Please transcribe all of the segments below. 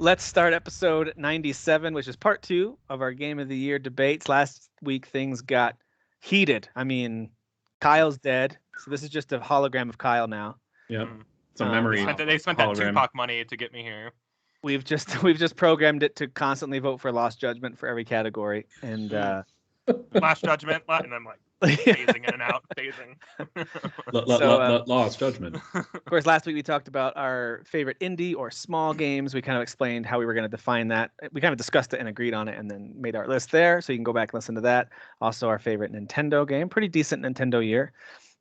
let's start episode 97, which is part 2 of our Game of the Year debates. Last week, things got heated. I mean, Kyle's dead, so this is just a hologram of Kyle now. Yep. It's a memory. They spent that Tupac money to get me here. We've just programmed it to constantly vote for Lost Judgment for every category, and Lost Judgment, and I'm like phasing in and out, phasing. Lost Judgment. Of course, last week we talked about our favorite indie or small games. We kind of explained how we were going to define that. We kind of discussed it and agreed on it, and then made our list there. So you can go back and listen to that. Also, our favorite Nintendo game, pretty decent Nintendo year.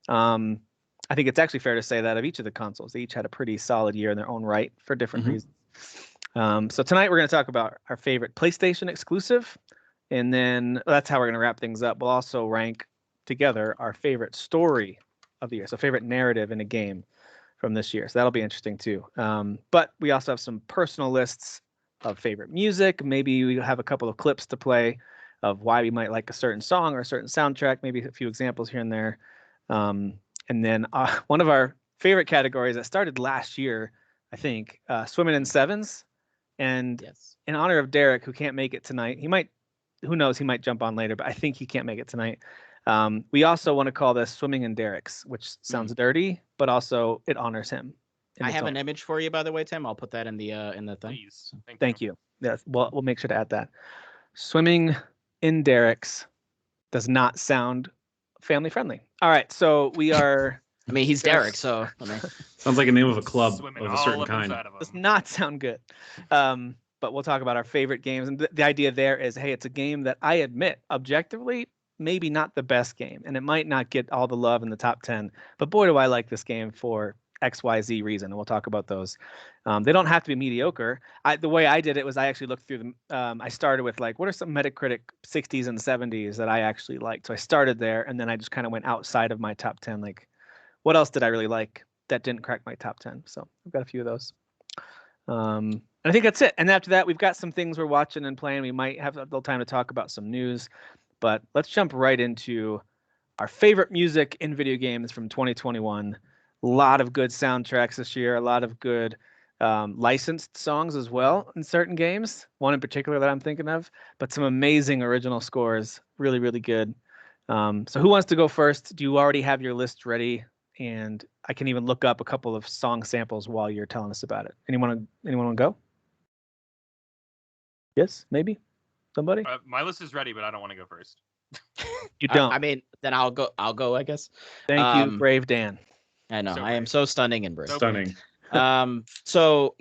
I think it's actually fair to say that of each of the consoles, they each had a pretty solid year in their own right for different reasons. So tonight we're going to talk about our favorite PlayStation exclusive, and then that's how we're going to wrap things up. We'll also rank together our favorite story of the year, so favorite narrative in a game from this year. So that'll be interesting too. But we also have some personal lists of favorite music. Maybe we have a couple of clips to play of why we might like a certain song or a certain soundtrack, maybe a few examples here and there. And then one of our favorite categories that started last year, I think, Swimming in Sevens. And in honor of Derek, who can't make it tonight, who knows, he might jump on later, but I think he can't make it tonight. We also want to call this Swimming in Derek's, which sounds dirty, but also it honors him. I have an image for you, by the way, Tim. I'll put that in the thing. Please. Thank you. Yes, we'll make sure to add that. Swimming in Derek's does not sound family friendly. All right, so we are. I mean, he's Derek, so sounds like a name of a club of a certain kind. Does not sound good. But we'll talk about our favorite games, and the idea there is, hey, it's a game that I admit, objectively, maybe not the best game, and it might not get all the love in the top 10. But boy, do I like this game for XYZ reason, and we'll talk about those. They don't have to be mediocre. The way I did it was I actually looked through them. I started with like, what are some Metacritic 60s and 70s that I actually liked? So I started there, and then I just kind of went outside of my top 10. Like, what else did I really like that didn't crack my top 10? So I've got a few of those. And I think that's it. And after that, we've got some things we're watching and playing. We might have a little time to talk about some news, but let's jump right into our favorite music in video games from 2021. A lot of good soundtracks this year, a lot of good licensed songs as well in certain games. One in particular that I'm thinking of, but some amazing original scores. Really, really good. So who wants to go first? Do you already have your list ready? And I can even look up a couple of song samples while you're telling us about it. Anyone want to go? Yes, maybe. Somebody? My list is ready, but I don't want to go first. You don't. I mean, then I'll go, I guess. Thank you, brave Dan. I know. So I am so stunning and brave. Stunning. So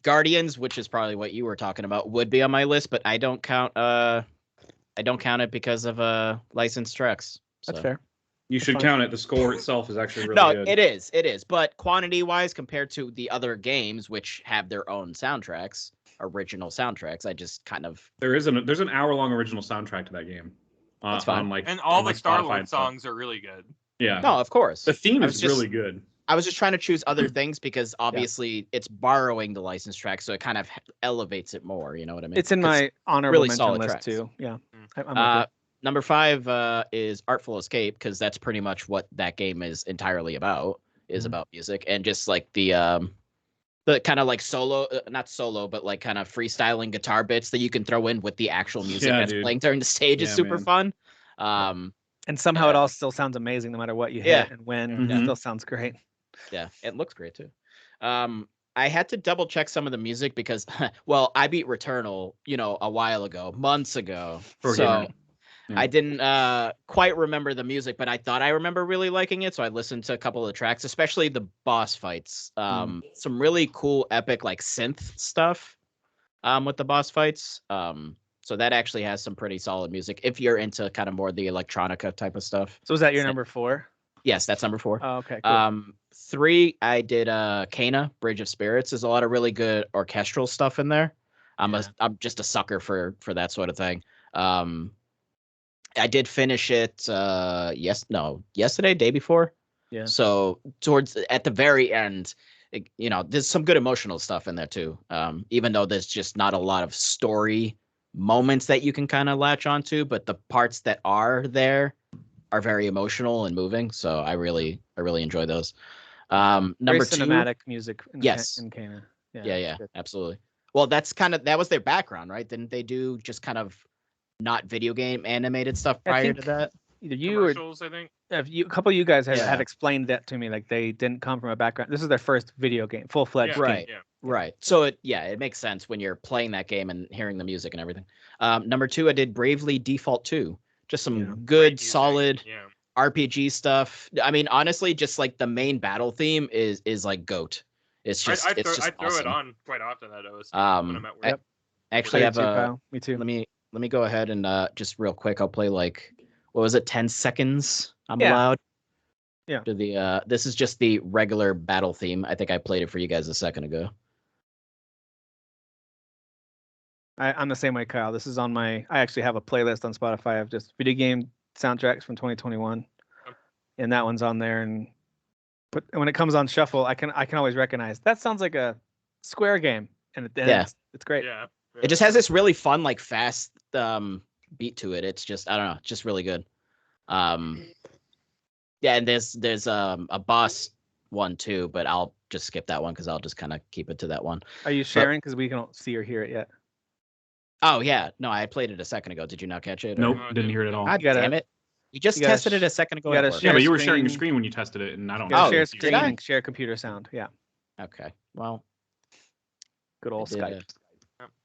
Guardians, which is probably what you were talking about, would be on my list, but I don't count it because of licensed tracks. So. That's fair. You should count it. The score itself is actually really good. No, it is. But quantity-wise, compared to the other games, which have their own soundtracks, original soundtracks, I just kind of... There's an hour-long original soundtrack to that game. That's fine. And all the like Star-Lord songs are really good. Yeah. No, of course. The theme is really good. I was just trying to choose other things because obviously it's borrowing the licensed track, so it kind of elevates it more. You know what I mean? It's in my honorable really mention solid list tracks. too. Yeah. I'm Number 5 is Artful Escape, because that's pretty much what that game is entirely about, about music, and just like the kind of like solo, not solo, but like kind of freestyling guitar bits that you can throw in with the actual music that's playing during the stage is super fun. And somehow it all still sounds amazing no matter what you hit and when. It still sounds great. Yeah, it looks great too. I had to double check some of the music because, well, I beat Returnal, a while ago, months ago. I didn't quite remember the music, but I thought I remember really liking it. So I listened to a couple of the tracks, especially the boss fights. Some really cool, epic, like synth stuff with the boss fights. So that actually has some pretty solid music if you're into kind of more the electronica type of stuff. So is that your number 4? Yes, that's number 4. Oh, okay. Cool. 3, I did Kana, Bridge of Spirits. There's a lot of really good orchestral stuff in there. I'm just a sucker for that sort of thing. I did finish it yesterday, day before. Yeah. So at the very end, there's some good emotional stuff in there too. Even though there's just not a lot of story moments that you can kind of latch onto, but the parts that are there are very emotional and moving. So I really enjoy those. Number Very 2, cinematic music. In yes. in Kana. Yeah, absolutely. Well, that was their background, right? Didn't they do just kind of not video game animated stuff prior to that? Either you or Commercials, I think. a couple of you guys had Yeah. explained that to me, like they didn't come from a background. This is their first video game, full-fledged game. Right. Yeah. Right. So it makes sense when you're playing that game and hearing the music and everything. Number 2, I did Bravely Default 2. Just some good, Great music. solid Yeah. RPG stuff. I mean, honestly, just like the main battle theme is like GOAT. It's just I it's throw awesome. it on quite often at OSD when I'm at work. I actually have Me too. let me go ahead and just real quick, I'll play like, what was it, 10 seconds I'm Yeah. allowed? Yeah. To the this is just the regular battle theme. I think I played it for you guys a second ago. I'm the same way, Kyle. This is on I actually have a playlist on Spotify of just video game soundtracks from 2021, and that one's on there. And when it comes on shuffle, I can always recognize that sounds like a Square game, and it's great. Yeah. It just has this really fun, like fast beat to it. It's just, I don't know, it's just really good. Yeah, and there's a boss one too, but I'll just skip that one because I'll just kind of keep it to that one. Are you sharing? Because we can't see or hear it yet. Oh yeah, no, I played it a second ago. Did you not catch it? Nope, didn't hear it at all. God damn it! You just tested it a second ago. you gotta at work. Yeah, but you were screen. sharing your screen when you tested it, and I don't. Share know. screen and share computer sound. Yeah. Okay. Well, Good old did Skype. it.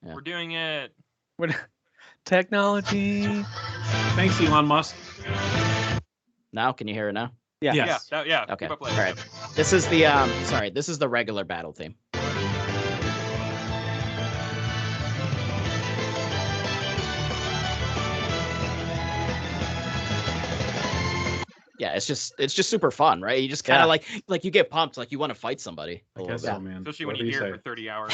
Yeah. We're doing it. Technology. Thanks, Elon Musk. Now, can you hear it now? Yeah. Yes. Yeah. Okay. Keep up All with right. it. This is the this is the regular battle theme. Yeah, it's just super fun, right? You just kind of like you get pumped, like you want to fight somebody. I guess so, man. Especially when Whatever you hear say. it for 30 hours.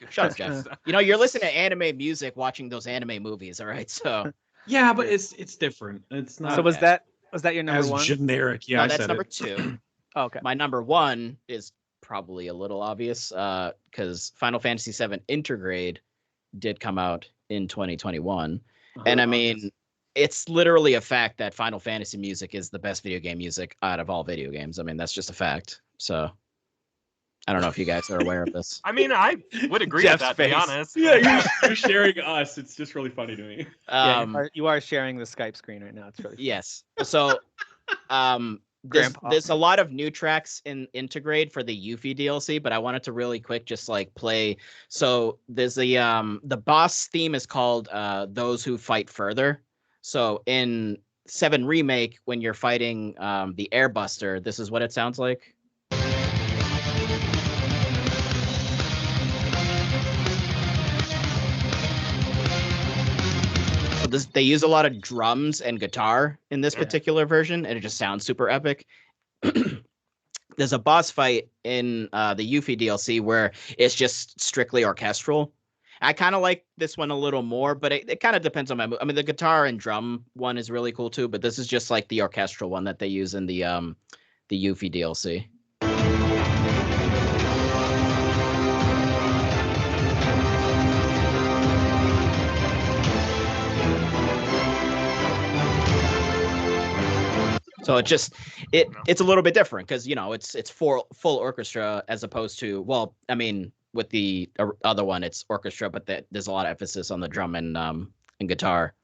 Shut up, Jeff. You know, you're listening to anime music, watching those anime movies, all right? So Yeah, but it's different. It's not. So was that your number as one? generic? Yeah, no, I that's said number it. 2. Oh, okay. My number 1 is probably a little obvious, because Final Fantasy VII Intergrade did come out in 2021, and I mean, it's literally a fact that Final Fantasy music is the best video game music out of all video games. I mean, that's just a fact. So I don't know if you guys are aware of this. I mean, I would agree with Jeff's that, to be face. honest. Yeah, you're sharing us. It's just really funny to me. You are sharing the Skype screen right now. It's really Yes. So Grandpa. there's a lot of new tracks in Intergrade for the Yuffie DLC, but I wanted to really quick just like play. So there's the boss theme is called Those Who Fight Further. So in 7 Remake, when you're fighting the Airbuster, this is what it sounds like. So they use a lot of drums and guitar in this particular version, and it just sounds super epic. There's a boss fight in the Yuffie DLC where it's just strictly orchestral. I kind of like this one a little more, but it kind of depends on my mood. I mean, the guitar and drum one is really cool too, but this is just like the orchestral one that they use in the Yuffie DLC. So it's a little bit different because, you know, it's full orchestra as opposed to, well, I mean, with the other one, it's orchestra, but there's a lot of emphasis on the drum and guitar.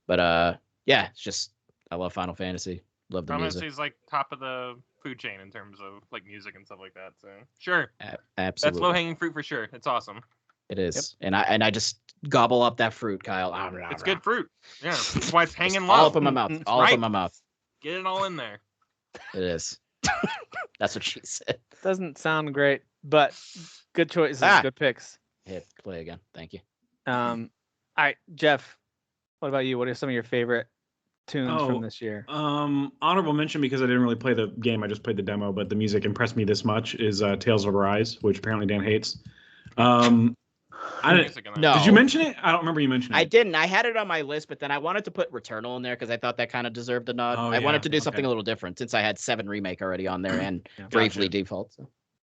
But yeah, it's just, I love Final Fantasy. Love the music. Final Fantasy is like top of the food chain in terms of like music and stuff like that. So sure, Absolutely, that's low hanging fruit for sure. It's awesome. It is, and I just gobble up that fruit, Kyle. It's good fruit. Yeah, that's why it's hanging low. All up in my mouth. All up in my mouth. Get it all in there. It is. That's what she said. Doesn't sound great, but good choices, good picks. Hit play again. Thank you. All right, Jeff. What about you? What are some of your favorite tunes from this year? Honorable mention, because I didn't really play the game, I just played the demo, but the music impressed me this much, is Tales of Arise, which apparently Dan hates. No. Did you mention it? I don't remember you mentioning it. I didn't. I had it on my list, but then I wanted to put Returnal in there because I thought that kind of deserved a nod. I wanted to do something a little different since I had 7 Remake already on there and Bravely Default. So.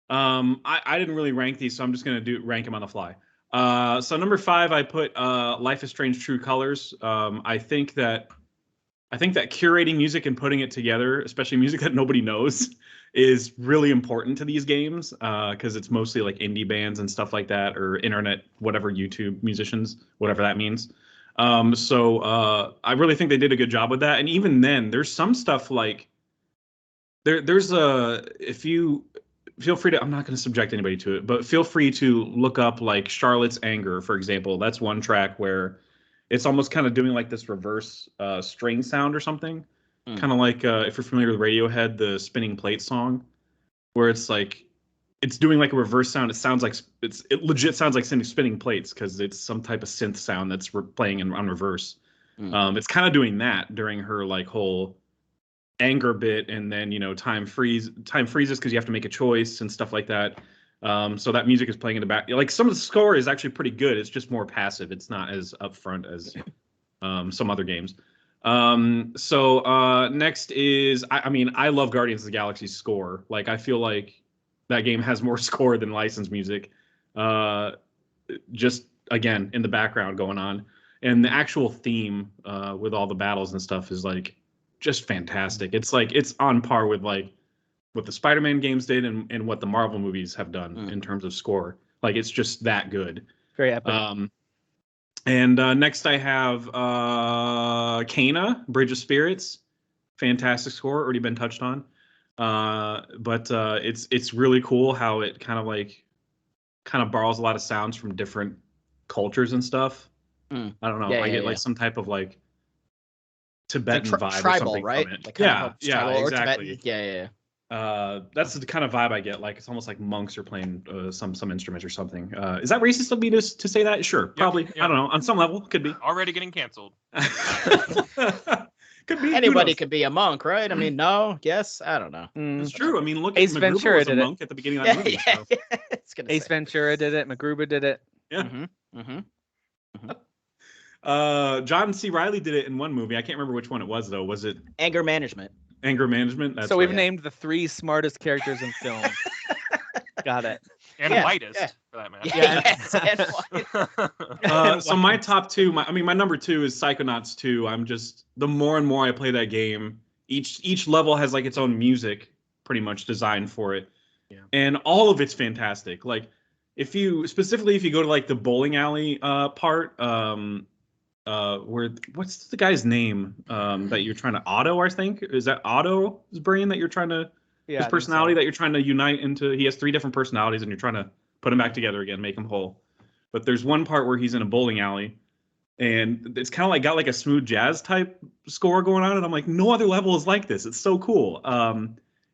I didn't really rank these, so I'm just gonna rank them on the fly. So number 5, I put Life is Strange: True Colors. I think that I think that curating music and putting it together, especially music that nobody knows, is really important to these games because it's mostly like indie bands and stuff like that, or internet, whatever, YouTube musicians, whatever that means. So I really think they did a good job with that. And even then, there's some stuff like there's if you feel free to, I'm not going to subject anybody to it, but feel free to look up like Charlotte's Anger, for example. That's one track where it's almost kind of doing like this reverse string sound or something. Kind of like if you're familiar with Radiohead, the Spinning Plate song, where it's like it's doing like a reverse sound. It sounds like it legit sounds like spinning plates because it's some type of synth sound that's playing on reverse. It's kind of doing that during her like whole anger bit, and then time freezes because you have to make a choice and stuff like that. So that music is playing in the back. Like some of the score is actually pretty good. It's just more passive. It's not as upfront as some other games. So next is I love Guardians of the Galaxy score. Like I feel like that game has more score than licensed music. Just again in the background going on, and the actual theme with all the battles and stuff is like just fantastic. It's like it's on par with like what the Spider-Man games did and what the Marvel movies have done in terms of score. Like it's just that good. Very epic. And next I have Kana, Bridge of Spirits. Fantastic score, already been touched on. But it's really cool how it kind of borrows a lot of sounds from different cultures and stuff. I don't know. I get like some type of like Tibetan like vibe tribal, or something right? from it. Like Yeah, tribal exactly. Or Tibetan. Yeah. That's the kind of vibe I get. Like it's almost like monks are playing some instruments or something. Is that racist of me to say that? Sure, probably. Yeah. I don't know. On some level, could be. Already getting canceled. Could be. Anybody could be a monk, right? I mean, no, yes, I don't know. It's true. I mean, look Ace at Ventura was a did it. monk at the beginning of that movie. So. Ace Ventura did it. MacGruber did it. Yeah. John C. Reilly did it in one movie. I can't remember which one it was though. Was it Anger Management? Anger Management? That's so we've right. named the 3 smartest characters in film. Got it. And whitest, for that matter. So my top 2, my number 2 is Psychonauts 2. I'm just, the more and more I play that game, each level has like its own music pretty much designed for it. Yeah. And all of it's fantastic. Like if you go to like the bowling alley part, where what's the guy's name that you're trying to Otto, I think? Is that Otto's brain that you're trying to his personality that you're trying to unite into? He has 3 different personalities and you're trying to put him back together again, make him whole. But there's one part where he's in a bowling alley and it's kind of like got like a smooth jazz type score going on, and I'm like, no other level is like this. It's so cool.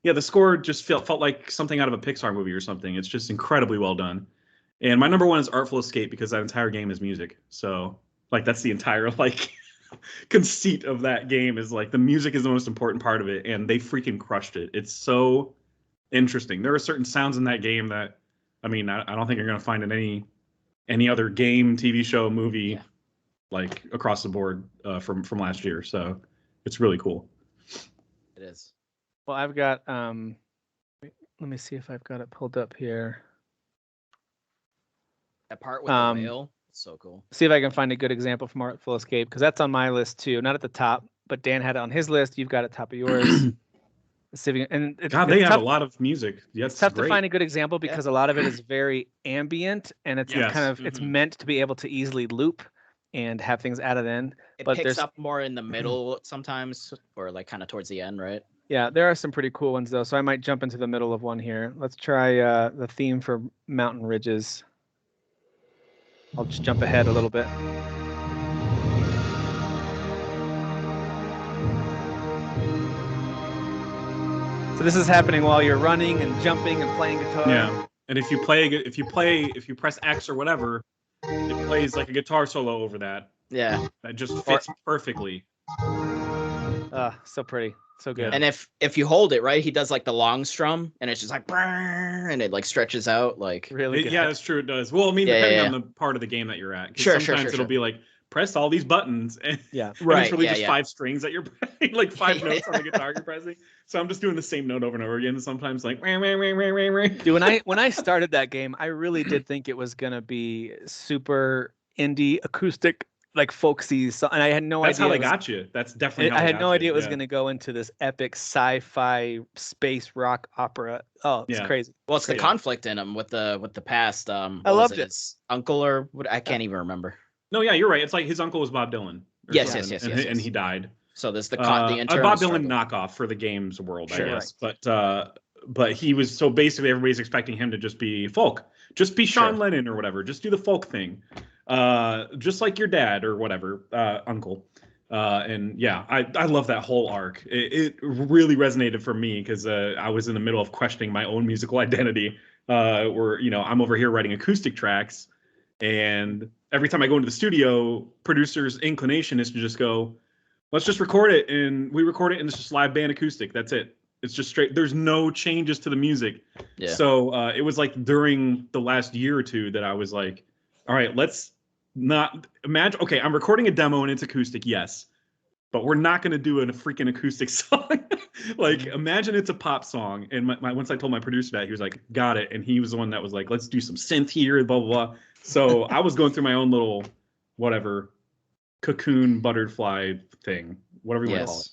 Yeah, the score just felt like something out of a Pixar movie or something. It's just incredibly well done. And my number 1 is Artful Escape because that entire game is music. So like that's the entire like conceit of that game is like the music is the most important part of it, and they freaking crushed it. It's so interesting. There are certain sounds in that game that I don't think you're gonna find in any other game, TV show, movie, like across the board from last year. So it's really cool. It is. Well, I've got let me see if I've got it pulled up here. That part with the whale. So cool. See if I can find a good example from Artful Escape, because that's on my list too. Not at the top, but Dan had it on his list. You've got it top of yours. And they have a lot of music. Yes, it's tough to find a good example because a lot of it is very ambient, and it's it's meant to be able to easily loop and have things added in. It picks up more in the middle sometimes, or like kind of towards the end, right? Yeah, there are some pretty cool ones though. So I might jump into the middle of one here. Let's try the theme for Mountain Ridges. I'll just jump ahead a little bit. So this is happening while you're running and jumping and playing guitar. Yeah, and if you press X or whatever, it plays like a guitar solo over that. Yeah, that just fits perfectly. So pretty, so good. And if you hold it right, he does like the long strum, and it's just like, and it like stretches out like. Really good. Yeah, that's true. It does. Well, I mean, depending on the part of the game that you're at. Sometimes it'll be like, press all these buttons, and, and it's really just 5 strings that you're pressing, like 5 notes on the guitar you're pressing. So I'm just doing the same note over and over again. Sometimes like, Dude, when I started that game, I really did think it was gonna be super indie acoustic like folksy song, and I had no That's idea. how they got you. That's definitely how I they had got no you. idea it was Yeah. going to go into this epic sci-fi space rock opera. Oh, it's Yeah. crazy. Well, it's the Crazy. conflict in him with the past. What I was loved it? it. His uncle or what? I can't even remember. No, yeah, you're right. It's like his uncle was Bob Dylan. Or Yes, something, yes, and he died. So there's the A internal Bob struggle. Dylan knockoff for the games world, Sure. I guess. But he was, so basically everybody's expecting him to just be folk, just be Sean Lennon or whatever, just do the folk thing, just like your dad or whatever, uncle. And yeah, I love that whole arc. It really resonated for me because I was in the middle of questioning my own musical identity. Where I'm over here writing acoustic tracks, and every time I go into the studio, producer's inclination is to just go, let's just record it, and we record it, and it's just live band acoustic. That's it. It's just straight. There's no changes to the music. Yeah. So it was like during the last year or two that I was like, all right, let's not imagine. Okay, I'm recording a demo and it's acoustic, yes, but we're not going to do a freaking acoustic song. Like, imagine it's a pop song. And once I told my producer that, he was like, got it. And he was the one that was like, let's do some synth here, blah, blah, blah. So I was going through my own little, whatever, cocoon butterfly thing, whatever you want to call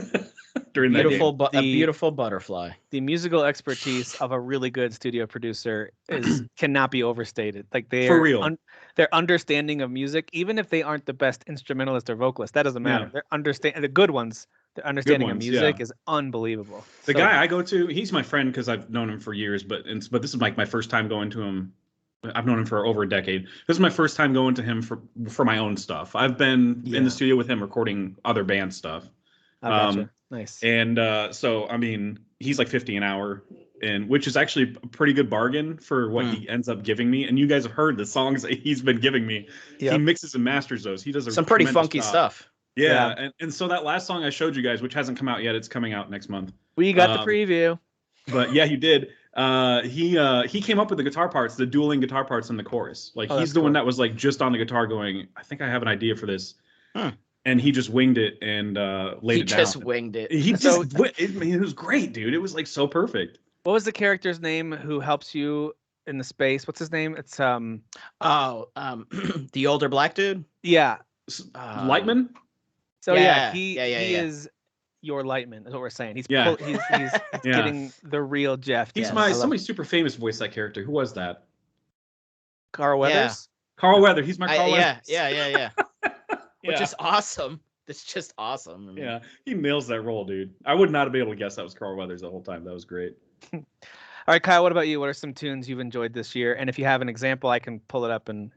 it. During that Beautiful, game. a beautiful butterfly. The musical expertise of a really good studio producer cannot be overstated. Like For real. Their understanding of music, even if they aren't the best instrumentalist or vocalist, that doesn't matter. The good ones. Their understanding of music is unbelievable. The guy I go to, he's my friend because I've known him for years, but this is like my first time going to him. I've known him for over a decade. This is my first time going to him for my own stuff. I've been in the studio with him recording other band stuff. Gotcha. Nice. And so, I mean, he's like $50 an hour, and which is actually a pretty good bargain for what he ends up giving me. And you guys have heard the songs that he's been giving me. Yep. He mixes and masters those. He does some pretty funky stuff. Yeah. And so that last song I showed you guys, which hasn't come out yet, it's coming out next month. We got the preview. But yeah, you did. He came up with the guitar parts, the dueling guitar parts in the chorus. Like he's the one that was like just on the guitar going, I think I have an idea for this. And he just winged it and laid it down. He just winged it. It was great, dude. It was like so perfect. What was the character's name who helps you in the space? What's his name? It's the older black dude. Yeah, Lightman. So he is your Lightman. Is what we're saying. He's getting the real Jeff. He's somebody super famous voiced that character. Who was that? Carl Weathers. Carl Weathers. He's my Carl Weathers. Yeah. Which is awesome. It's just awesome. I mean, yeah, he nails that role, dude. I would not have been able to guess that was Carl Weathers the whole time. That was great. All right, Kyle, what about you? What are some tunes you've enjoyed this year? And if you have an example, I can pull it up and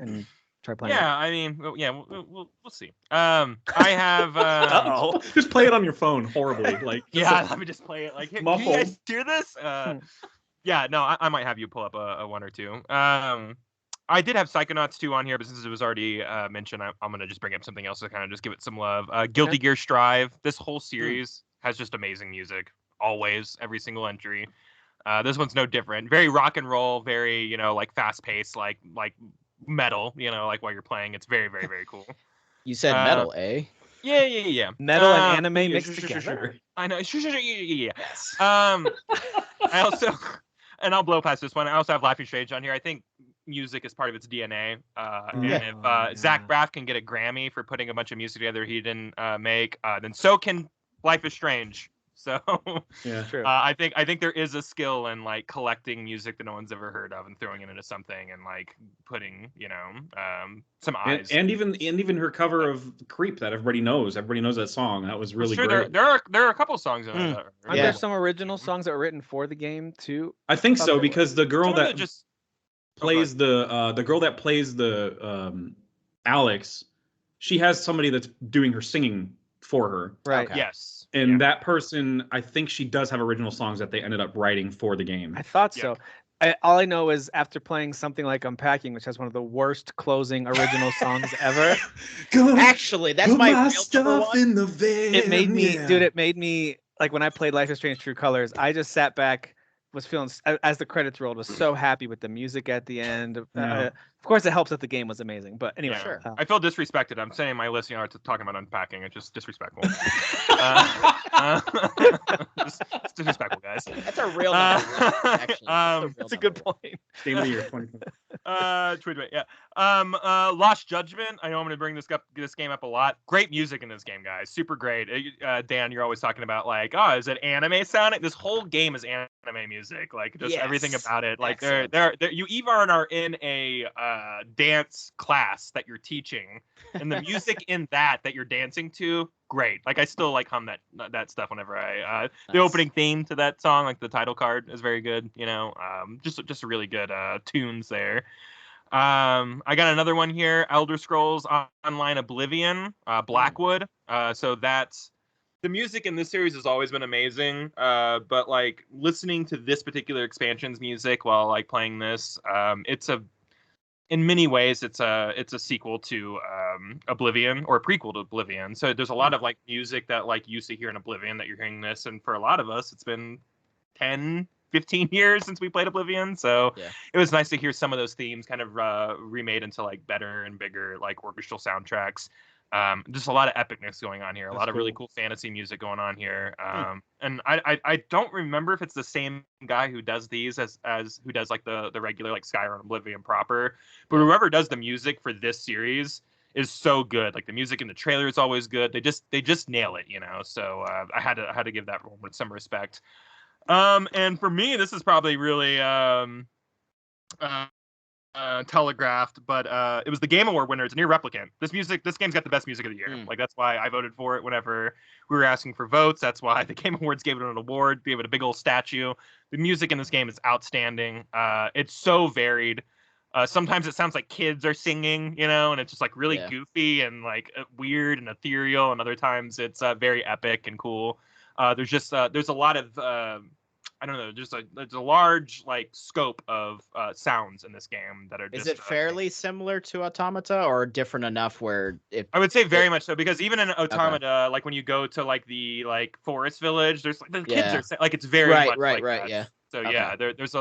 try playing. Yeah, I mean, we'll see. I have. Just play it on your phone horribly, like. Let me just play it. Like, hey, can you guys hear this? Yeah, no, I might have you pull up a one or two. I did have Psychonauts 2 on here, but since it was already mentioned, I'm going to just bring up something else to kind of just give it some love. Guilty Gear Strive. This whole series has just amazing music. Always, every single entry. This one's no different. Very rock and roll, very, like fast paced, like metal, like while you're playing. It's very, very, very cool. You said metal, eh? Yeah. Metal and anime mixed together. Sure. I know. Sure. Yeah. Yes. I also, and I'll blow past this one. I also have Life is Strange on here. I think music is part of its DNA. And if Zach Braff can get a Grammy for putting a bunch of music together he didn't make, then so can Life is Strange. So yeah, true. I think there is a skill in like collecting music that no one's ever heard of and throwing it into something and like putting some eyes. And even her cover of Creep that everybody knows. Everybody knows that song. That was really great. There are a couple songs in it. Are there some original songs that were written for the game too? I think so, because the girl that just plays the girl that plays the Alex, she has somebody that's doing her singing for her. Right. Okay. Yes. And that person, I think she does have original songs that they ended up writing for the game. I thought so. All I know is after playing something like Unpacking, which has one of the worst closing original songs ever. Actually, that's my stuff in the van. It made me, dude. It made me like when I played Life is Strange: True Colors. I just sat back, was feeling as the credits rolled, was so happy with the music at the end. Of course, it helps that the game was amazing. But anyway, sure. I feel disrespected. I'm saying my list, talking about Unpacking. It's just disrespectful. It's disrespectful, guys. That's a real actually. That's a good point. Game of the year 2020. Yeah. Lost Judgment. I know I'm going to bring this game up a lot. Great music in this game, guys. Super great. Dan, you're always talking about like, oh, is it anime sounding? This whole game is anime music. Like just everything about it. Like you even are in a dance class that you're teaching, and the music in that you're dancing to, great. Like I still like hum that stuff whenever I the opening theme to that song, like the title card is very good. You know, just really good tunes there. I got another one here, Elder Scrolls Online Oblivion, Blackwood. So that's the music in this series has always been amazing. But like listening to this particular expansion's music while like playing this, in many ways it's a sequel to Oblivion, or a prequel to Oblivion. So there's a lot of like music that like you used to hear in Oblivion that you're hearing this, and for a lot of us it's been 10-15 years since we played Oblivion, so it was nice to hear some of those themes kind of remade into like better and bigger like orchestral soundtracks. Just a lot of epicness going on here. A lot of really cool fantasy music going on here. And I don't remember if it's the same guy who does these as who does like the regular like Skyrim Oblivion proper, but whoever does the music for this series is so good. Like the music in the trailer is always good. They just nail it, you know. So I had to give that one some respect. And for me, this is probably really telegraphed, but it was the Game Award winner. It's Nier Replicant. This game's got the best music of the year. Like that's why I voted for it whenever we were asking for votes. That's why the Game Awards gave it an award, gave it a big old statue. The music in this game is outstanding. It's so varied. Sometimes it sounds like kids are singing, you know, and it's just like really goofy and like weird and ethereal. And other times it's very epic and cool. There's a lot of I don't know, there's a large like scope of sounds in this game that are just. Is it fairly similar to Automata, or different enough where I would say very much so, because even in Automata, like when you go to like the like forest village, there's like the kids are like, it's very much like that. Yeah. So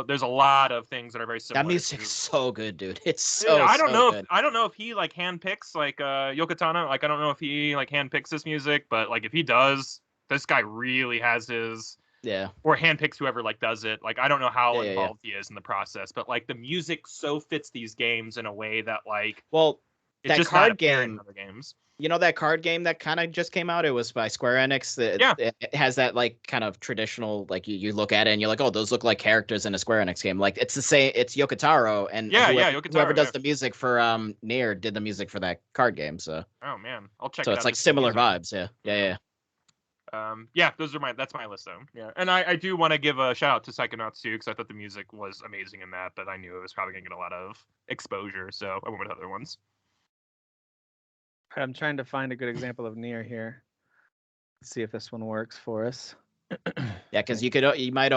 there's a lot of things that are very similar. That music's so good, dude. It's so. I don't know if he like handpicks like Yoko Tano. Like I don't know if he like handpicks this music, but like if he does, this guy really has his. Yeah. Or handpicks whoever like does it. Like I don't know how involved he is in the process, but like the music so fits these games in a way that like that just card game. In other games. You know that card game that kind of just came out? It was by Square Enix. It has that like kind of traditional, like you look at it and you're like, oh, those look like characters in a Square Enix game. Like it's the same. It's Yoko Taro, and whoever does the music for Nier did the music for that card game. So. Oh man, I'll check. So it's like similar vibes. Yeah. That's my list though. Yeah, and I do want to give a shout out to Psychonauts too, because I thought the music was amazing in that, but I knew it was probably gonna get a lot of exposure, so I went with other ones. I'm trying to find a good example of Nier here. Let's see if this one works for us. Yeah, because you might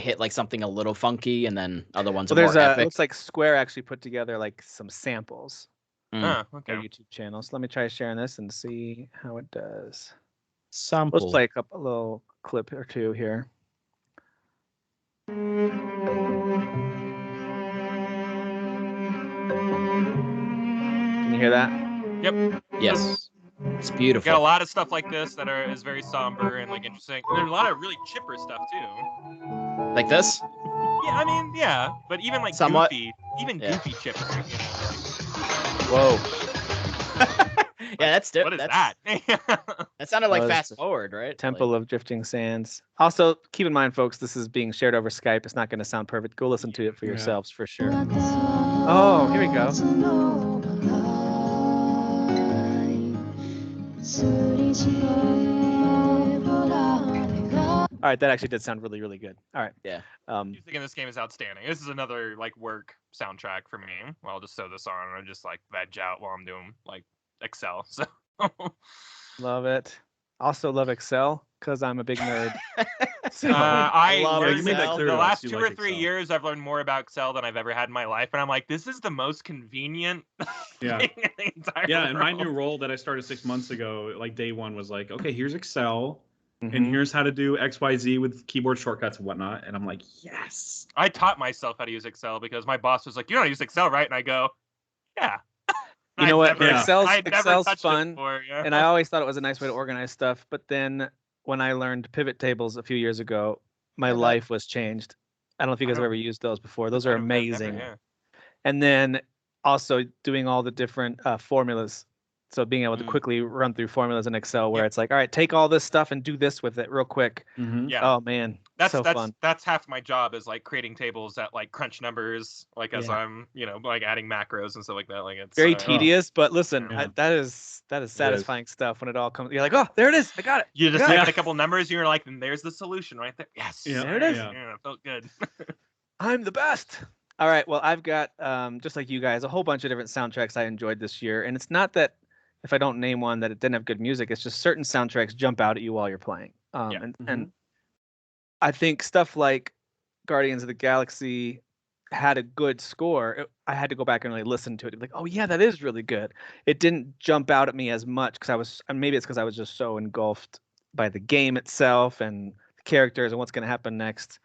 hit like something a little funky, and then other ones. Well, are more epic. It looks like Square actually put together like some samples. Okay. Their YouTube channel. So let me try sharing this and see how it does. Sample. Let's play a little clip or two here. Can you hear that? Yep. Yes. It's beautiful. Got a lot of stuff like this that is very somber and like interesting. There's a lot of really chipper stuff too. Like this? Yeah, I mean, yeah, but even like somewhat goofy chipper. You Whoa. know? Yeah, that's different. What is that? That sounded like Fast Forward, right? Temple of Drifting Sands. Also, keep in mind, folks, this is being shared over Skype. It's not going to sound perfect. Go listen to it for yourselves for sure. Oh, here we go. All right, that actually did sound really, really good. All right. Yeah. Music in this game is outstanding. This is another like work soundtrack for me. Well, I'll just throw this on and just like veg out while I'm doing like Excel. So love it. Also love Excel because I'm a big nerd. So, I love you made that clear. The last 2 or 3 Excel. years, I've learned more about Excel than I've ever had in my life, and I'm like, this is the most convenient thing in the entire world. And my new role that I started 6 months ago, like day one, was like, okay, here's Excel. And here's how to do XYZ with keyboard shortcuts and whatnot. And I'm like, yes. I taught myself how to use Excel because my boss was like, you know how to use Excel, right? And I go, yeah. You know what? Excel's fun. Before, And I always thought it was a nice way to organize stuff. But then when I learned pivot tables a few years ago, my life was changed. I don't know if you guys have ever used those before. Those are amazing. and then also doing all the different formulas. So being able to quickly run through formulas in Excel, where it's like, all right, take all this stuff and do this with it real quick. Yeah. Oh man, that's fun. That's half my job, is like creating tables that like crunch numbers, like as I'm like adding macros and stuff like that. Like it's very tedious, but listen, that is satisfying stuff when it all comes. You're like, oh, there it is, I got it. You just add a couple numbers, you're like, and there's the solution right there. Yes, there it is. Yeah, it felt good. I'm the best. All right, well, I've got just like you guys, a whole bunch of different soundtracks I enjoyed this year, and it's not that if I don't name one that it didn't have good music. It's just certain soundtracks jump out at you while you're playing. And I think stuff like Guardians of the Galaxy had a good score. I had to go back and really listen to it. Like, oh yeah, that is really good. It didn't jump out at me as much because maybe it's because I was just so engulfed by the game itself and the characters and what's going to happen next.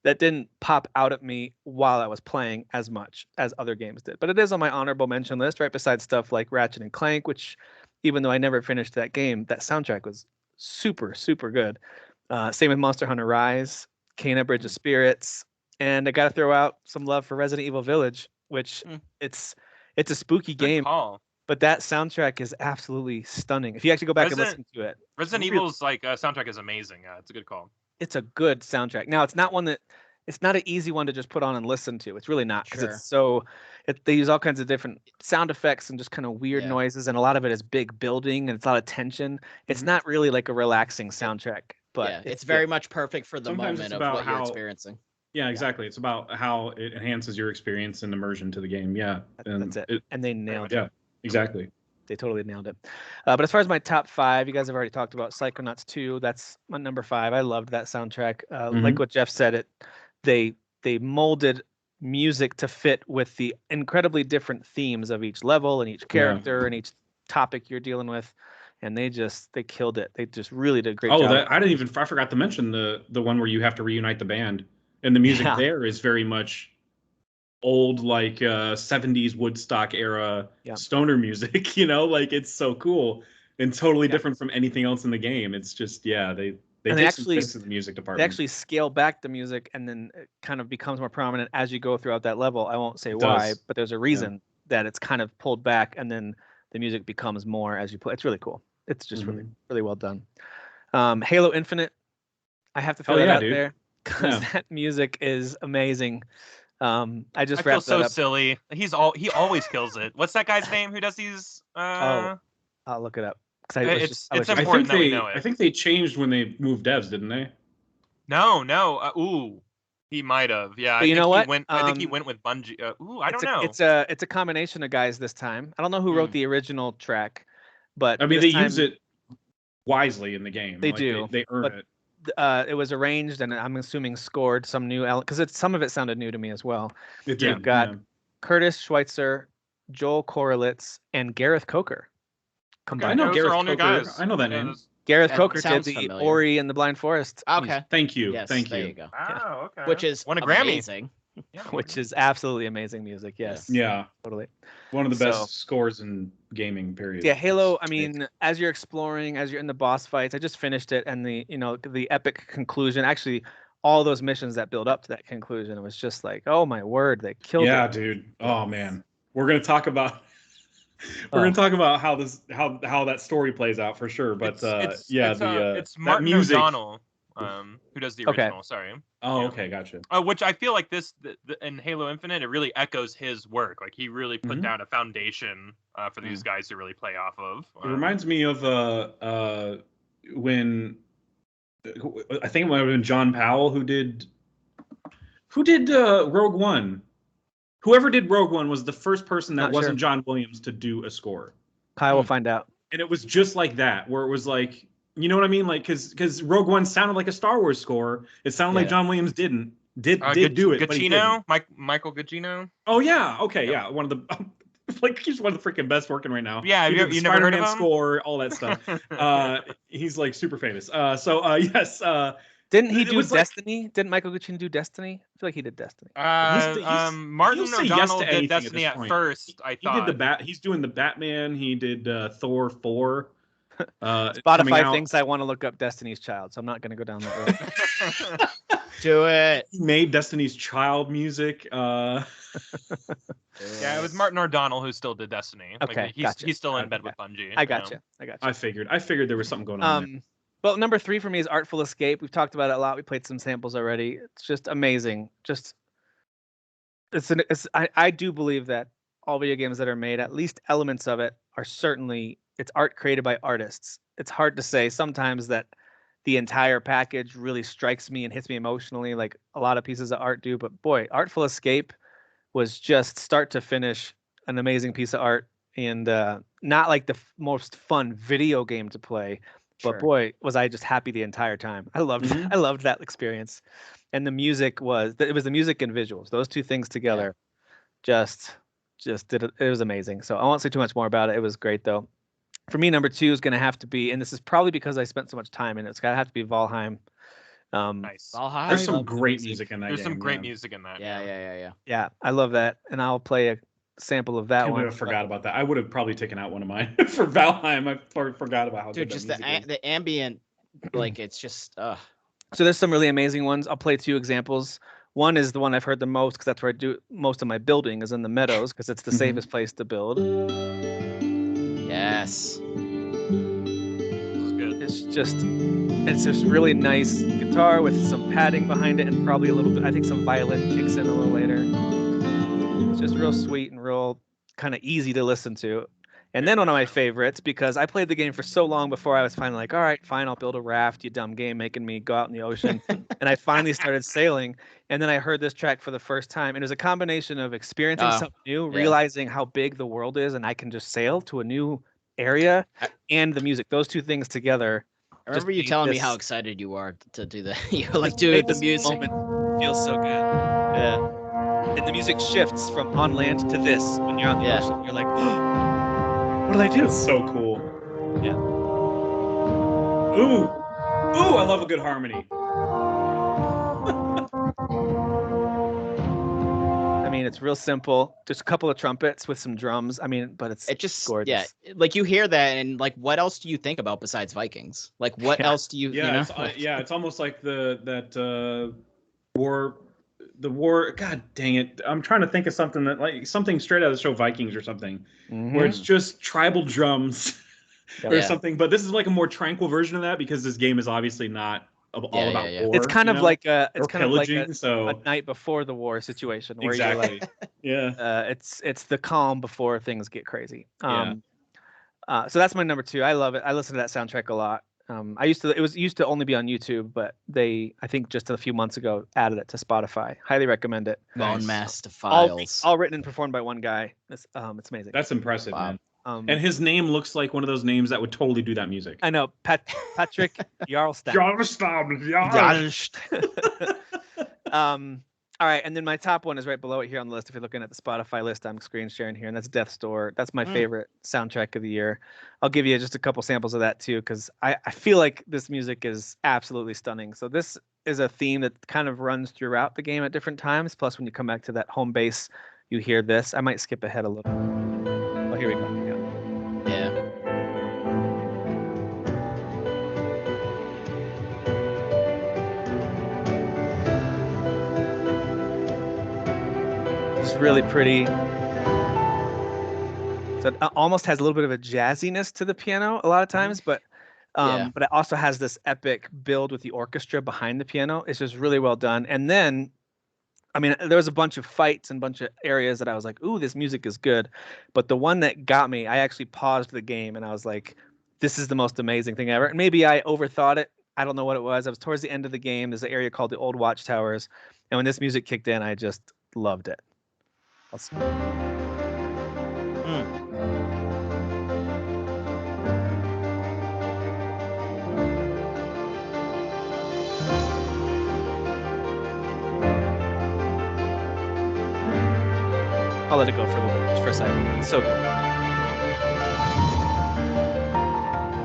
That didn't pop out at me while I was playing as much as other games did. But it is on my honorable mention list, right beside stuff like Ratchet and Clank, which even though I never finished that game, that soundtrack was super, super good. Same with Monster Hunter Rise, Kena Bridge of Spirits, and I got to throw out some love for Resident Evil Village, which it's a spooky game, but that soundtrack is absolutely stunning. If you actually go back and listen to it. Resident Evil's soundtrack is amazing. It's a good call. It's a good soundtrack. Now, it's not an easy one to just put on and listen to. It's really not, because they use all kinds of different sound effects and just kind of weird noises, and a lot of it is big building and it's a lot of tension. It's not really like a relaxing soundtrack, but it's very much perfect for the Sometimes moment it's of about what you're experiencing. Yeah, exactly. It's about how it enhances your experience and immersion to the game. Yeah, that's it. And they nailed it. Yeah, exactly. They totally nailed it. But as far as my top 5, you guys have already talked about Psychonauts 2. That's my number 5. I loved that soundtrack. Like what Jeff said, they molded music to fit with the incredibly different themes of each level and each character and each topic you're dealing with. And they killed it. They just really did a great job. I forgot to mention the one where you have to reunite the band. And the music there is very much old, like 70s Woodstock era stoner music, like it's so cool and totally different from anything else in the game. It's just they actually to the music department. They actually scale back the music, and then it kind of becomes more prominent as you go throughout that level. I won't say why, but there's a reason that it's kind of pulled back, and then the music becomes more as you play. It's really cool. It's just really, really well done. Halo Infinite, I have to throw that out there because that music is amazing. I just feel so silly. He always kills it. What's that guy's name who does these? I'll look it up. It's important that we know it. I think they changed when they moved devs, didn't they? No. He might have. Yeah. But you know what? I think he went with Bungie. I don't know. It's a combination of guys this time. I don't know who wrote the original track, but I mean they use it wisely in the game. They do. They earn it. It was arranged and I'm assuming scored some new because some of it sounded new to me as well. You've got Curtis Schweitzer, Joel Korelitz, and Gareth Coker combined. I know Gareth Coker. Guys. I know that name. Gareth Coker did the Ori and the Blind Forest. Okay. Thank you. Yes, Thank you. There you go. Oh, okay. Which is won a Grammy. Amazing. Which is absolutely amazing music. Yes. Yeah. Totally. One of the best scores in gaming, period. Yeah, Halo, I mean, as you're exploring, as you're in the boss fights, I just finished it, and the epic conclusion, actually all those missions that build up to that conclusion, it was just like, oh my word, they killed it. Yeah, dude. Oh man. We're going to talk about how that story plays out for sure, but it's Martin music. O'Donnell who does the original. Sorry. Oh, okay, gotcha. Which I feel like this in Halo Infinite, it really echoes his work. Like he really put down a foundation for these guys to really play off of. It reminds me of when I think it might have been John Powell who did Rogue One. Whoever did Rogue One was the first person that wasn't John Williams to do a score. Kyle will find out. And it was just like that, where it was like, you know what I mean? Like, because Rogue One sounded like a Star Wars score. It sounded like John Williams did do it. Giacchino? Michael Giacchino? Oh, yeah. Okay, yeah. One of the... Like, he's one of the freaking best working right now. Yeah, you never heard of him? Score, all that stuff. He's, like, super famous. Yes... Didn't he do Destiny? Didn't Michael Giacchino do Destiny? I feel like he did Destiny. Martin O'Donnell did Destiny at first. I thought he did he's doing the Batman. He did Thor 4. Spotify thinks I want to look up Destiny's Child, so I'm not going to go down that road. Do it. He made Destiny's Child music. Yeah, it was Martin O'Donnell who still did Destiny. Okay, he's still in bed with Bungie. I got you. I figured there was something going on there. But number 3 for me is Artful Escape. We've talked about it a lot. We played some samples already. It's just amazing. I do believe that all video games that are made, at least elements of it, are certainly, it's art created by artists. It's hard to say sometimes that the entire package really strikes me and hits me emotionally like a lot of pieces of art do. But boy, Artful Escape was just start to finish an amazing piece of art, and not like the most fun video game to play, but boy, was I just happy the entire time. I loved that experience. And the music was the music and visuals. Those two things together just did it. It was amazing. So I won't say too much more about it. It was great though. For me, number 2 is going to have to be, and this is probably because I spent so much time in it, it's going to have to be Valheim. Nice. Valheim. There's some great music in that game. There's some great music in that. Yeah, I love that. And I'll play a sample of that one. I forgot about that. I would have probably taken out one of mine for Valheim. I forgot about how good just that music is. the ambient, like it's just. So there's some really amazing ones. I'll play 2 examples. One is the one I've heard the most because that's where I do most of my building is in the meadows because it's the safest place to build. Yes. It's just really nice guitar with some padding behind it and probably a little bit, I think some violin kicks in a little later. It's just real sweet and real kind of easy to listen to. And then one of my favorites, because I played the game for so long before I was finally like, all right, fine, I'll build a raft, you dumb game, making me go out in the ocean. And I finally started sailing. And then I heard this track for the first time. And it was a combination of experiencing something new, realizing how big the world is, and I can just sail to a new area, and the music. Those two things together. I remember you telling me how excited you are to do that. You're like, dude, the music feels so good. Yeah. And the music shifts from on land to this when you're on the ocean. You're like, what did I do? It's so cool. Yeah. Ooh, I love a good harmony. I mean, it's real simple. Just a couple of trumpets with some drums. I mean, but it's just gorgeous. Yeah, like you hear that, and like, what else do you think about besides Vikings? Like, what else do you? Yeah, you know? It's almost like the war. God dang it! I'm trying to think of something that like something straight out of the show Vikings or something, where it's just tribal drums or something. But this is like a more tranquil version of that because this game is obviously not all about war. It's kind of like a night before the war situation where you're like, it's the calm before things get crazy. So that's my number 2. I love it. I listen to that soundtrack a lot. It used to only be on YouTube, but they, I think just a few months ago, added it to Spotify. Highly recommend it. Bone Master Files. All written and performed by one guy. It's amazing. That's impressive, man. And his name looks like one of those names that would totally do that music. I know, Patrick Jarlstad. All right, and then my top one is right below it here on the list. If you're looking at the Spotify list, I'm screen sharing here, and that's Death's Door. That's my favorite soundtrack of the year. I'll give you just a couple samples of that too, because I feel like this music is absolutely stunning. So this is a theme that kind of runs throughout the game at different times. Plus, when you come back to that home base, you hear this. I might skip ahead a little. Oh, here we go. Yeah. Really pretty. So it almost has a little bit of a jazziness to the piano a lot of times, but it also has this epic build with the orchestra behind the piano. It's just really well done. And then, I mean, there was a bunch of fights and a bunch of areas that I was like, ooh, this music is good. But the one that got me, I actually paused the game and I was like, this is the most amazing thing ever. And maybe I overthought it. I don't know what it was. I was towards the end of the game. There's an area called the Old Watchtowers. And when this music kicked in, I just loved it. I'll let it go for a little bit, just for a second. It's so good.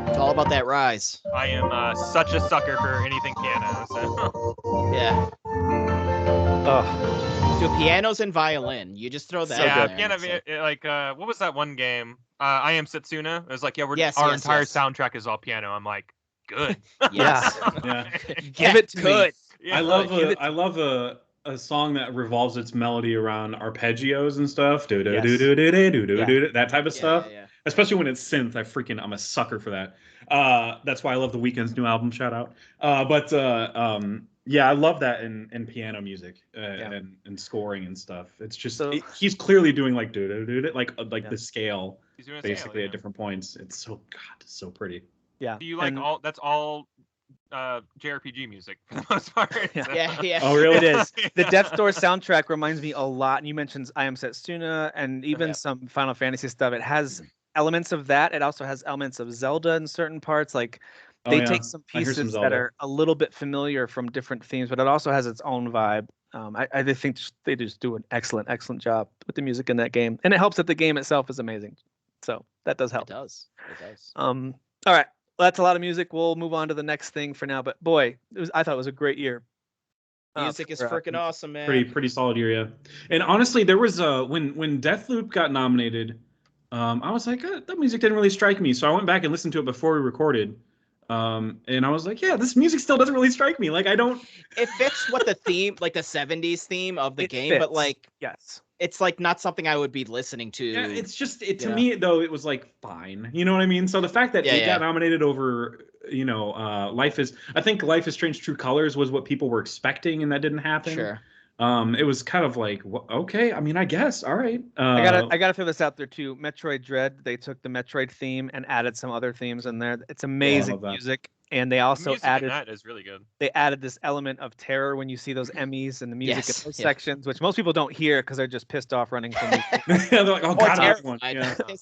It's all about that rise. I am such a sucker for anything piano. So. Yeah. Oh. Dude, pianos and violin. You just throw that. Yeah, in there piano. Like, what was that one game? I Am Setsuna. It was like, yeah, our entire soundtrack is all piano. I'm like, good. Yeah. Give it to me. Yeah. I love a song that revolves its melody around arpeggios and stuff. That type of stuff. Yeah. Especially when it's synth. I'm a sucker for that. That's why I love The Weeknd's new album. Shout out. Yeah, I love that in piano music and scoring and stuff. It's just he's clearly doing like the scale basically at different points. It's so pretty. Yeah. Do you like that's all JRPG music for the most part? Yeah. Oh, really? It is. The Death's Door soundtrack reminds me a lot, and you mentioned I Am Setsuna and even some Final Fantasy stuff. It has elements of that. It also has elements of Zelda in certain parts. Like they take some pieces that are a little bit familiar from different themes, but it also has its own vibe. I think they just do an excellent job with the music in that game, and it helps that the game itself is amazing. So that does help. It does. All right. Well, that's a lot of music. We'll move on to the next thing for now. But boy, I thought it was a great year. Music is freaking awesome, man. Pretty solid year, yeah. And honestly, there was when Deathloop got nominated, I was like, that music didn't really strike me. So I went back and listened to it before we recorded. And I was like, yeah, this music still doesn't really strike me. Like I don't. It fits what the theme, like the 70s theme of the game, fits. But like, yes. It's like not something I would be listening to. Yeah, it's just to me though it was like fine, you know what I mean? So the fact that it got nominated over, I think Life is Strange True Colors was what people were expecting, and that didn't happen. Sure. It was kind of like okay, I mean, I guess all right. I gotta throw this out there too. Metroid Dread, they took the Metroid theme and added some other themes in there. It's amazing music. And they also added that is really good. They added this element of terror when you see those Emmys and the music in those sections, which most people don't hear because they're just pissed off running from me. They're like, oh god, I one.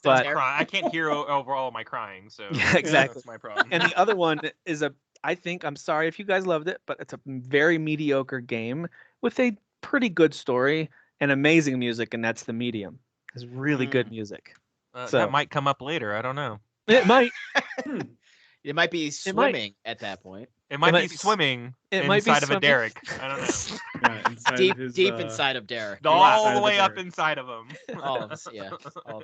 But I can't hear over all my crying, so exactly. That's my problem. And the other one is I'm sorry if you guys loved it, but it's a very mediocre game with a pretty good story and amazing music, and that's The Medium. It's really good music. So that might come up later. I don't know. It might. It might be swimming at that point. It might be swimming inside of a Derek. I don't know. Deep inside of Derek. All the way up inside of him. All of us, yeah.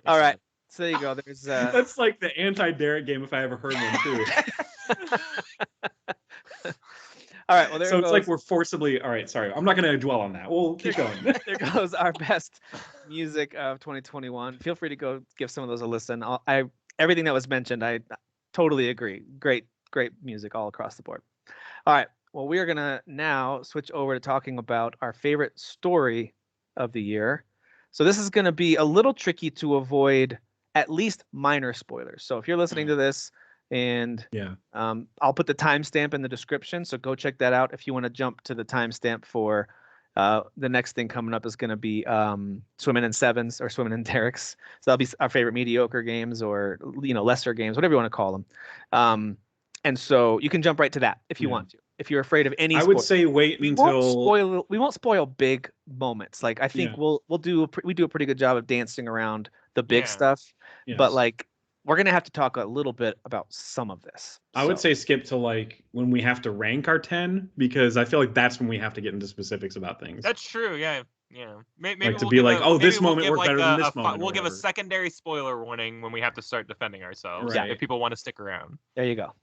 All right. So there you go. There's That's like the anti-Derek game if I ever heard one too. All right. Well, there so goes. It's like we're forcibly. All right. Sorry, I'm not going to dwell on that. We'll keep going. There goes our best music of 2021. Feel free to go give some of those a listen. Everything that was mentioned, I totally agree. Great music all across the board. All right. Well, we are going to now switch over to talking about our favorite story of the year. So this is going to be a little tricky to avoid at least minor spoilers. So if you're listening to this and I'll put the timestamp in the description. So go check that out if you want to jump to the timestamp for the next thing coming up is going to be Swimming in Sevens or Swimming in Derek's. So that'll be our favorite mediocre games or lesser games, whatever you want to call them. And so you can jump right to that if you want to. If you're afraid of any, I would say wait until we won't spoil big moments. Like I think we do a pretty good job of dancing around the big stuff, but like we're gonna have to talk a little bit about some of this. I would say skip to like when we have to rank our 10 because I feel like that's when we have to get into specifics about things. That's true. Yeah. Maybe like to be like, this moment worked better than this moment. We'll give a secondary spoiler warning when we have to start defending ourselves. Right. If people want to stick around. There you go.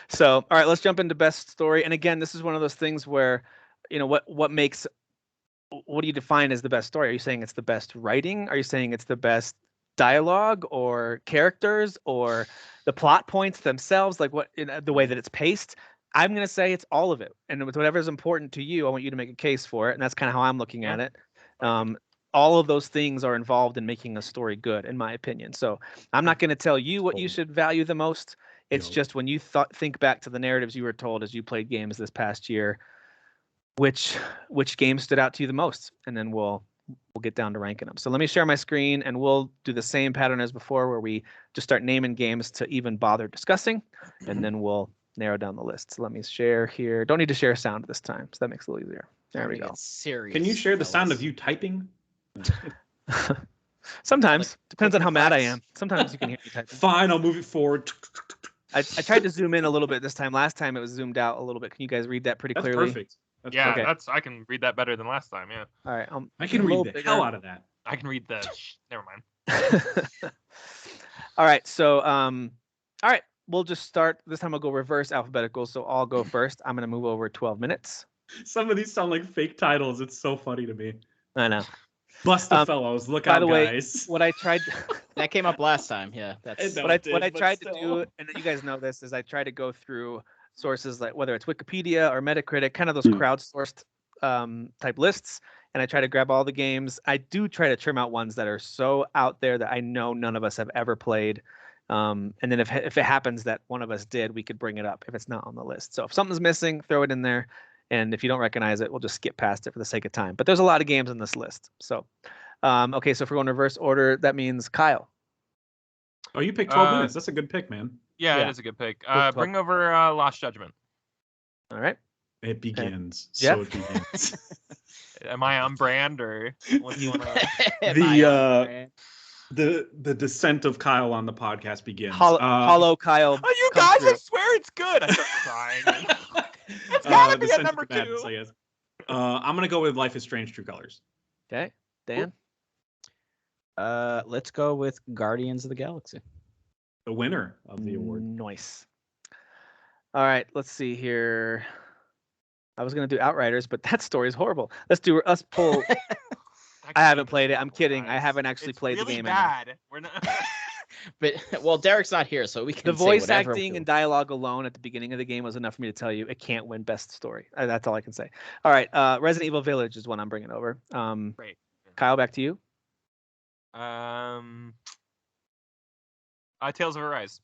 So, all right, let's jump into best story. And again, this is one of those things where, what do you define as the best story? Are you saying it's the best writing? Are you saying it's the best dialogue or characters or the plot points themselves? Like the way that it's paced? I'm going to say it's all of it. And with whatever is important to you, I want you to make a case for it. And that's kind of how I'm looking at it. All of those things are involved in making a story good, in my opinion. So I'm not going to tell you what you should value the most. It's just when you think back to the narratives you were told as you played games this past year, which game stood out to you the most? And then we'll get down to ranking them. So let me share my screen and we'll do the same pattern as before where we just start naming games to even bother discussing. And then we'll narrow down the list. So let me share here. Don't need to share sound this time. So that makes it a little easier. There we go. Serious. Can you share the sound of you typing? Sometimes. Depends on how mad I am. Sometimes you can hear me typing. Fine, I'll move it forward. I tried to zoom in a little bit this time. Last time it was zoomed out a little bit. Can you guys read that pretty clearly? That's perfect. Yeah, okay. I can read that better than last time. Yeah. All right. I can read the hell out of that. I can read the. Never mind. All right. So, all right. We'll just start. This time I'll go reverse alphabetical. So I'll go first. I'm going to move over 12 minutes. Some of these sound like fake titles. It's so funny to me. I know. Bust the fellows. Look By out, the way, guys. what I tried. That came up last time. Yeah, that's No, what I but tried still. to do, and you guys know this, is I try to go through sources like whether it's Wikipedia or Metacritic, kind of those crowdsourced type lists, and I try to grab all the games. I do try to trim out ones that are so out there that I know none of us have ever played. And then if it happens that one of us did, we could bring it up if it's not on the list. So if something's missing, throw it in there. And if you don't recognize it, we'll just skip past it for the sake of time. But there's a lot of games on this list. So, okay, so if we're going reverse order, that means Kyle. Oh, you picked 12 minutes. That's a good pick, man. Yeah, Yeah. it is a good pick. 12. Bring over Lost Judgment. All right. It begins. Jeff? So it begins. Am I on brand or what do you want to? The descent of Kyle on the podcast begins. Hollow Kyle. Oh, you come guys! through. I swear it's good. I start crying. It's gotta be at Descent number of Madness, 2. I guess. I'm gonna go with Life is Strange: True Colors. Okay, Dan. let's go with Guardians of the Galaxy. The winner of the award. Nice. All right, let's see here. I was gonna do Outriders, but that story is horrible. Let's pull. I haven't played it. I'm kidding. I haven't actually played the game. Bad. We're not. But well, Derek's not here, so we can. The say voice whatever acting and dialogue alone at the beginning of the game was enough for me to tell you it can't win best story. That's all I can say. All right, Resident Evil Village is one I'm bringing over. Great. Kyle, back to you. Tales of Arise.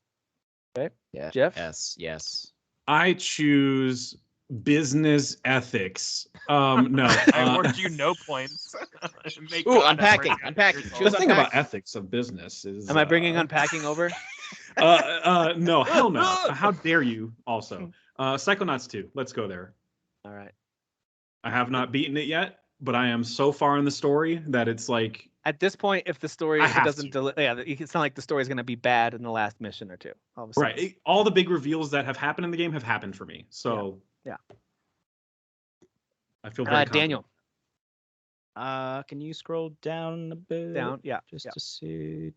Okay. Yeah. Jeff? Yes. I choose business ethics. No. I award you no points. Ooh, unpacking. The thing about ethics of business is. Am I bringing unpacking over? No, hell no. How dare you? Also, Psychonauts 2. Let's go there. All right. I have not beaten it yet, but I am so far in the story that it's like. At this point, if the story doesn't it's not like the story is going to be bad in the last mission or two. All of a sudden. Right. All the big reveals that have happened in the game have happened for me. So. Yeah. I feel very Daniel. Can you scroll down a bit? Down, yeah. Just to see.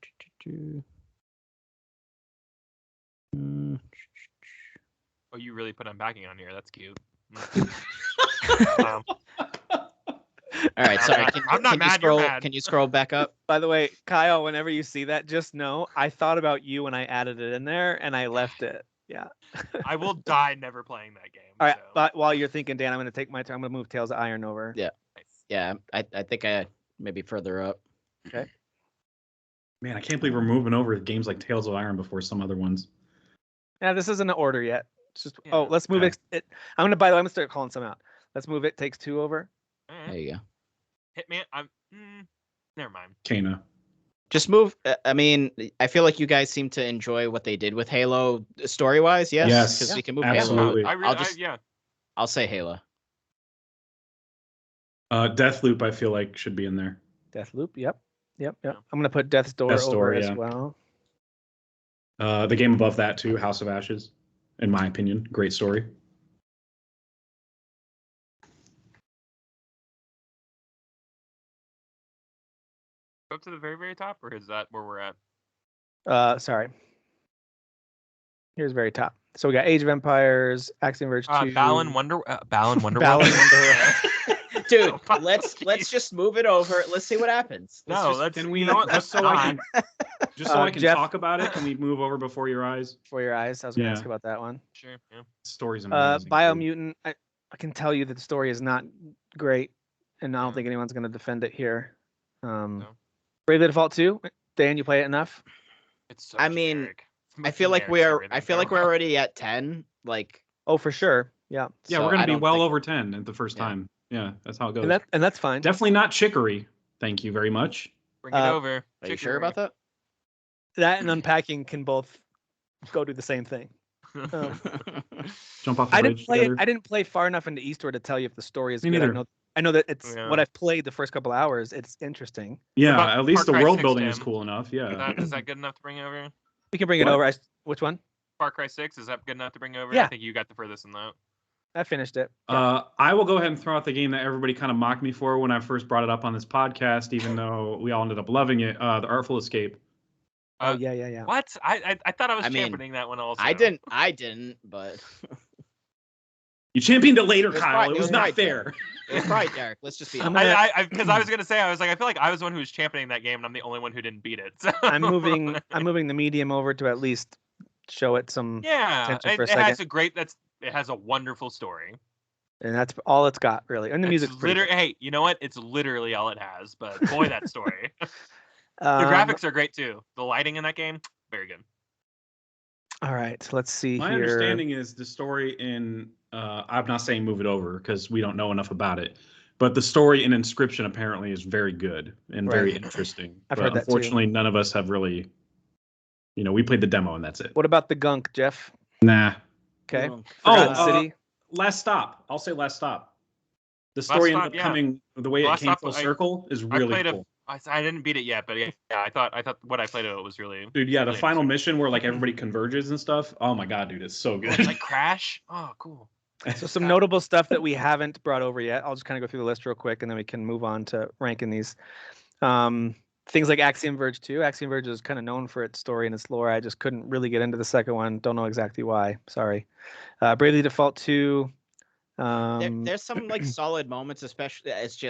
Oh, you really put unpacking on here. That's cute. All right, sorry. I'm not mad. Scroll, You're mad. Can you scroll back up? By the way, Kyle, whenever you see that, just know I thought about you when I added it in there, and I left it. Yeah. I will die never playing that game. All right. So. But while you're thinking, Dan, I'm going to take my turn. I'm going to move Tales of Iron over. Yeah. Yeah. I think I maybe further up. Okay. Man, I can't believe we're moving over games like Tales of Iron before some other ones. Yeah, this isn't an order yet. It's just Yeah. let's move it. I'm gonna start calling some out. Let's move it. Takes Two over. There you go. Hitman. Never mind. Kana. Just move. I mean, I feel like you guys seem to enjoy what they did with Halo story-wise. Yes. Yes, Because we can move absolutely. Halo. Yeah. I'll say Halo. Deathloop, I feel like should be in there. Deathloop. Yep. Yeah. I'm gonna put Death's Door over as well. The game above that too, House of Ashes, in my opinion, great story. Up to the very, very top, or is that where we're at? Sorry. Here's very top. So we got Age of Empires, Axiom Verge 2. Balan Wonderworld. Dude, let's just move it over. Let's see what happens. Can we? Just so I can Jeff, talk about it. Can we move over before your eyes? Before Your Eyes. I was going to ask about that one. Sure. Yeah. Story's amazing. Biomutant. I can tell you that the story is not great, and I don't think anyone's going to defend it here. Bravely Default 2. Dan, you play it enough? It's so I mean, generic. I feel like we're already at 10. Like, oh, for sure. Yeah. Yeah, so we're going I to be don't well think- over 10 at the first time. Yeah, that's how it goes. And that's fine. Definitely not Chicory. Thank you very much. Bring it over. Are you sure about that? That and unpacking can both go do the same thing. Jump off the I bridge together. didn't play far enough into Eastward to tell you if the story is Me good. neither. I know that it's Yeah. what I've played the first couple hours. It's interesting. Yeah, about at least Far the Cry world 6, building Tim? is cool enough. Yeah. Is that good enough to bring over? We can bring it What? over. Which one? Far Cry 6, is that good enough to bring over? Yeah. I think you got the furthest in that. I finished it. I will go ahead and throw out the game that everybody kind of mocked me for when I first brought it up on this podcast, even though we all ended up loving it. The Artful Escape. Oh yeah. What? I thought I was championing that one also. I didn't, but you championed it later, Kyle. It was not fair. It was probably Derek. Let's just be honest. Because I was gonna say, I feel like I was the one who was championing that game, and I'm the only one who didn't beat it. So. I'm moving the medium over to at least show it some attention for a second. It has a wonderful story. And that's all it's got, really. And the music's pretty good. Hey, you know what? It's literally all it has. But boy, that story. The graphics are great too. The lighting in that game, very good. All right, let's see My here. understanding is the story in. I'm not saying move it over because we don't know enough about it. But the story in Inscription apparently is very good and very interesting. I've heard that unfortunately, none of us have really. We played the demo and that's it. What about the gunk, Jeff? Nah. Okay. City. Last Stop. I'll say Last Stop. The story ended up coming the way it came full circle is really cool. I didn't beat it yet, but I thought what I played it was really. Dude, yeah, the final mission where like everybody converges and stuff. Oh my god, dude, it's so good. Like Crash. Oh, cool. So some notable stuff that we haven't brought over yet. I'll just kind of go through the list real quick, and then we can move on to ranking these. Things like Axiom Verge 2. Axiom Verge is kind of known for its story and its lore. I just couldn't really get into the second one. Don't know exactly why. Sorry. Bravely Default 2. There's some like solid moments, especially it's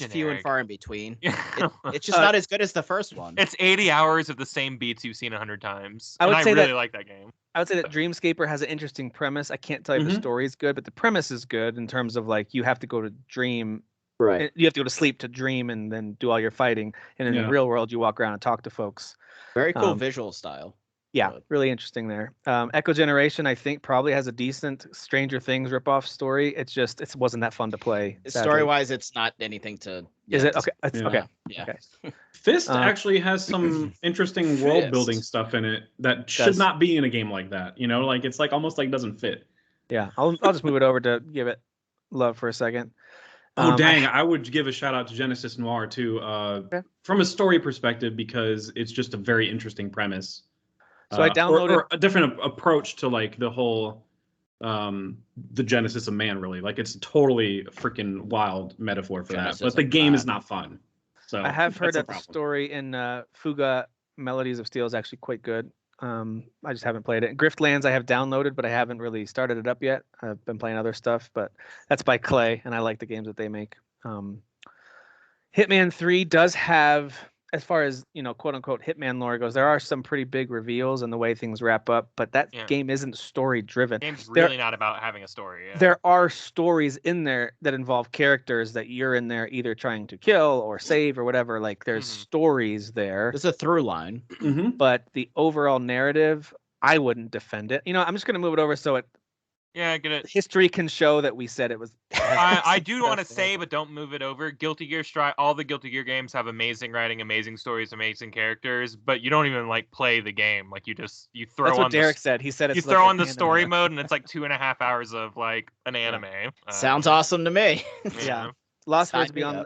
few and far in between. It's just not as good as the first one. It's 80 hours of the same beats you've seen 100 times. I really like that game. I would say that Dreamscaper has an interesting premise. I can't tell you if the story is good, but the premise is good in terms of like you have to go to dream. Right. You have to go to sleep to dream and then do all your fighting. And in the real world, you walk around and talk to folks. Very cool visual style. Yeah, really interesting there. Echo Generation, I think, probably has a decent Stranger Things ripoff story. It wasn't that fun to play. Story-wise, it's not anything to. Is it? Okay. Okay. Yeah. Okay. Fist actually has some interesting world-building stuff in it that should not be in a game like that. Like it's like almost like doesn't fit. Yeah, I'll just move it over to give it love for a second. I would give a shout out to Genesis Noir too, from a story perspective because it's just a very interesting premise. So I downloaded or a different approach to like the whole the Genesis of man, really. Like it's a totally freaking wild metaphor for that. But the game is not fun. So I have heard that the story in Fuga Melodies of Steel is actually quite good. I just haven't played it. Griftlands I have downloaded, but I haven't really started it up yet. I've been playing other stuff, but that's by Clay, and I like the games that they make. Hitman 3 does have, as far as quote unquote Hitman lore goes, there are some pretty big reveals in the way things wrap up, but that game isn't story driven. The game's really not about having a story. Yeah. There are stories in there that involve characters that you're in there either trying to kill or save or whatever. Like there's stories there. There's a through line, but the overall narrative, I wouldn't defend it. I'm just gonna move it over so it. Yeah, get it. History can show that we said it was. I do want to say, but don't move it over. Guilty Gear Strive. All the Guilty Gear games have amazing writing, amazing stories, amazing characters, but you don't even like play the game. Like you throw. That's what Derek said. He said it's. You throw on the story mode, and it's like 2.5 hours of like an anime. Sounds awesome to me. Yeah. Lost Words Beyond,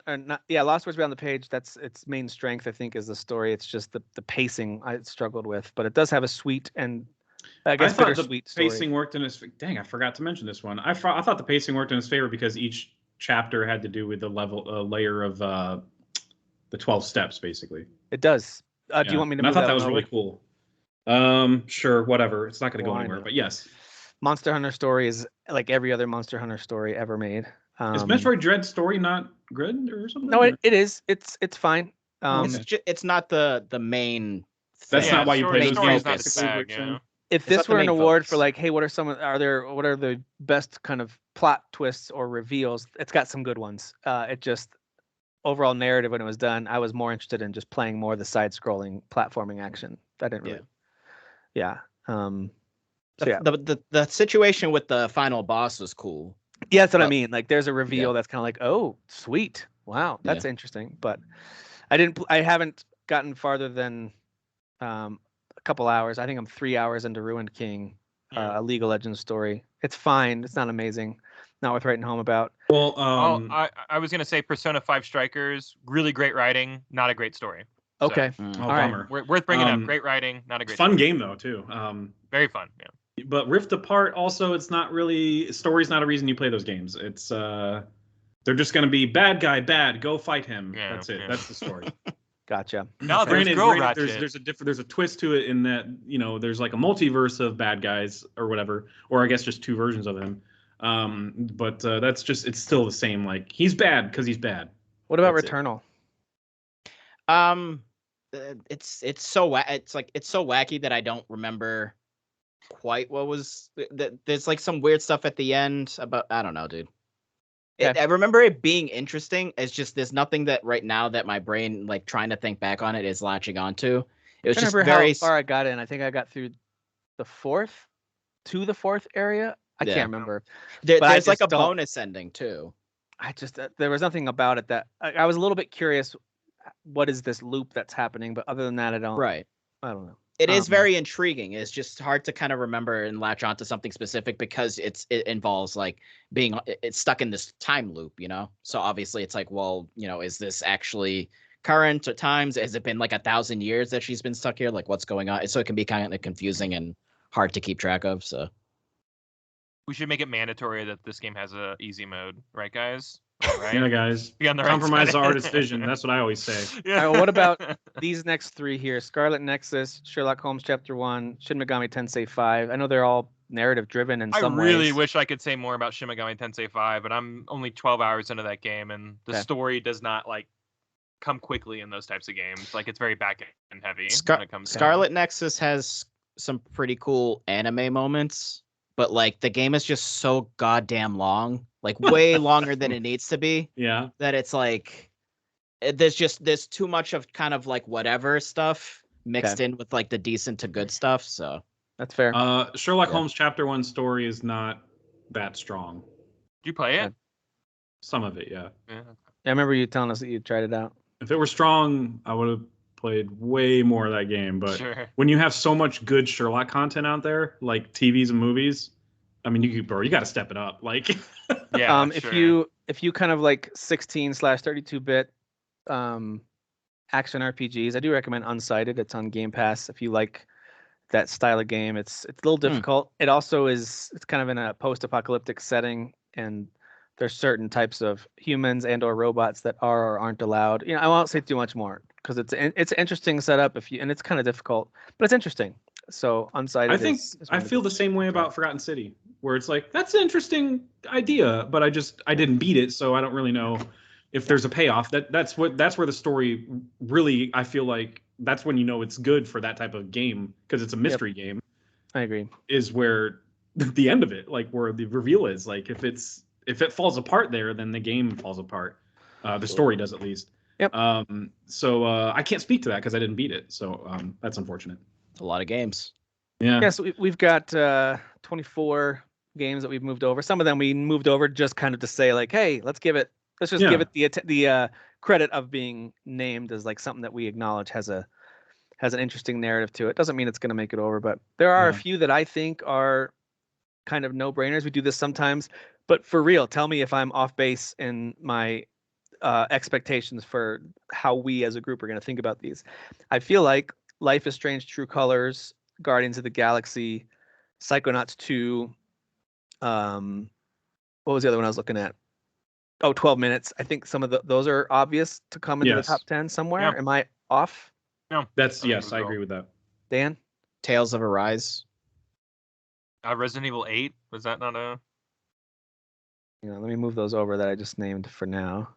Lost Words Beyond the Page. That's its main strength, I think, is the story. It's just the pacing I struggled with, but it does have a sweet and. I guess thought the pacing worked in his. Dang, I forgot to mention this one. I thought the pacing worked in his favor because each chapter had to do with the layer of the 12 steps, basically. It does. Do you want me to? I thought that was really cool. Sure, whatever. It's not going to go anywhere, but yes. Monster Hunter story is like every other Monster Hunter story ever made. Is Metroid Dread story not good or something? No, it is. It's fine. It's not the main. That's not why you play those games. If this were an award for like, hey, what are the best kind of plot twists or reveals? It's got some good ones. It just overall narrative when it was done, I was more interested in just playing more of the side-scrolling platforming action. I didn't really. Yeah. The situation with the final boss was cool. Yeah, that's what I mean. Like, there's a reveal that's kind of like, oh, sweet, wow, that's interesting. But I haven't gotten farther than a couple hours. I think I'm 3 hours into Ruined King, a League of Legends story. It's fine. It's not amazing. Not worth writing home about. Well, I was gonna say Persona 5 Strikers, really great writing, not a great story. Okay, all right. Worth bringing up. Great writing, not a great. Fun story. game though too. Very fun. Yeah. But Rift Apart also, it's not really, story's not a reason you play those games. It's they're just going to be bad guy, bad, go fight him. Yeah, That's it. yeah. That's the story. Gotcha. No, there's Girl Ratchet. There's a twist to it in that, you know, there's like a multiverse of bad guys or whatever, or I guess just two versions of him. But that's just, it's still the same. Like, he's bad because he's bad. What about That's it. Returnal? It's so wacky that I don't remember quite what was. There's like some weird stuff at the end about, I don't know, dude. I remember it being interesting. It's just there's nothing that right now that my brain, like trying to think back on it, is latching onto. It was just very. How far I got in. I think I got through the fourth area. I can't remember. There's like a bonus ending too. I just there was nothing about it that I was a little bit curious. What is this loop that's happening? But other than that, I don't. Right. I don't know. It is very intriguing. It's just hard to kind of remember and latch onto something specific because it involves like it's stuck in this time loop, you know? So obviously it's like, well, you know, is this actually current at times? Has it been like 1,000 years that she's been stuck here? Like what's going on? So it can be kind of confusing and hard to keep track of. So we should make it mandatory that this game has a easy mode, right, guys? Right? Yeah, guys. Compromise the artist's vision. That's what I always say. Yeah. All right, what about these next three here? Scarlet Nexus, Sherlock Holmes Chapter 1, Shin Megami Tensei 5. I know they're all narrative driven in some ways. I really wish I could say more about Shin Megami Tensei 5, but I'm only 12 hours into that game, and the story does not like come quickly in those types of games. Like it's very back end heavy when it comes. Scarlet Nexus has some pretty cool anime moments, but like the game is just so goddamn long. Like way longer than it needs to be. Yeah. That it's like there's too much of kind of like whatever stuff mixed in with like the decent to good stuff. So that's fair. Sherlock Holmes Chapter 1 story is not that strong. Did you play it? Some of it, yeah. I remember you telling us that you tried it out. If it were strong, I would have played way more of that game. But when you have so much good Sherlock content out there, like TVs and movies, I mean, you got to step it up. Like, if you kind of like 16/32-bit action RPGs, I do recommend Unsighted. It's on Game Pass. If you like that style of game, it's a little difficult. It also it's kind of in a post-apocalyptic setting, and there's certain types of humans and or robots that are or aren't allowed. You know, I won't say too much more because it's an interesting setup and it's kind of difficult, but it's interesting. So Unsighted. I think I feel the same way about Forgotten City, where it's like that's an interesting idea, but I didn't beat it, so I don't really know if there's a payoff. That's where the story really, I feel like that's when you know it's good for that type of game because it's a mystery game. I agree. Is where the end of it, like where the reveal is. Like if it falls apart there, then the game falls apart. The story does at least. Yep. So I can't speak to that because I didn't beat it. So that's unfortunate. A lot of games. Yeah. Yes, we've got 24 games that we've moved over. Some of them we moved over just kind of to say like, hey, let's give it the credit of being named as like something that we acknowledge has an interesting narrative to it. Doesn't mean it's going to make it over, but there are a few that I think are kind of no-brainers. We do this sometimes, but for real, tell me if I'm off base in my expectations for how we as a group are going to think about these. I feel like Life is Strange True Colors, Guardians of the Galaxy, Psychonauts 2, what was the other one I was looking at? 12 Minutes. I think some of those are obvious to come into the top 10 somewhere. Yeah. Am I off? No. I agree with that. Dan? Tales of Arise. Resident Evil 8. Was that not a... Let me move those over that I just named for now.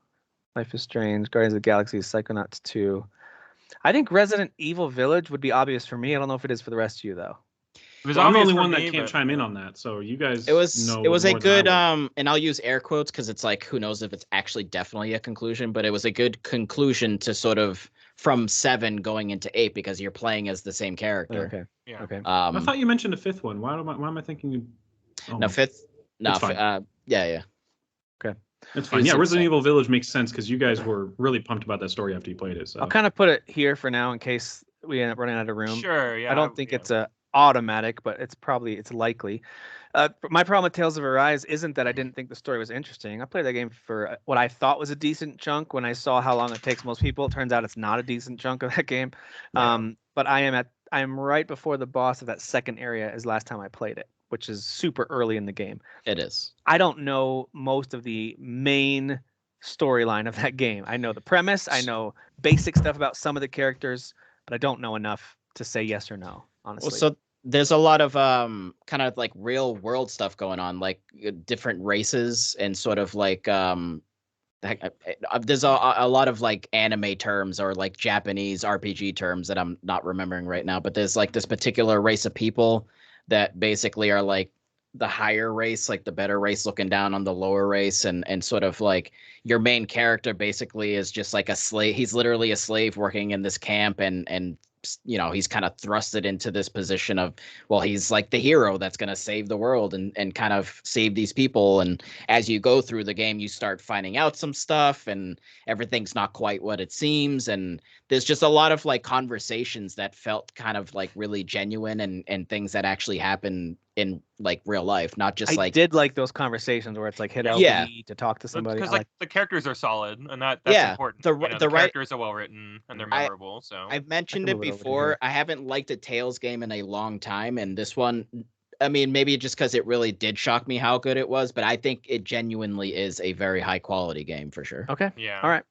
Life is Strange, Guardians of the Galaxy, Psychonauts 2. I think Resident Evil Village would be obvious for me. I don't know if it is for the rest of you though. I'm the only one that can't chime in on that. So you guys It was a good and I'll use air quotes because it's like who knows if it's actually definitely a conclusion, but it was a good conclusion to sort of from 7 going into 8 because you're playing as the same character. Okay. Yeah. Okay. I thought you mentioned a fifth one. Why am I thinking? Fifth. No. Yeah. Okay. That's fine. Yeah, Resident Evil Village makes sense because you guys were really pumped about that story after you played it. So I'll kind of put it here for now in case we end up running out of room. Sure. Yeah. I don't think it's a automatic, but it's likely. My problem with Tales of Arise isn't that I didn't think the story was interesting. I played that game for what I thought was a decent chunk. When I saw how long it takes most people, it turns out it's not a decent chunk of that game. But I I'm right before the boss of that second area is last time I played it, which is super early in the game. It is. I don't know most of the main storyline of that game. I know the premise. I know basic stuff about some of the characters, but I don't know enough to say yes or no, honestly. Well, so there's a lot of kind of like real world stuff going on, like different races and sort of like there's a lot of like anime terms or like Japanese RPG terms that I'm not remembering right now, but there's like this particular race of people that basically are like the higher race, like the better race looking down on the lower race, and sort of like your main character basically is just like a slave. He's literally a slave working in this camp, and you know, he's kind of thrusted into this position of, well, he's like the hero that's going to save the world and kind of save these people. And as you go through the game, you start finding out some stuff, and everything's not quite what it seems. And there's just a lot of like conversations that felt kind of like really genuine and things that actually happen in like real life, not just I did like those conversations where it's like hit LB to talk to somebody. Because like the characters are solid, and that's important. The characters are well written and they're memorable. So I've mentioned it before. I haven't liked a Tales game in a long time, and this one, I mean, maybe just because it really did shock me how good it was, but I think it genuinely is a very high quality game for sure. Okay. Yeah. All right.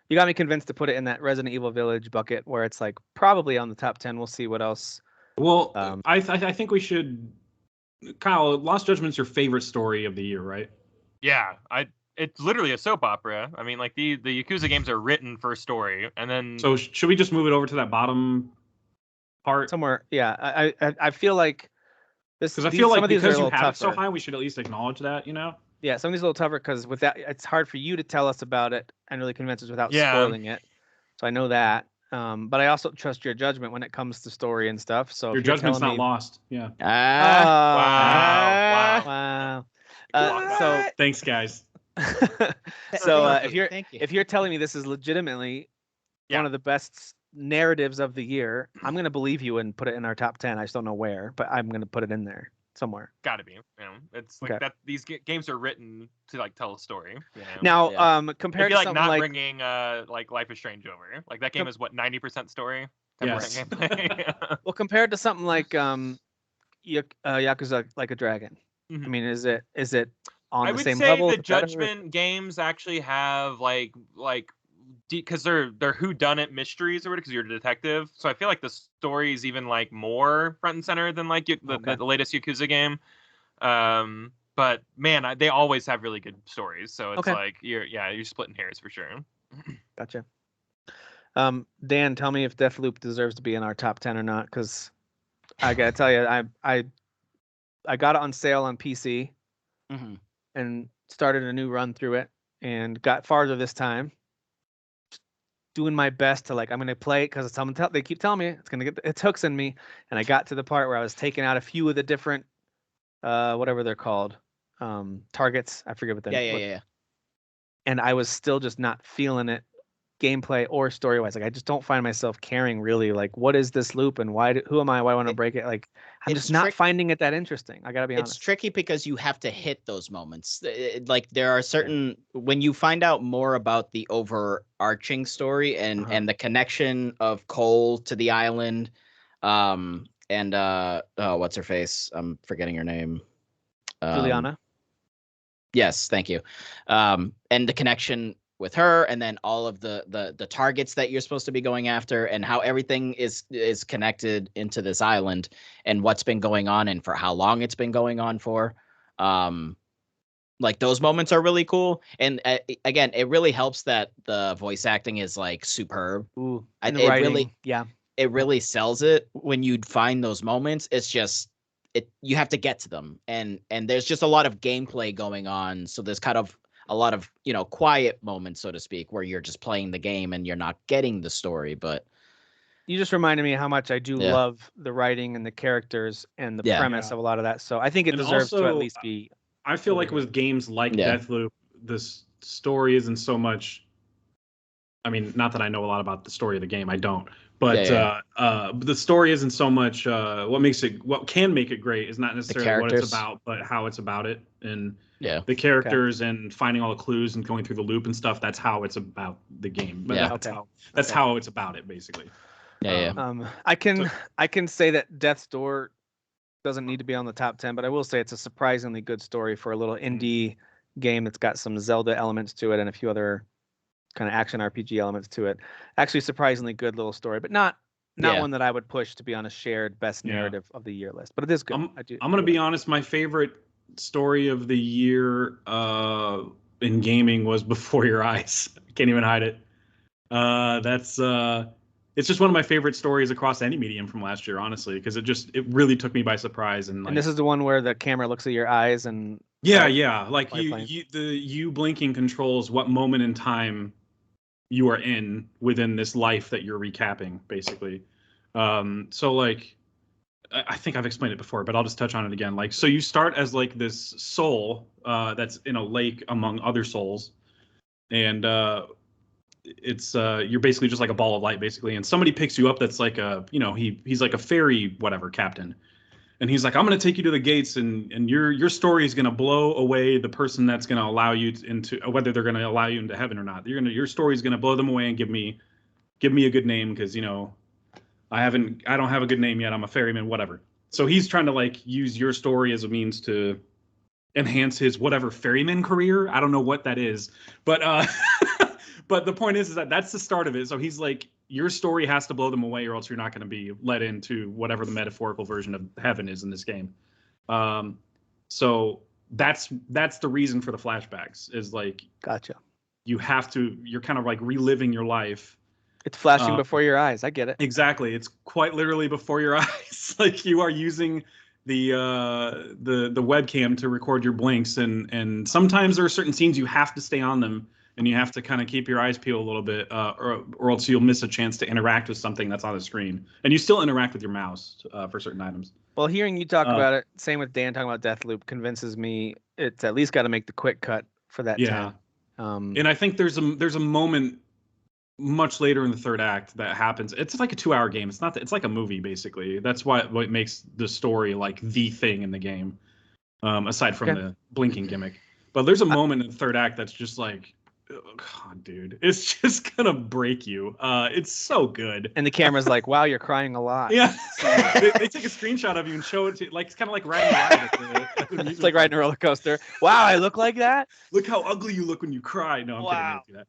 You got me convinced to put it in that Resident Evil Village bucket where it's like probably on the top 10. We'll see what else. Well, I think we should. Kyle, Lost Judgment's your favorite story of the year, right? Yeah, it's literally a soap opera. I mean, like the Yakuza games are written for story, and then. So should we just move it over to that bottom part somewhere? Yeah, I feel like this. Because I feel like because you have it so high, we should at least acknowledge that, you know. Yeah, some of these are a little tougher because with that, it's hard for you to tell us about it and really convince us without spoiling it. So I know that. But I also trust your judgment when it comes to story and stuff. So your judgment's not lost. Yeah. Wow. So thanks, guys. So if you're telling me this is legitimately one of the best narratives of the year, I'm going to believe you and put it in our top 10. I just don't know where, but I'm going to put it in there somewhere. Got to be. You know, it's like that. These games are written to like tell a story. You know? Now, compared to like something not bringing like Life is Strange over. Like that game is what 90% story. Yes. Well, compared to something like Yakuza Like a Dragon. I mean, is it on the same level? I would say the Judgment games actually have like because they're whodunit mysteries or whatever, because you're a detective. So I feel like the story is even like more front and center than like the latest Yakuza game. But man, they always have really good stories. So it's like you're splitting hairs for sure. Gotcha. Dan, tell me if Deathloop deserves to be in our top 10 or not, because I gotta tell you, I got it on sale on PC and started a new run through it and got farther this time. Doing my best to I'm going to play it because they keep telling me it's going to get its hooks in me. And I got to the part where I was taking out a few of the different, whatever they're called, targets. I forget what they're called. Yeah. And I was still just not feeling it, gameplay or story wise. Like I just don't find myself caring really. Like, what is this loop and who am I? Why want to break it? Like, I'm just not finding it that interesting. I gotta be honest. It's tricky because you have to hit those moments. Like there are certain when you find out more about the overarching story and the connection of Cole to the island, and what's her face? I'm forgetting her name. Juliana. Yes, thank you. And the connection with her, and then all of the targets that you're supposed to be going after, and how everything is connected into this island, and what's been going on, and for how long it's been going on for. Like those moments are really cool, and again, it really helps that the voice acting is like superb. Ooh, and the writing, it really sells it when you find those moments. It's just you have to get to them, and there's just a lot of gameplay going on, so there's kind of a lot of, quiet moments, so to speak, where you're just playing the game and you're not getting the story. But you just reminded me how much I do love the writing and the characters and the premise of a lot of that. So I think it deserves to at least be. I feel like with games like Deathloop, this story isn't so much. I mean, not that I know a lot about the story of the game. I don't. But the story isn't so much what can make it great is not necessarily what it's about, but how it's about it, and the characters and finding all the clues and going through the loop and stuff. That's how it's about the game. But that's how it's about it, basically. Yeah. I can say that Death's Door doesn't need to be on the top 10, but I will say it's a surprisingly good story for a little indie game that's got some Zelda elements to it and a few other kind of action RPG elements to it. Actually, surprisingly good little story, but not one that I would push to be on a shared best narrative of the year list. But it is good. I'm gonna be honest. My favorite story of the year in gaming was Before Your Eyes. I can't even hide it. It's just one of my favorite stories across any medium from last year, honestly, because it really took me by surprise. And this is the one where the camera looks at your eyes and like you blinking controls what moment in time you are in within this life that you're recapping, basically. So like, I think I've explained it before, but I'll just touch on it again. Like, so you start as like this soul that's in a lake among other souls, and it's you're basically just like a ball of light, basically, and somebody picks you up that's like he's like a fairy whatever captain, and he's like, I'm going to take you to the gates, and your story is going to blow away the person that's going to allow you into whether they're going to allow you into heaven or not. Your story is going to blow them away and give me a good name, because I don't have a good name yet. I'm a ferryman, whatever. So he's trying to like use your story as a means to enhance his whatever ferryman career. I don't know what that is, but but the point is that that's the start of it. So he's like, your story has to blow them away, or else you're not going to be let into whatever the metaphorical version of heaven is in this game. So that's the reason for the flashbacks, is like, gotcha. You're kind of like reliving your life. It's flashing before your eyes. I get it. Exactly. It's quite literally before your eyes. Like, you are using the webcam to record your blinks, and sometimes there are certain scenes you have to stay on them, and you have to kind of keep your eyes peeled a little bit, or else you'll miss a chance to interact with something that's on the screen. And you still interact with your mouse for certain items. Well, hearing you talk about it, same with Dan talking about Deathloop, convinces me it's at least got to make the quick cut for that 10. And I think there's a moment much later in the third act that happens. It's like a 2-hour game. It's like a movie, basically. That's what makes the story like the thing in the game, aside from the blinking gimmick. But there's a moment in the third act that's just like, oh, God, dude, it's just gonna break you. It's so good. And the camera's like, wow, you're crying a lot. Yeah. they take a screenshot of you and show it to, like, it's kind of like riding a ride. It's like riding a roller coaster. Wow, I look like that? Look how ugly you look when you cry. No, I'm kidding.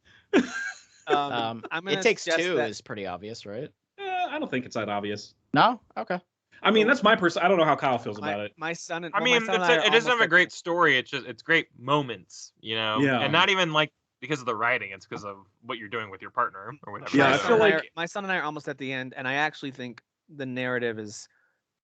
I don't do that. It Takes Two is pretty obvious, right? I don't think it's that obvious. No? Okay. I mean, that's my person. I don't know how Kyle feels about it. My son and it doesn't have a great story. It's great moments, Yeah. And not even like because of the writing. It's because of what you're doing with your partner or whatever. Yeah, I feel like my son and I are almost at the end, and I actually think the narrative is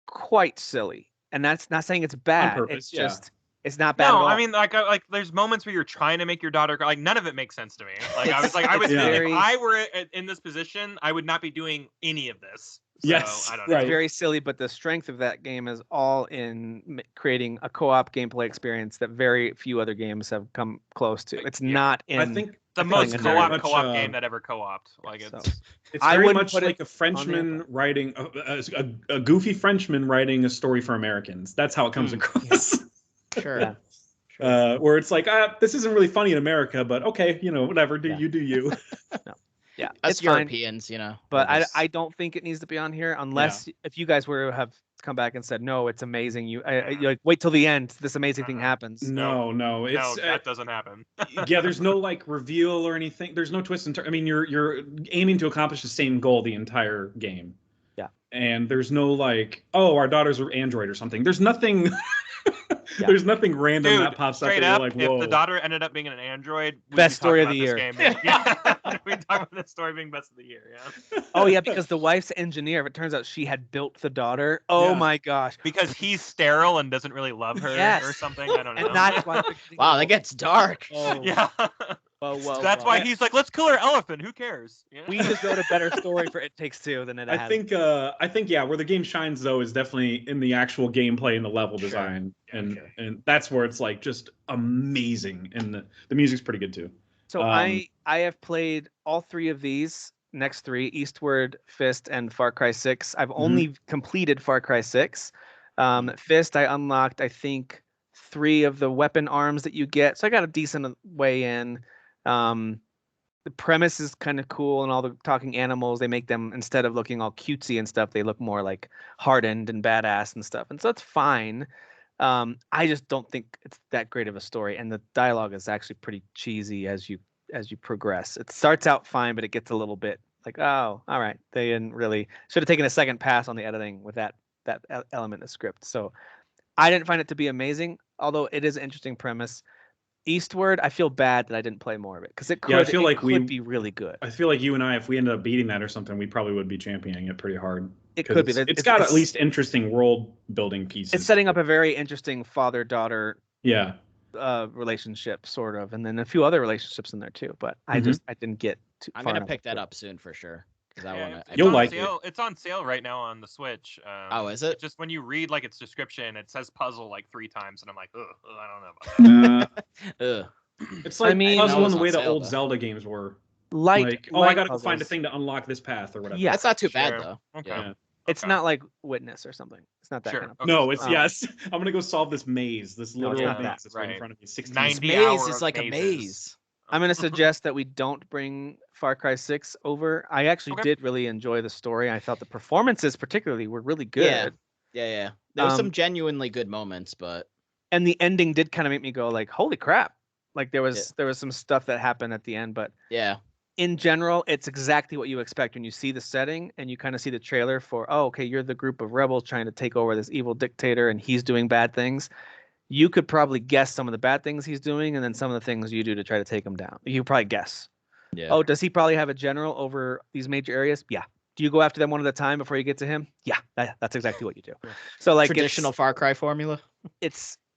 quite silly. And that's not saying it's bad. On purpose, it's just it's not bad at all. I mean, like there's moments where you're trying to make your daughter cry. Like, none of it makes sense to me. Like, if I were in this position, I would not be doing any of this. So, yes, I don't know. It's very silly, but the strength of that game is all in creating a co-op gameplay experience that very few other games have come close to. It's not in. I think the most co-op game that ever co-oped. Like, it's very much like a Frenchman writing a goofy Frenchman writing a story for Americans. That's how it comes across. Sure. Where it's like, this isn't really funny in America, but okay, whatever. Do you? No. Yeah, it's it's Europeans, But I don't think it needs to be on here unless if you guys have come back and said, no, it's amazing. You like, wait till the end. This amazing thing happens. No, that doesn't happen. Yeah, there's no like reveal or anything. There's no twist and turn. I mean, you're aiming to accomplish the same goal the entire game. Yeah. And there's no like, oh, our daughters are Android or something. There's nothing. There's nothing random that pops up. Straight up, like, if the daughter ended up being an android, best story of the year. We talk about this story being best of the year. Yeah. Oh yeah, because the wife's engineer. If it turns out she had built the daughter. Oh my gosh. Because he's sterile and doesn't really love her or something. I don't know. And that's why. Wow, that gets dark. Oh. Yeah. Whoa, that's why he's like, let's kill her elephant. Who cares? Yeah. We just wrote a better story for It Takes Two than it has. I think where the game shines though is definitely in the actual gameplay and the level design, and that's where it's like just amazing, and the music's pretty good too. So I have played all three of these next three: Eastward, Fist, and Far Cry 6. I've only completed Far Cry 6. Fist, I unlocked I think 3 of the weapon arms that you get, so I got a decent way in. the premise is kind of cool, and all the talking animals, they make them, instead of looking all cutesy and stuff, they look more like hardened and badass and stuff, and so it's fine. I just don't think it's that great of a story, and the dialogue is actually pretty cheesy as you progress. It starts out fine, but it gets a little bit like, oh, all right, they didn't really, should have taken a second pass on the editing with that element of script. So I didn't find it to be amazing, although it is an interesting premise. Eastward, I feel bad that I didn't play more of it, because it could, I feel like could be really good. I feel like you and I, if we ended up beating that or something, we probably would be championing it pretty hard. It could be. It's got at least interesting world building pieces. It's setting up a very interesting father-daughter relationship, sort of, and then a few other relationships in there too. But I didn't get too far. I'm gonna pick that up soon for sure. You'll like it. It's on sale right now on the Switch. Oh, is it? Just when you read like its description, it says puzzle like 3 times, and I'm like, I don't know about that. It's like puzzle in the way the old though. Zelda games were. I gotta go find a thing to unlock this path or whatever. Yeah, that's not too bad though. Okay. Yeah. It's not like Witness or something. It's not that kind of. No, it's yes. I'm gonna go solve this maze. This literal maze that's right in front of me. 16 maze is like a maze. I'm gonna suggest that we don't bring Far Cry 6 over. I actually did really enjoy the story. I thought the performances, particularly, were really good. Yeah. There were some genuinely good moments, but and the ending did kind of make me go like, "Holy crap!" Like there was some stuff that happened at the end, but in general, it's exactly what you expect when you see the setting and you kind of see the trailer for, oh, okay, you're the group of rebels trying to take over this evil dictator and he's doing bad things. You could probably guess some of the bad things he's doing and then some of the things you do to try to take him down. You could probably guess. Yeah. Oh, does he probably have a general over these major areas? Yeah. Do you go after them one at a time before you get to him? Yeah, that's exactly what you do. So like traditional Far Cry formula.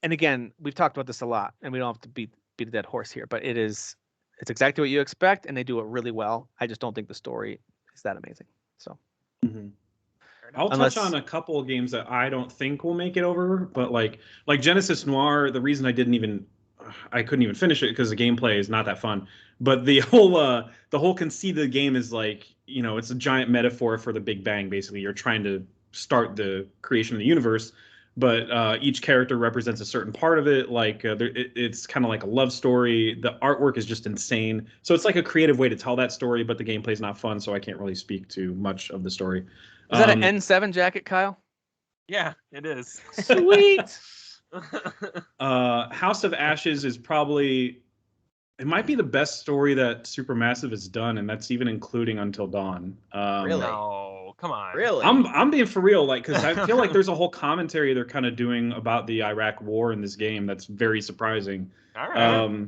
And again, we've talked about this a lot, and we don't have to beat a dead horse here, but it's exactly what you expect, and they do it really well. I just don't think the story is that amazing. So I'll touch on a couple of games that I don't think will make it over, but like Genesis Noir, the reason I couldn't even finish it because the gameplay is not that fun. But the whole conceit of the game is like, it's a giant metaphor for the Big Bang. Basically, you're trying to start the creation of the universe, but each character represents a certain part of it. Like it's kind of like a love story. The artwork is just insane. So it's like a creative way to tell that story, but the gameplay is not fun, so I can't really speak to much of the story. Is that an N7 jacket, Kyle? Yeah, it is. Sweet. House of Ashes is probably, it might be the best story that Supermassive has done, and that's even including Until Dawn. Really? No, come on. Really? I'm being for real, like, because I feel like there's a whole commentary they're kind of doing about the Iraq War in this game that's very surprising. All right.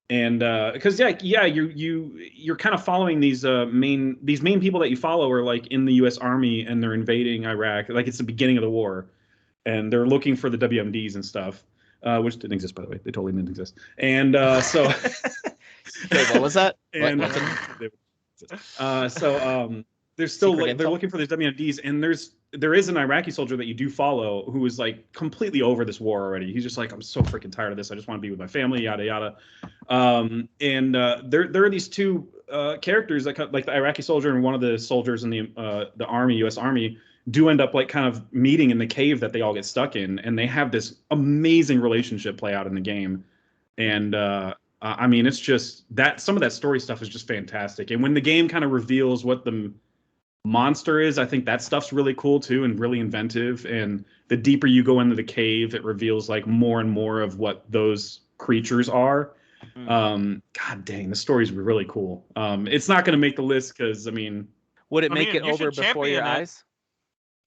And because you're kind of following these main people that you follow are like in the U.S. Army and they're invading Iraq, like it's the beginning of the war, and they're looking for the WMDs and stuff, which didn't exist, by the way. They totally didn't exist. And so wait, what was that? And they're still they're looking for these WMDs, and there is an Iraqi soldier that you do follow who is like completely over this war already. He's just like, I'm so freaking tired of this. I just want to be with my family, yada yada. And there are these two characters that, like the Iraqi soldier and one of the soldiers in the army, U.S. Army, do end up like kind of meeting in the cave that they all get stuck in, and they have this amazing relationship play out in the game. And I mean, it's just that some of that story stuff is just fantastic. And when the game kind of reveals what the monster is, I think that stuff's really cool too and really inventive. And the deeper you go into the cave, it reveals like more and more of what those creatures are. God dang, the story's really cool. It's not going to make the list because, I mean, would it make it over before your eyes?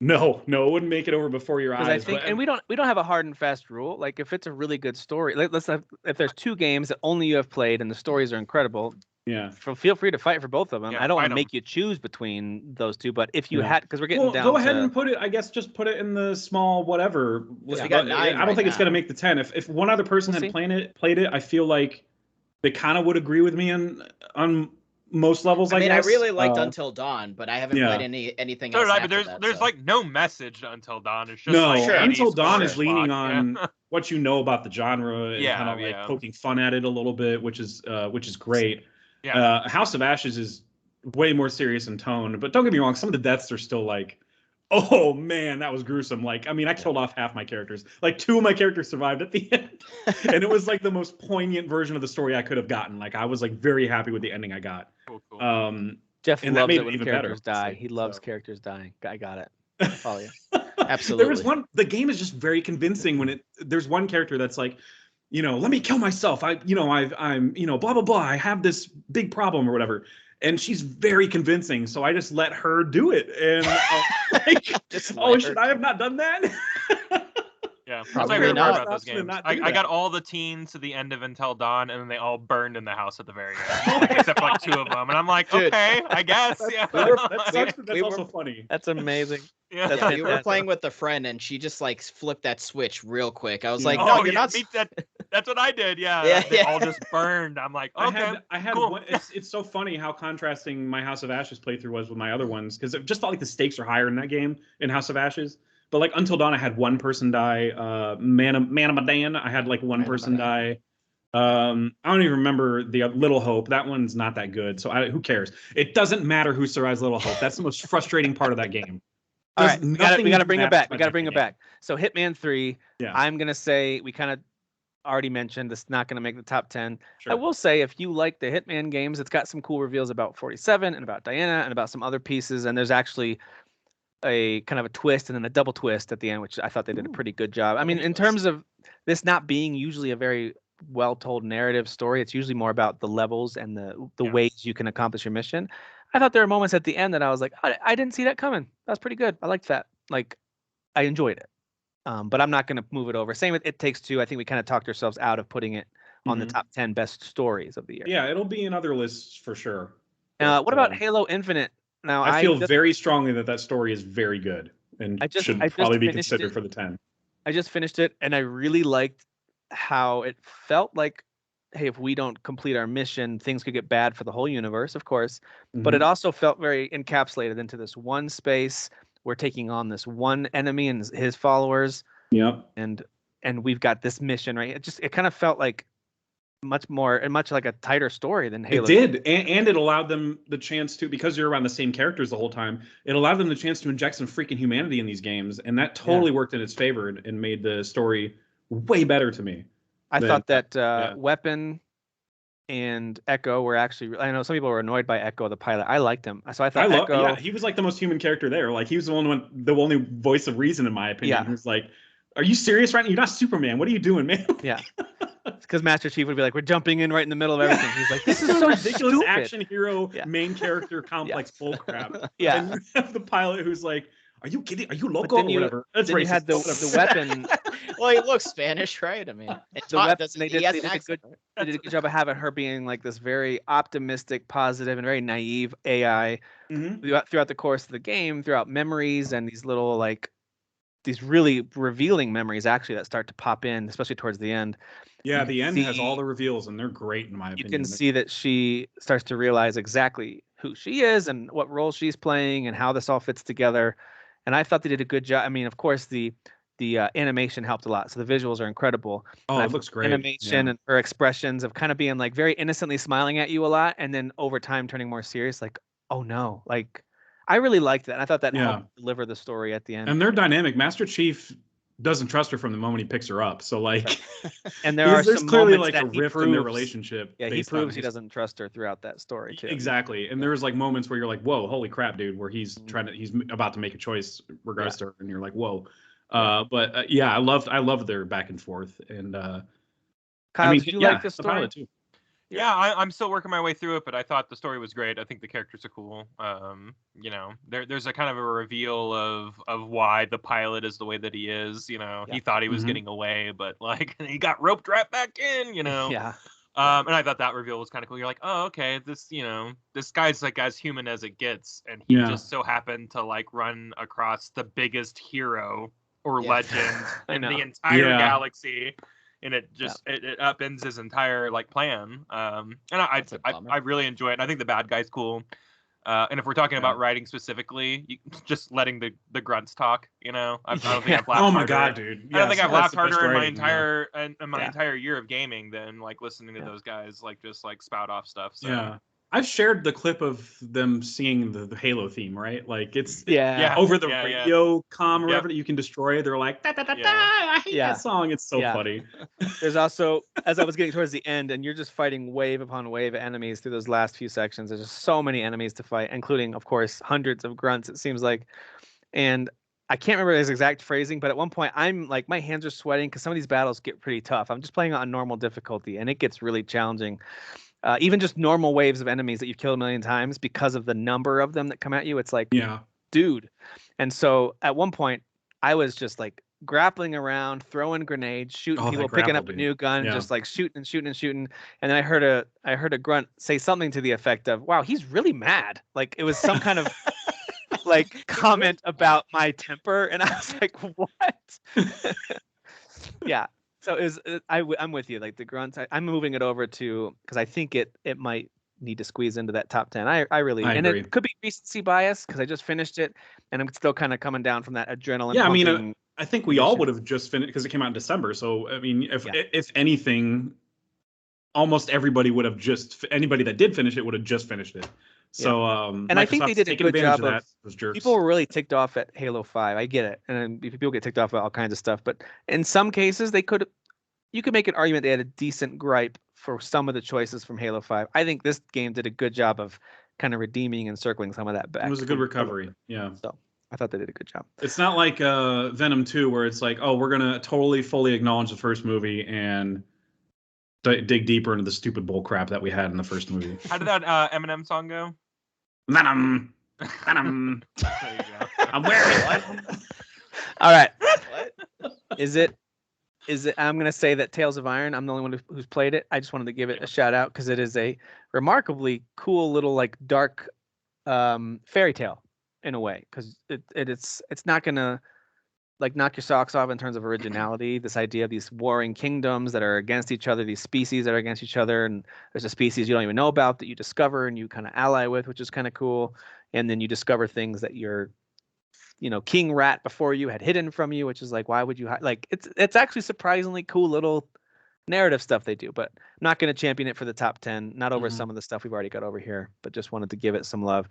No, it wouldn't make it over before your eyes. I think, and we don't have a hard and fast rule. Like if it's a really good story, like if there's two games that only you have played and the stories are incredible, feel free to fight for both of them. I don't want to make you choose between those two, but if you had, because we're getting down. Go ahead and put it. I guess just put it in the small whatever. I don't think it's gonna make the 10. If one other person had played it, I feel like they kind of would agree with me on most levels. I guess. I really liked Until Dawn, but I haven't played anything else. But there's like no message to Until Dawn. It's just Until Dawn is leaning on what you know about the genre and kind of like poking fun at it a little bit, which is great. House of Ashes is way more serious in tone, but don't get me wrong, some of the deaths are still like Oh man, that was gruesome. Like, I mean, I killed off half my characters. Like 2 of my characters survived at the end. And it was like the most poignant version of the story I could have gotten. Like I was like very happy with the ending I got. Cool. Jeff and that loves made it it when even characters better, die. honestly, He loves so. characters dying. I got it. I follow you. Absolutely. There was one. The game is just very convincing when there's one character that's like, let me kill myself. I'm, blah blah blah. I have this big problem or whatever, and she's very convincing. So I just let her do it, and should I have not done that? Yeah, Probably that's my favorite part not. about those games. I got all the teens to the end of Until Dawn, and then they all burned in the house at the very end, except for like 2 of them. And I'm like, Dude, okay, I guess. Yeah. That sucks, but that's also funny. That's amazing. Yeah. Yeah, we were playing with a friend, and she just like flipped that switch real quick. I was like, Yeah. "No, Oh, you're yeah, not." that's what I did. Yeah, Yeah, they yeah. all just burned. I'm like, okay, I had cool. one. It's so funny how contrasting my House of Ashes playthrough was with my other ones, because it just felt like the stakes are higher in that game in House of Ashes. But like Until Dawn, I had one person die. Man-of-Medan, I had like one person die. I don't even remember the Little Hope. That one's not that good. So who cares? It doesn't matter who survives Little Hope. That's the most frustrating part of that game. All right, we got to bring it back. We got to bring it game. back. So Hitman 3, Yeah. I'm going to say, we kind of already mentioned, it's not going to make the top 10. Sure. I will say, if you like the Hitman games, it's got some cool reveals about 47 and about Diana and about some other pieces. And there's actually a kind of a twist and then a double twist at the end, which I thought they did a pretty good job. I mean, in terms of this not being usually a very well-told narrative story, it's usually more about the levels and the ways you can accomplish your mission. I thought there were moments at the end that I was like, I didn't see that coming. That's pretty good. I liked that. Like, I enjoyed it. But I'm not going to move it over. Same with It Takes Two. I think we kind of talked ourselves out of putting it on the top 10 best stories of the year. Yeah, it'll be in other lists for sure. What about Halo Infinite? Now, I feel very strongly that story is very good and should probably be considered for the 10. I just finished it, and I really liked how it felt like, hey, if we don't complete our mission, things could get bad for the whole universe, of course. But it also felt very encapsulated into this one space. We're taking on this one enemy and his followers. Yep. And we've got this mission, right? It kind of felt like much like a tighter story than Halo. It did, and it allowed them the chance to, because you're around the same characters the whole time, it allowed them the chance to inject some freaking humanity in these games, and that totally worked in its favor and made the story way better to me. I thought that Weapon and Echo were actually, I know some people were annoyed by Echo, the pilot. I liked him. So I thought Echo. Yeah, he was like the most human character there. Like, he was the only voice of reason, in my opinion. Yeah. He was like, are you serious right now? You're not Superman. What are you doing, man? Yeah. Because Master Chief would be like, we're jumping in right in the middle of everything. He's like, this is so ridiculous stupid. action hero main character complex bullcrap. Yeah. And you have the pilot who's like, are you kidding? Are you local or whatever? That's then racist. You had the weapon. Well, he looks Spanish, right? I mean, The weapon, they did a good job of having her being like this very optimistic, positive, and very naive AI throughout the course of the game, throughout memories and these little these really revealing memories actually that start to pop in, especially towards the end. Yeah, the end has all the reveals, and they're great in my opinion. You can see that she starts to realize exactly who she is and what role she's playing and how this all fits together. And I thought they did a good job. I mean, of course, the animation helped a lot. So the visuals are incredible. Oh, it looks great. Animation and her expressions of kind of being like very innocently smiling at you a lot, and then over time turning more serious. Like, oh no, like I really liked that. And I thought that helped deliver the story at the end. And they're dynamic. Master Chief doesn't trust her from the moment he picks her up. So like, and there's clearly like a rift in their relationship. Yeah, he proves he doesn't trust her throughout that story too. Exactly. And there's like moments where you're like, whoa, holy crap, dude, where he's about to make a choice regards to her, and you're like, whoa. But I loved their back and forth. And Kyle, did you like this story? The pilot too. Yeah, I'm still working my way through it, but I thought the story was great. I think the characters are cool. There's a kind of a reveal of why the pilot is the way that he is. He thought he was getting away, but like he got roped right back in. Yeah. And I thought that reveal was kind of cool. You're like, oh, okay, this guy's like as human as it gets, and he just so happened to like run across the biggest hero or legend in the entire galaxy. And it just it upends his entire like plan. And I really enjoy it. And I think the bad guy's cool. And if we're talking about writing specifically, just letting the grunts talk. I don't think I've laughed harder. Oh my god, dude! I don't think I've laughed harder in my entire year of gaming than like listening to those guys like just like spout off stuff. So. Yeah. I've shared the clip of them singing the Halo theme, right? Like it's Yeah. over the radio comm or whatever that you can destroy. They're like, da, da, da, da, I hate that song. It's so funny. There's also, as I was getting towards the end, and you're just fighting wave upon wave of enemies through those last few sections. There's just so many enemies to fight, including, of course, hundreds of grunts, it seems like. And I can't remember his exact phrasing, but at one point I'm like, my hands are sweating because some of these battles get pretty tough. I'm just playing on normal difficulty, and it gets really challenging. Even just normal waves of enemies that you've killed a million times, because of the number of them that come at you, it's like, dude. And so at one point, I was just like grappling around, throwing grenades, shooting people, picking up a new gun, just like shooting and shooting and shooting. And then I heard a grunt say something to the effect of, "Wow, he's really mad." Like it was some kind of like comment about my temper, and I was like, "What?" Yeah. So I'm with you. Like the grunts, I'm moving it over to, because I think it might need to squeeze into that top 10. I really agree. It could be recency bias because I just finished it and I'm still kind of coming down from that adrenaline. Yeah, I mean, I think we all would have just finished because it came out in December. So I mean, if anything, almost everybody would have anybody that did finish it would have just finished it. So and I think they did a good job of that. People were really ticked off at Halo 5. I get it, and people get ticked off about all kinds of stuff. But in some cases, you could make an argument they had a decent gripe for some of the choices from Halo 5. I think this game did a good job of kind of redeeming and circling some of that back. It was a good recovery. Yeah. So I thought they did a good job. It's not like Venom 2 where it's like, oh, we're gonna totally fully acknowledge the first movie and dig deeper into the stupid bull crap that we had in the first movie. How did that Eminem song go? Venom. I'm wearing one. All right. What? Is it? I'm going to say that Tales of Iron, I'm the only one who's played it. I just wanted to give it a shout out because it is a remarkably cool little like dark fairy tale in a way, because it's not going to like knock your socks off in terms of originality. This idea of these warring kingdoms that are against each other, these species that are against each other, and there's a species you don't even know about that you discover and you kind of ally with, which is kind of cool. And then you discover things that your king rat before you had hidden from you, which is like, why would you like it's actually surprisingly cool little narrative stuff they do. But I'm not going to champion it for the top 10, not over some of the stuff we've already got over here, but just wanted to give it some love.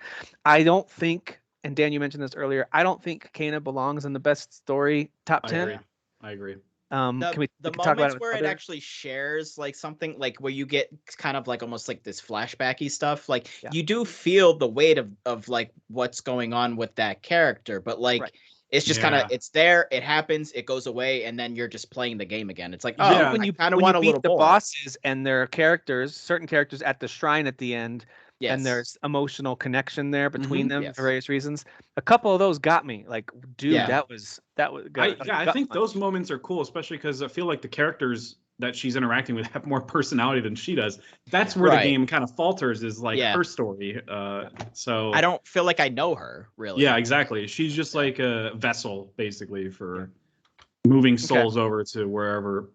I don't think, and Dan, you mentioned this earlier, I don't think Kena belongs in the best story top 10. I agree. Can we the talk about moments where it actually shares like something, like where you get kind of like almost like this flashbacky stuff, like you do feel the weight of like what's going on with that character, but like it's just kind of, it's there, it happens, it goes away, and then you're just playing the game again. It's like, when you kind of want to beat the bosses and their characters, certain characters at the shrine at the end. Yes. And there's emotional connection there between them for various reasons. A couple of those got me. Like, dude, that was. I think those moments are cool, especially because I feel like the characters that she's interacting with have more personality than she does. That's where the game kind of falters, is like her story. So I don't feel like I know her really. Yeah, exactly. She's just like a vessel, basically, for moving souls over to wherever.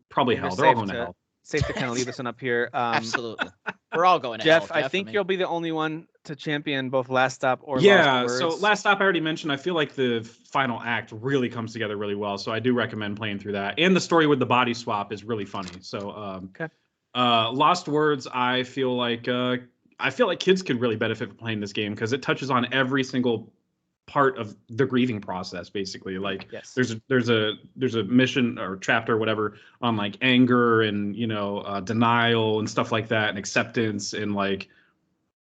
Probably hell. They're all going to hell. Safe to kind of leave this one up here. Absolutely. We're all going to Jeff, hell, I think you'll be the only one to champion both Last Stop or Lost Words. So Last Stop I already mentioned. I feel like the final act really comes together really well. So I do recommend playing through that. And the story with the body swap is really funny. So Lost Words, I feel like kids could really benefit from playing this game because it touches on every single part of the grieving process, basically. Like there's a mission or chapter or whatever on like anger and denial and stuff like that, and acceptance, and like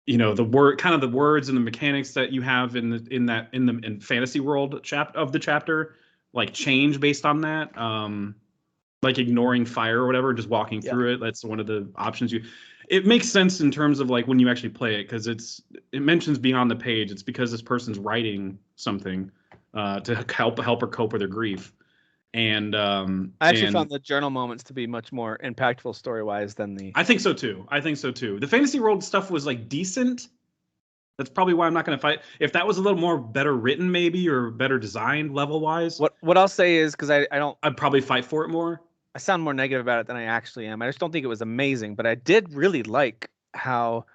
the words and the mechanics that you have in fantasy world of the chapter like change based on that, like ignoring fire or whatever, just walking through it. That's one of the options it makes sense in terms of like when you actually play it, because it mentions beyond the page. It's because this person's writing something to help her cope with her grief. And I actually found the journal moments to be much more impactful story-wise than the. I think so too. The fantasy world stuff was like decent. That's probably why I'm not going to fight. If that was a little more better written, maybe, or better designed level-wise. What I'll say is, because I'd probably fight for it more. I sound more negative about it than I actually am. I just don't think it was amazing, but I did really like how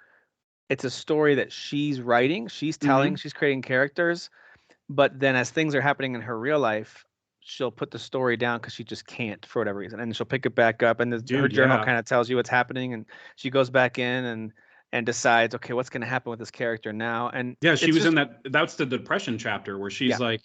it's a story that she's writing, she's telling, she's creating characters, but then as things are happening in her real life, she'll put the story down because she just can't for whatever reason, and she'll pick it back up, and her journal kind of tells you what's happening, and she goes back in, and and decides, okay, what's going to happen with this character now? And yeah, she was in that. That's the depression chapter where she's Yeah.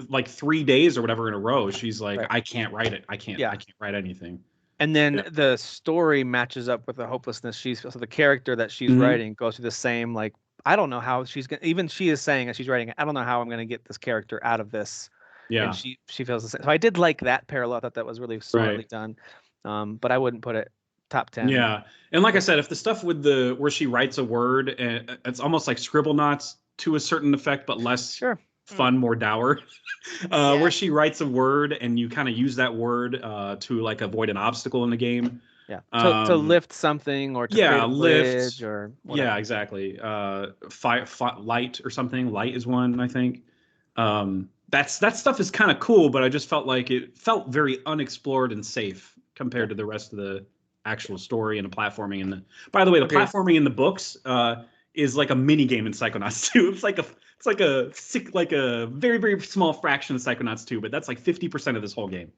like 3 days or whatever in a row. She's like, Right. I can't write it. I can't write anything. And then Yeah. the story matches up with the hopelessness so the character that she's Mhm. writing goes through the same, like, I don't know how she's gonna, even she is saying as she's writing it, I don't know how I'm gonna get this character out of this. Yeah. And she feels the same. So I did like that parallel. I thought that was really smartly done. But I wouldn't put it top 10. Yeah. And like I said, if the stuff with where she writes a word, and it's almost like Scribble Knots to a certain effect, but less fun, more dour, where she writes a word and you kind of use that word to like avoid an obstacle in the game. Yeah. To lift something or to create a bridge or whatever. Yeah, exactly. Light or something. Light is one, I think. That stuff is kind of cool, but I just felt like it felt very unexplored and safe compared to the rest of the actual story and the platforming. And by the way, the platforming in the books is like a mini game in Psychonauts 2. It's like a very, very small fraction of Psychonauts 2, but that's like 50% of this whole game.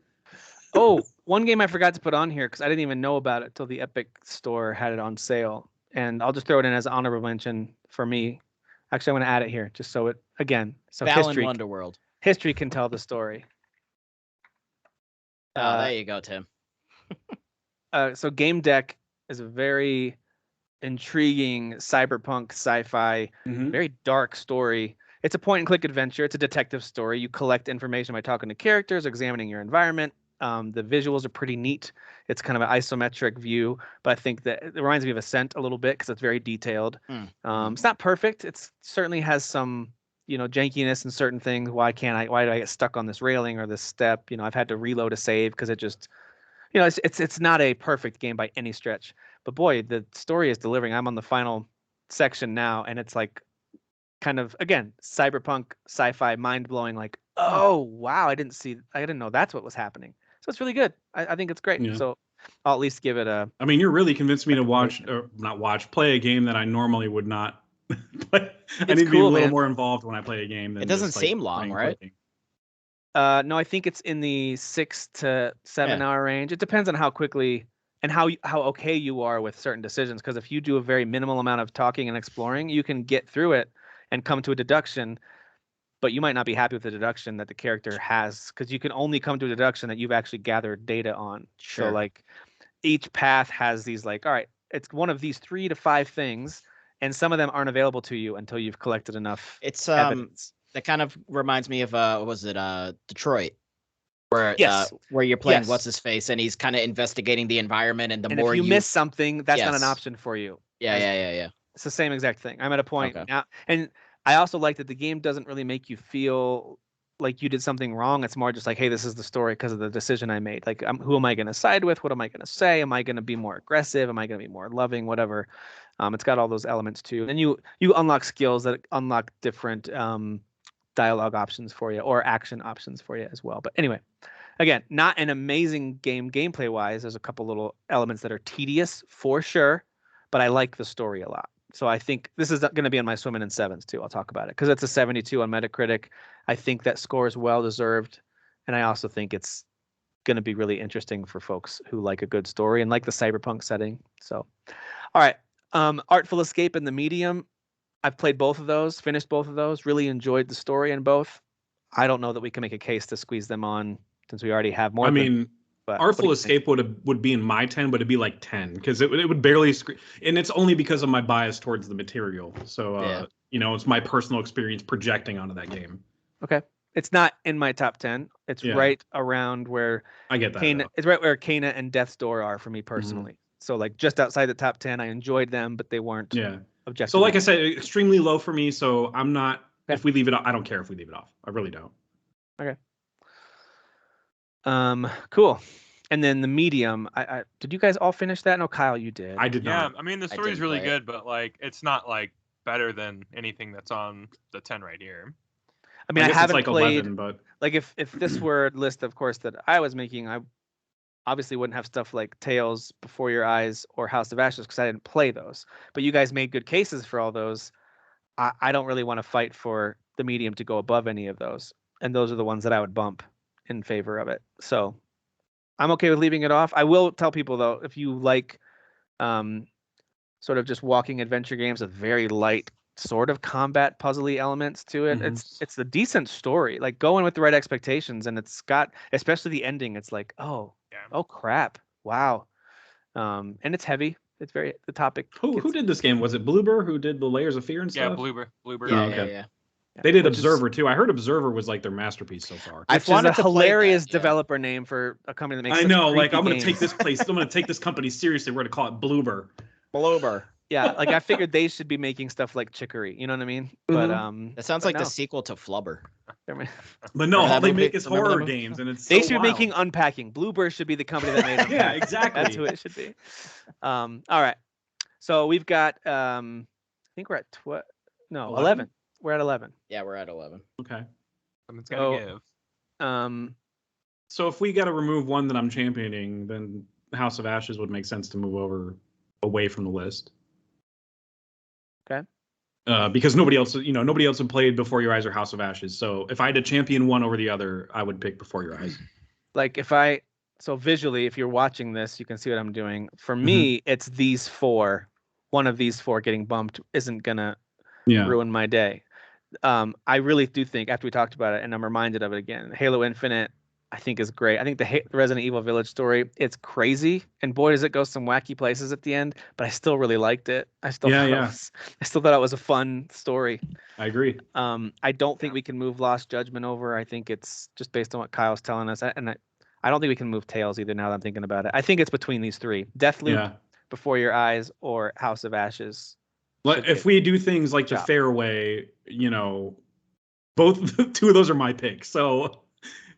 Oh, one game I forgot to put on here because I didn't even know about it till the Epic Store had it on sale, and I'll just throw it in as an honorable mention for me. Actually, I'm going to add it here just so Balan Wonderworld. History can tell the story. There you go, Tim. So Game Deck is a very intriguing cyberpunk sci-fi, very dark story. It's a point-and-click adventure. It's a detective story. You collect information by talking to characters, examining your environment. The visuals are pretty neat. It's kind of an isometric view, but I think that it reminds me of Ascent a little bit because it's very detailed. It's not perfect. It certainly has some, jankiness in certain things. Why do I get stuck on this railing or this step? I've had to reload a save because it just, it's not a perfect game by any stretch. But boy, the story is delivering. I'm on the final section now, and it's like kind of, again, cyberpunk, sci-fi, mind-blowing, like, oh, wow, I didn't know that's what was happening. So it's really good. I think it's great. Yeah. So I'll at least give it a... I mean, you're really convinced me to play a game that I normally would not play. I need to be a little more involved when I play a game. Than it doesn't seem long, right? No, I think it's in the 6 to 7 hour range. It depends on how quickly and how okay you are with certain decisions. Because if you do a very minimal amount of talking and exploring, you can get through it and come to a deduction, but you might not be happy with the deduction that the character has, because you can only come to a deduction that you've actually gathered data on. Sure. So like each path has these like, all right, it's one of these 3 to 5 things, and some of them aren't available to you until you've collected enough evidence. That kind of reminds me of Detroit, where where you're playing what's his face, and he's kind of investigating the environment, and more if you miss something, that's not an option for you. Yeah. It's the same exact thing. I'm at a point now, and I also like that the game doesn't really make you feel like you did something wrong. It's more just like, hey, this is the story because of the decision I made. Like, who am I going to side with? What am I going to say? Am I going to be more aggressive? Am I going to be more loving? Whatever. It's got all those elements too. And you unlock skills that unlock different dialogue options for you, or action options for you as well. But anyway, again, not an amazing game gameplay wise. There's a couple little elements that are tedious for sure, but I like the story a lot. So I think this is going to be on my swimming in sevens too. I'll talk about it because it's a 72 on Metacritic. I think that score is well deserved, and I also think it's going to be really interesting for folks who like a good story and like the cyberpunk setting. So, all right, Artful Escape and The Medium. I've played both of those, finished both of those, really enjoyed the story in both. I don't know that we can make a case to squeeze them on since we already have more. Artful Escape would be in my 10, but it'd be like 10 because it would barely and it's only because of my bias towards the material. So it's my personal experience projecting onto that game. Okay, it's not in my top 10. It's right around where I get that. It's right where Kana and Death's Door are for me personally. Mm-hmm. So like just outside the top 10. I enjoyed them, but they weren't objective. So like I said, extremely low for me. So I'm not. Okay. If we leave it off, I don't care if we leave it off. I really don't. Okay. Cool. And then The Medium. I did you guys all finish that? No, Kyle, you did. I did not. Yeah, I mean the story's really good, but like it's not like better than anything that's on the 10 right here. I mean, I haven't like played 11, but like if this were a list, of course, that I was making, I obviously wouldn't have stuff like Tales, Before Your Eyes, or House of Ashes because I didn't play those. But you guys made good cases for all those. I don't really want to fight for The Medium to go above any of those, and those are the ones that I would bump in favor of it. So I'm okay with leaving it off. I will tell people though, if you like sort of just walking adventure games with very light sort of combat puzzly elements to it. It's a decent story. Like go in with the right expectations, and it's got, especially the ending, it's like, oh crap. Wow. And it's heavy. It's very the topic. Who did this game? Was it Bloober who did the Layers of Fear and stuff? Yeah, Bloober. Yeah. They did Observer too. I heard Observer was like their masterpiece so far. Which is a hilarious developer name for a company that makes. I know, like I'm going to take this place. I'm going to take this company seriously. We're going to call it Bloober. Bloober. Yeah, like I figured they should be making stuff like Chicory. You know what I mean? But that sounds like the sequel to Flubber. But no, all they make is horror games, and it's they should be making Unpacking. Bloober should be the company that made them. Yeah, exactly. That's who it should be. All right, so we've got. I think we're at 11. We're at 11. Yeah, we're at 11. Okay. Something's gotta give. So if we got to remove one that I'm championing, then House of Ashes would make sense to move away from the list. Okay. Because nobody else had played Before Your Eyes or House of Ashes. So if I had to champion one over the other, I would pick Before Your Eyes. Like so visually, if you're watching this, you can see what I'm doing. For me, it's these four. One of these four getting bumped isn't gonna ruin my day. I really do think, after we talked about it, and I'm reminded of it again, Halo Infinite, I think is great. I think the Resident Evil Village story, it's crazy, and boy does it go some wacky places at the end. But I still really liked it. I still thought it was a fun story. I agree. I don't think we can move Lost Judgment over. I think it's just based on what Kyle's telling us, and I don't think we can move Tales either. Now that I'm thinking about it, I think it's between these three: Deathloop, Before Your Eyes, or House of Ashes. If we do things like the fairway, both two of those are my picks. So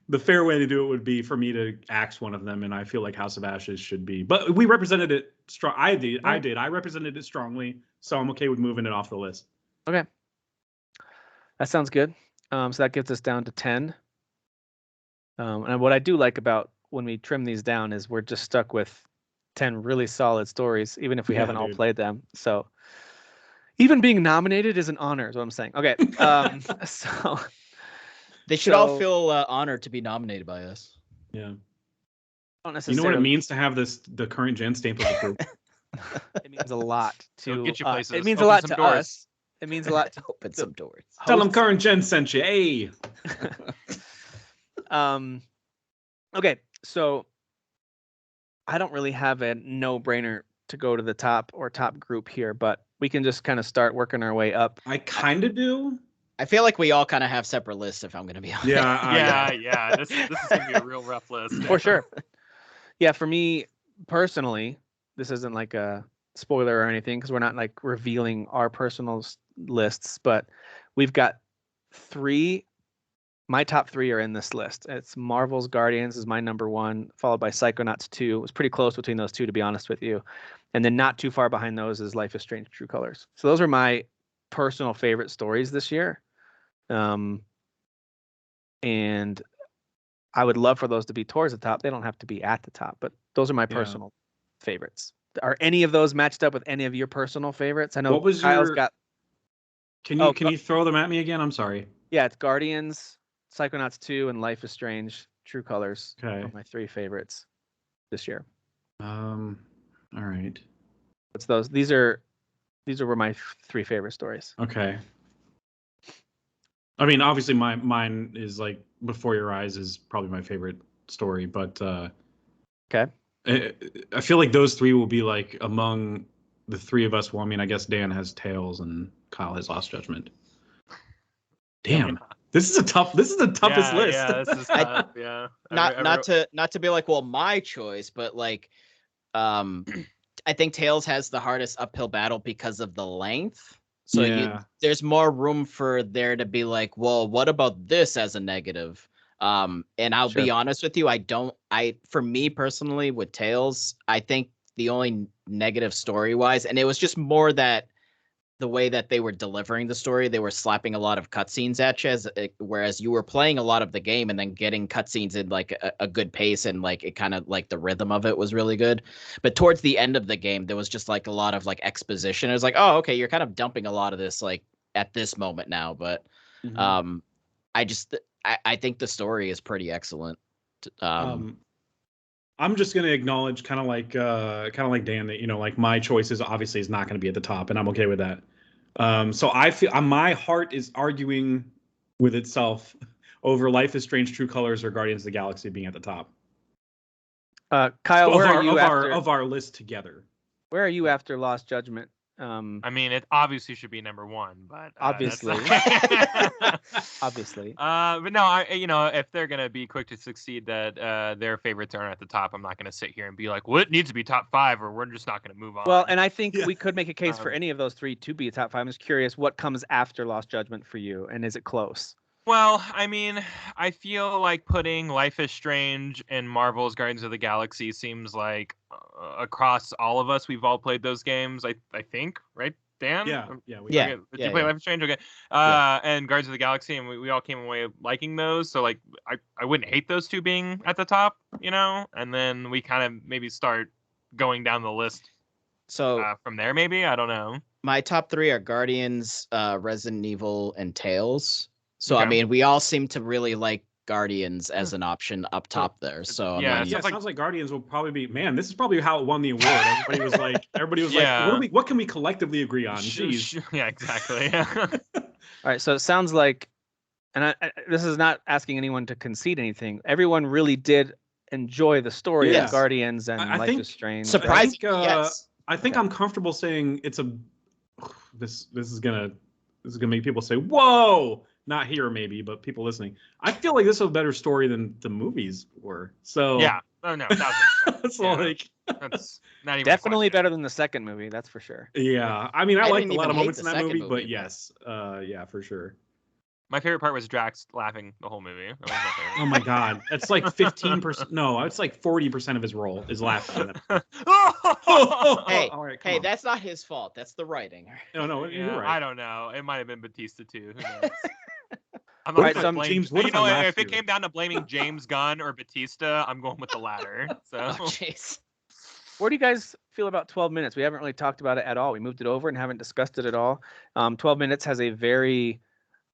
the fair way to do it would be for me to axe one of them, and I feel like House of Ashes should be. But we represented it strong. I did. I represented it strongly, so I'm okay with moving it off the list. Okay, that sounds good. So that gets us down to 10. And what I do like about when we trim these down is we're just stuck with 10 really solid stories, even if we haven't all played them. So even being nominated is an honor, is what I'm saying. Okay, so they should all feel honored to be nominated by us. Yeah. Don't necessarily. You know what it means to have the current gen stamp of the group? It means a lot to. Get you places. It means a lot to us. It means a lot to open some doors. Tell them current gen sent you. Hey. Okay, so I don't really have a no-brainer to go to the top group here, but we can just kind of start working our way up. I kind of do. I feel like we all kind of have separate lists, if I'm going to be honest. Yeah. This is going to be a real rough list. For sure. Yeah, for me personally, this isn't like a spoiler or anything because we're not like revealing our personal lists, but we've got 3. My top 3 are in this list. It's Marvel's Guardians is my number 1, followed by Psychonauts 2. It was pretty close between those two, to be honest with you. And then not too far behind those is Life is Strange True Colors. So those are my personal favorite stories this year. And I would love for those to be towards the top. They don't have to be at the top, but those are my personal favorites. Are any of those matched up with any of your personal favorites? I know what was Kyle's got. Can you throw them at me again? I'm sorry. Yeah, it's Guardians, Psychonauts 2, and Life is Strange True Colors. Okay. Are my 3 favorites this year. All right. It's those. These were my 3 favorite stories. Okay. I mean, obviously, mine is like Before Your Eyes is probably my favorite story, but okay. I feel like those 3 will be like among the 3 of us. Well, I mean, I guess Dan has Tales and Kyle has Lost Judgment. Damn, this is the toughest list. Yeah, this is tough. Yeah. Not to be like, well, my choice, but like, I think Tales has the hardest uphill battle because of the length. So there's more room for there to be like, well, what about this as a negative? And I'll be honest with you, for me personally with Tales, I think the only negative story wise, and it was just more that the way that they were delivering the story, they were slapping a lot of cutscenes at you, whereas you were playing a lot of the game and then getting cutscenes in like a good pace, and like it kind of like the rhythm of it was really good. But towards the end of the game, there was just like a lot of like exposition. It was like, oh, okay, you're kind of dumping a lot of this like at this moment now. But I think the story is pretty excellent. I'm just going to acknowledge kind of like Dan that, like my choice is obviously is not going to be at the top, and I'm okay with that. So I feel my heart is arguing with itself over Life is Strange: True Colors or Guardians of the Galaxy being at the top. Kyle, where are you of our list together? Where are you after Lost Judgment? I mean, it obviously should be number one, but obviously, obviously. But no, if they're gonna be quick to succeed, that their favorites aren't at the top, I'm not gonna sit here and be like, well, it needs to be top 5, or we're just not gonna move on. Well, and I think we could make a case for any of those 3 to be a top 5. I'm just curious what comes after Lost Judgment for you, and is it close? Well, I mean, I feel like putting Life is Strange and Marvel's Guardians of the Galaxy seems like across all of us, we've all played those games. I think, right, Dan? Yeah. Did you play Life is Strange? Okay. And Guardians of the Galaxy, and we all came away liking those. So like, I wouldn't hate those 2 being at the top, and then we kind of maybe start going down the list. So from there, maybe, I don't know. My top 3 are Guardians, Resident Evil, and Tales. So Okay. I mean, we all seem to really like Guardians as an option up top there. So Yeah, I mean, it sounds like Guardians will probably be. Man, this is probably how it won the award. Everybody was like, what can we collectively agree on? Jeez. Yeah, exactly. All right, so it sounds like, and I, this is not asking anyone to concede anything. Everyone really did enjoy the story of Guardians and Life is Strange. Surprising, yes. I think I'm comfortable saying it's a. This is gonna make people say, "Whoa!" Not here, maybe, but people listening. I feel like this is a better story than the movies were. So yeah, no, it's like that's not even definitely better than the second movie. That's for sure. Yeah, I mean, I liked a lot of moments in that movie, but movie, yes, yeah, for sure. My favorite part was Drax laughing the whole movie. That was my favorite. Oh my god, that's like 15%. No, it's like 40% of his role is laughing. Hey, hey, that's not his fault. That's the writing. No, you're right. I don't know. It might have been Batista too. Who knows? I'm Right, not blame, James, what if it came down to blaming James Gunn or Batista, I'm going with the latter. So, jeez. Where do you guys feel about 12 minutes? We haven't really talked about it at all. We moved it over and haven't discussed it at all. 12 minutes has a very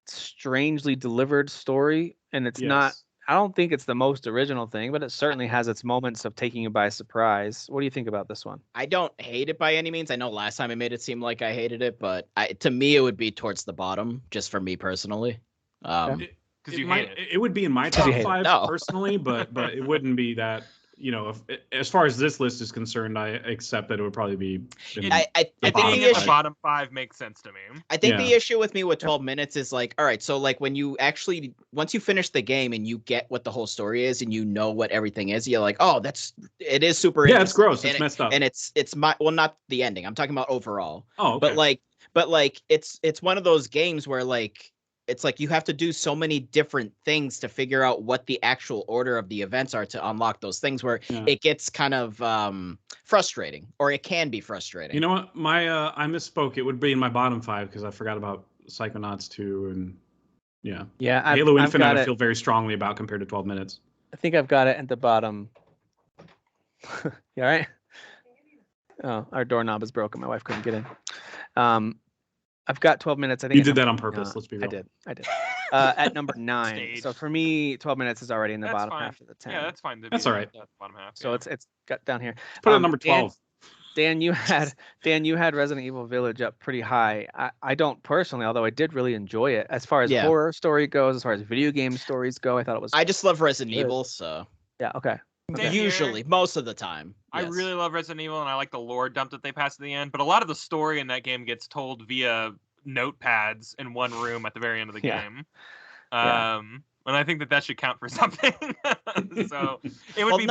strangely delivered story, and it's not. I don't think it's the most original thing, but it certainly has its moments of taking you by surprise. What do you think about this one? I don't hate it by any means. I know last time I made it seem like I hated it, but to me, it would be towards the bottom, just for me personally. because it would be in my top 5 personally, but it wouldn't be that. As far as this list is concerned, I accept that it would probably be. I think the bottom 5 makes sense to me. I think the issue with me with 12 minutes is like, all right, so like when you once you finish the game and you get what the whole story is and you know what everything is, you're like, oh, it is super. Yeah, it's gross. It's messed up. And it's not the ending. I'm talking about overall. Oh, okay. But like it's one of those games where like. It's like you have to do so many different things to figure out what the actual order of the events are to unlock those things where it gets kind of frustrating, or it can be frustrating. You know what? I misspoke. It would be in my bottom 5 because I forgot about Psychonauts 2 and Halo Infinite I feel very strongly about compared to 12 minutes. I think I've got it at the bottom. You all right? Oh, our doorknob is broken. My wife couldn't get in. I've got 12 minutes. I think you did that on purpose. Let's be real. I did. At number 9. Stage. So for me, 12 minutes is already in the bottom half of the 10. Yeah, that's fine. That's all right. Bottom half. So it's got down here. Put it at number 12. Dan, you had Resident Evil Village up pretty high. I don't personally, although I did really enjoy it. As far as horror story goes, as far as video game stories go, I thought it was. I just love Resident Evil, so. Yeah. Okay. Usually, most of the time. I really love Resident Evil, and I like the lore dump that they pass at the end. But a lot of the story in that game gets told via notepads in one room at the very end of the game. And I think that should count for something. So it would be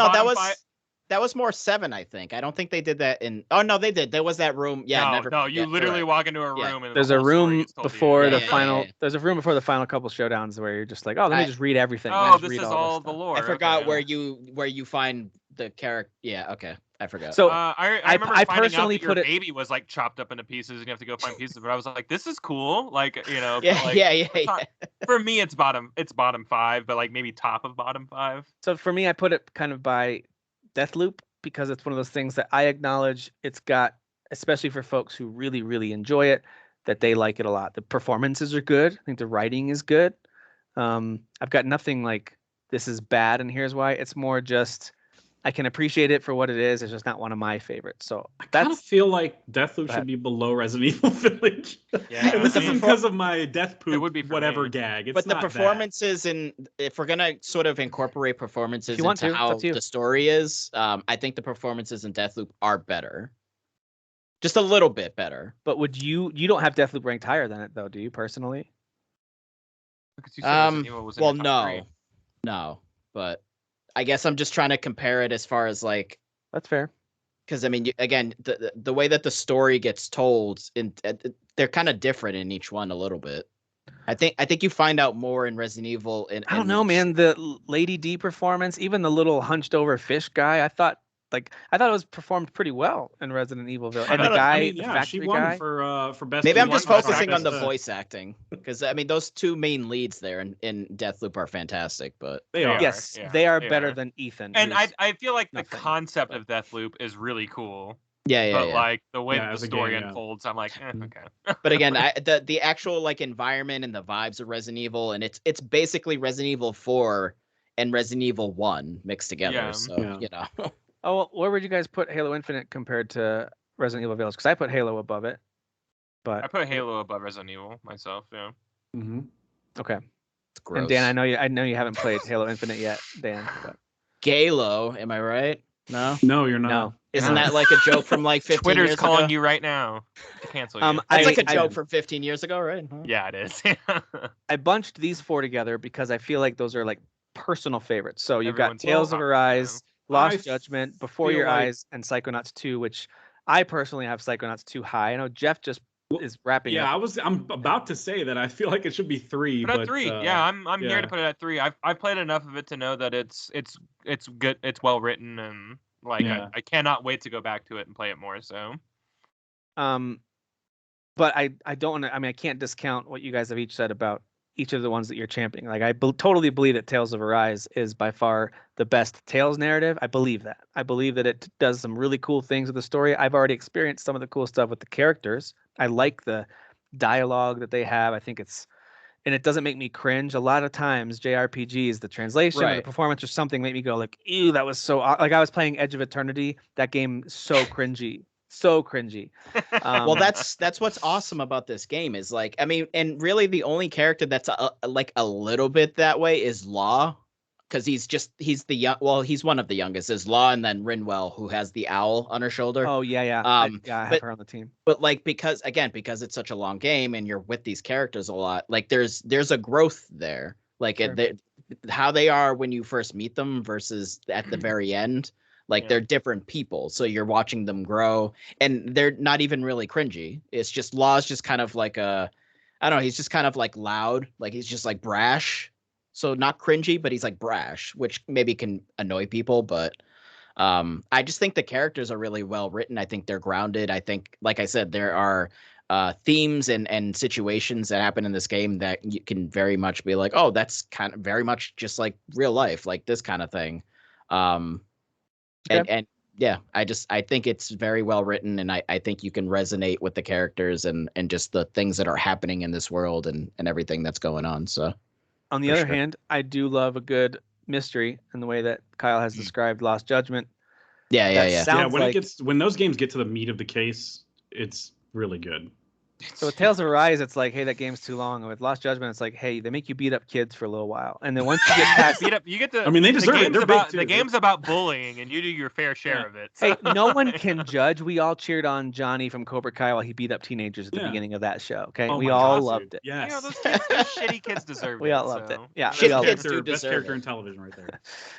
that was more 7, I think. I don't think they did that in. Oh no, they did. There was that room. Yeah, no. You literally walk into a room and there's a room before the final. There's a room before the final couple showdowns where you're just like, oh, let me just read everything. Oh, this is all the lore. I forgot where you find the character. Yeah, okay. I forgot. So I remember finding out that your baby was like chopped up into pieces and you have to go find pieces. But I was like, this is cool. Like, Yeah. For me, it's bottom 5, but like maybe top of bottom 5. So for me, I put it kind of by Deathloop because it's one of those things that I acknowledge it's got, especially for folks who really, really enjoy it, that they like it a lot. The performances are good. I think the writing is good. I've got nothing like this is bad and here's why. It's more just I can appreciate it for what it is. It's just not one of my favorites. So I kind of that's feel like Deathloop should be below Resident Evil Village. Yeah, and this I mean, isn't because of my death poop, it would be for whatever me. gag. It's But the not performances and if we're gonna sort of incorporate performances you want into to, it's how up to you. the story is, I think the performances in Deathloop are better. Just a little bit better. But would you don't have Deathloop ranked higher than it though, do you personally? Because you said Resident Evil was in Well, your top three. no, but I guess I'm just trying to compare it as far as like, That's fair. because I mean, again, the way that the story gets told, they're kind of different in each one a little bit. I think you find out more in Resident Evil. I don't know, man. The Lady D performance, even the little hunched over fish guy, I thought it was performed pretty well in Resident Evil Village. And the guy, the factory she won guy. for best. Maybe I'm one just best focusing on the actress. voice acting because I mean those two main leads there in Deathloop are fantastic, but They are. Yes, Yeah, they are they better are. than Ethan. And who's- I feel like the nothing, concept but- of Deathloop is really cool. yeah. But like the way Yeah, the as a story game, yeah. unfolds, I'm like, okay. But again, the actual like environment and the vibes of Resident Evil, and it's basically Resident Evil 4 and Resident Evil 1 mixed together. Yeah. So Yeah. you know, Oh, well, where would you guys put Halo Infinite compared to Resident Evil Village? Because I put Halo above it. I But put Halo above Resident Evil myself. Yeah. Mm-hmm. okay. it's gross. And Dan, I know you haven't played Halo Infinite yet, Dan. But Galo, am I right? No, No, you're not. no. isn't that like a joke from like 15 Twitter's years calling ago? you right now to cancel you. That's like a I- joke from 15 years ago, right? Huh? Yeah, it is. I bunched these four together because I feel like those are like personal favorites. So you've got Everyone's Tales of top, Arise, I Lost Judgment, Before feel Your like- Eyes, and Psychonauts 2, which I personally have Psychonauts 2 high. I know Jeff just is wrapping Yeah, up. I'm about to say that I feel like it should be 3. But But at 3, yeah, I'm here yeah. to put it at 3. I've played enough of it to know that it's good, it's well written, and like Yeah. I cannot wait to go back to it and play it more. So But I don't want to. I mean, I can't discount what you guys have each said about each of the ones that you're championing. Like, I totally believe that Tales of Arise is by far the best Tales narrative. I believe that. I believe that it does some really cool things with the story. I've already experienced some of the cool stuff with the characters. I like the dialogue that they have. I think and it doesn't make me cringe. A lot of times, JRPGs, the translation or the Right. performance or something make me go like, ew, that was so like I was playing Edge of Eternity. That game so cringy. So cringy. Well, that's what's awesome about this game is like, I mean, and really the only character that's like a little bit that way is Law, because he's the young. Well, he's one of the youngest. Is Law, and then Rinwell, who has the owl on her shoulder. Oh yeah. I have but- her on the team. But like because it's such a long game and you're with these characters a lot, like there's a growth there. Like Sure. how they are when you first meet them versus at the very end. Like Yeah. they're different people, so you're watching them grow, and they're not even really cringy. It's just Law's just kind of like I don't know. He's just kind of like loud, like he's just like brash. So not cringy, but he's like brash, which maybe can annoy people. But I just think the characters are really well written. I think they're grounded. I think, like I said, there are themes and situations that happen in this game that you can very much be like, oh, that's kind of very much just like real life, like this kind of thing. And yeah, I think it's very well written, and I think you can resonate with the characters and just the things that are happening in this world and everything that's going on. So On the for other sure. hand, I do love a good mystery in the way that Kyle has described Lost Judgment. yeah. Yeah, Sounds when like when those games get to the meat of the case, it's really good. so with Tales of Arise, it's like, hey, that game's too long. And with Lost Judgment, it's like, hey, they make you beat up kids for a little while, and then once you get past, beat up, you get to. I mean, they deserve it. game's They're big, about too. the game's about bullying, and you do your fair share Yeah. of it. hey, so- no one can judge. We all cheered on Johnny from Cobra Kai while he beat up teenagers at the Yeah. beginning of that show. Okay, Oh we my all God, loved dude. it. Yes. You know, those shitty kids deserved We it. all loved it. so- Yeah, best we all loved kids it. do best deserve character it. in television right there.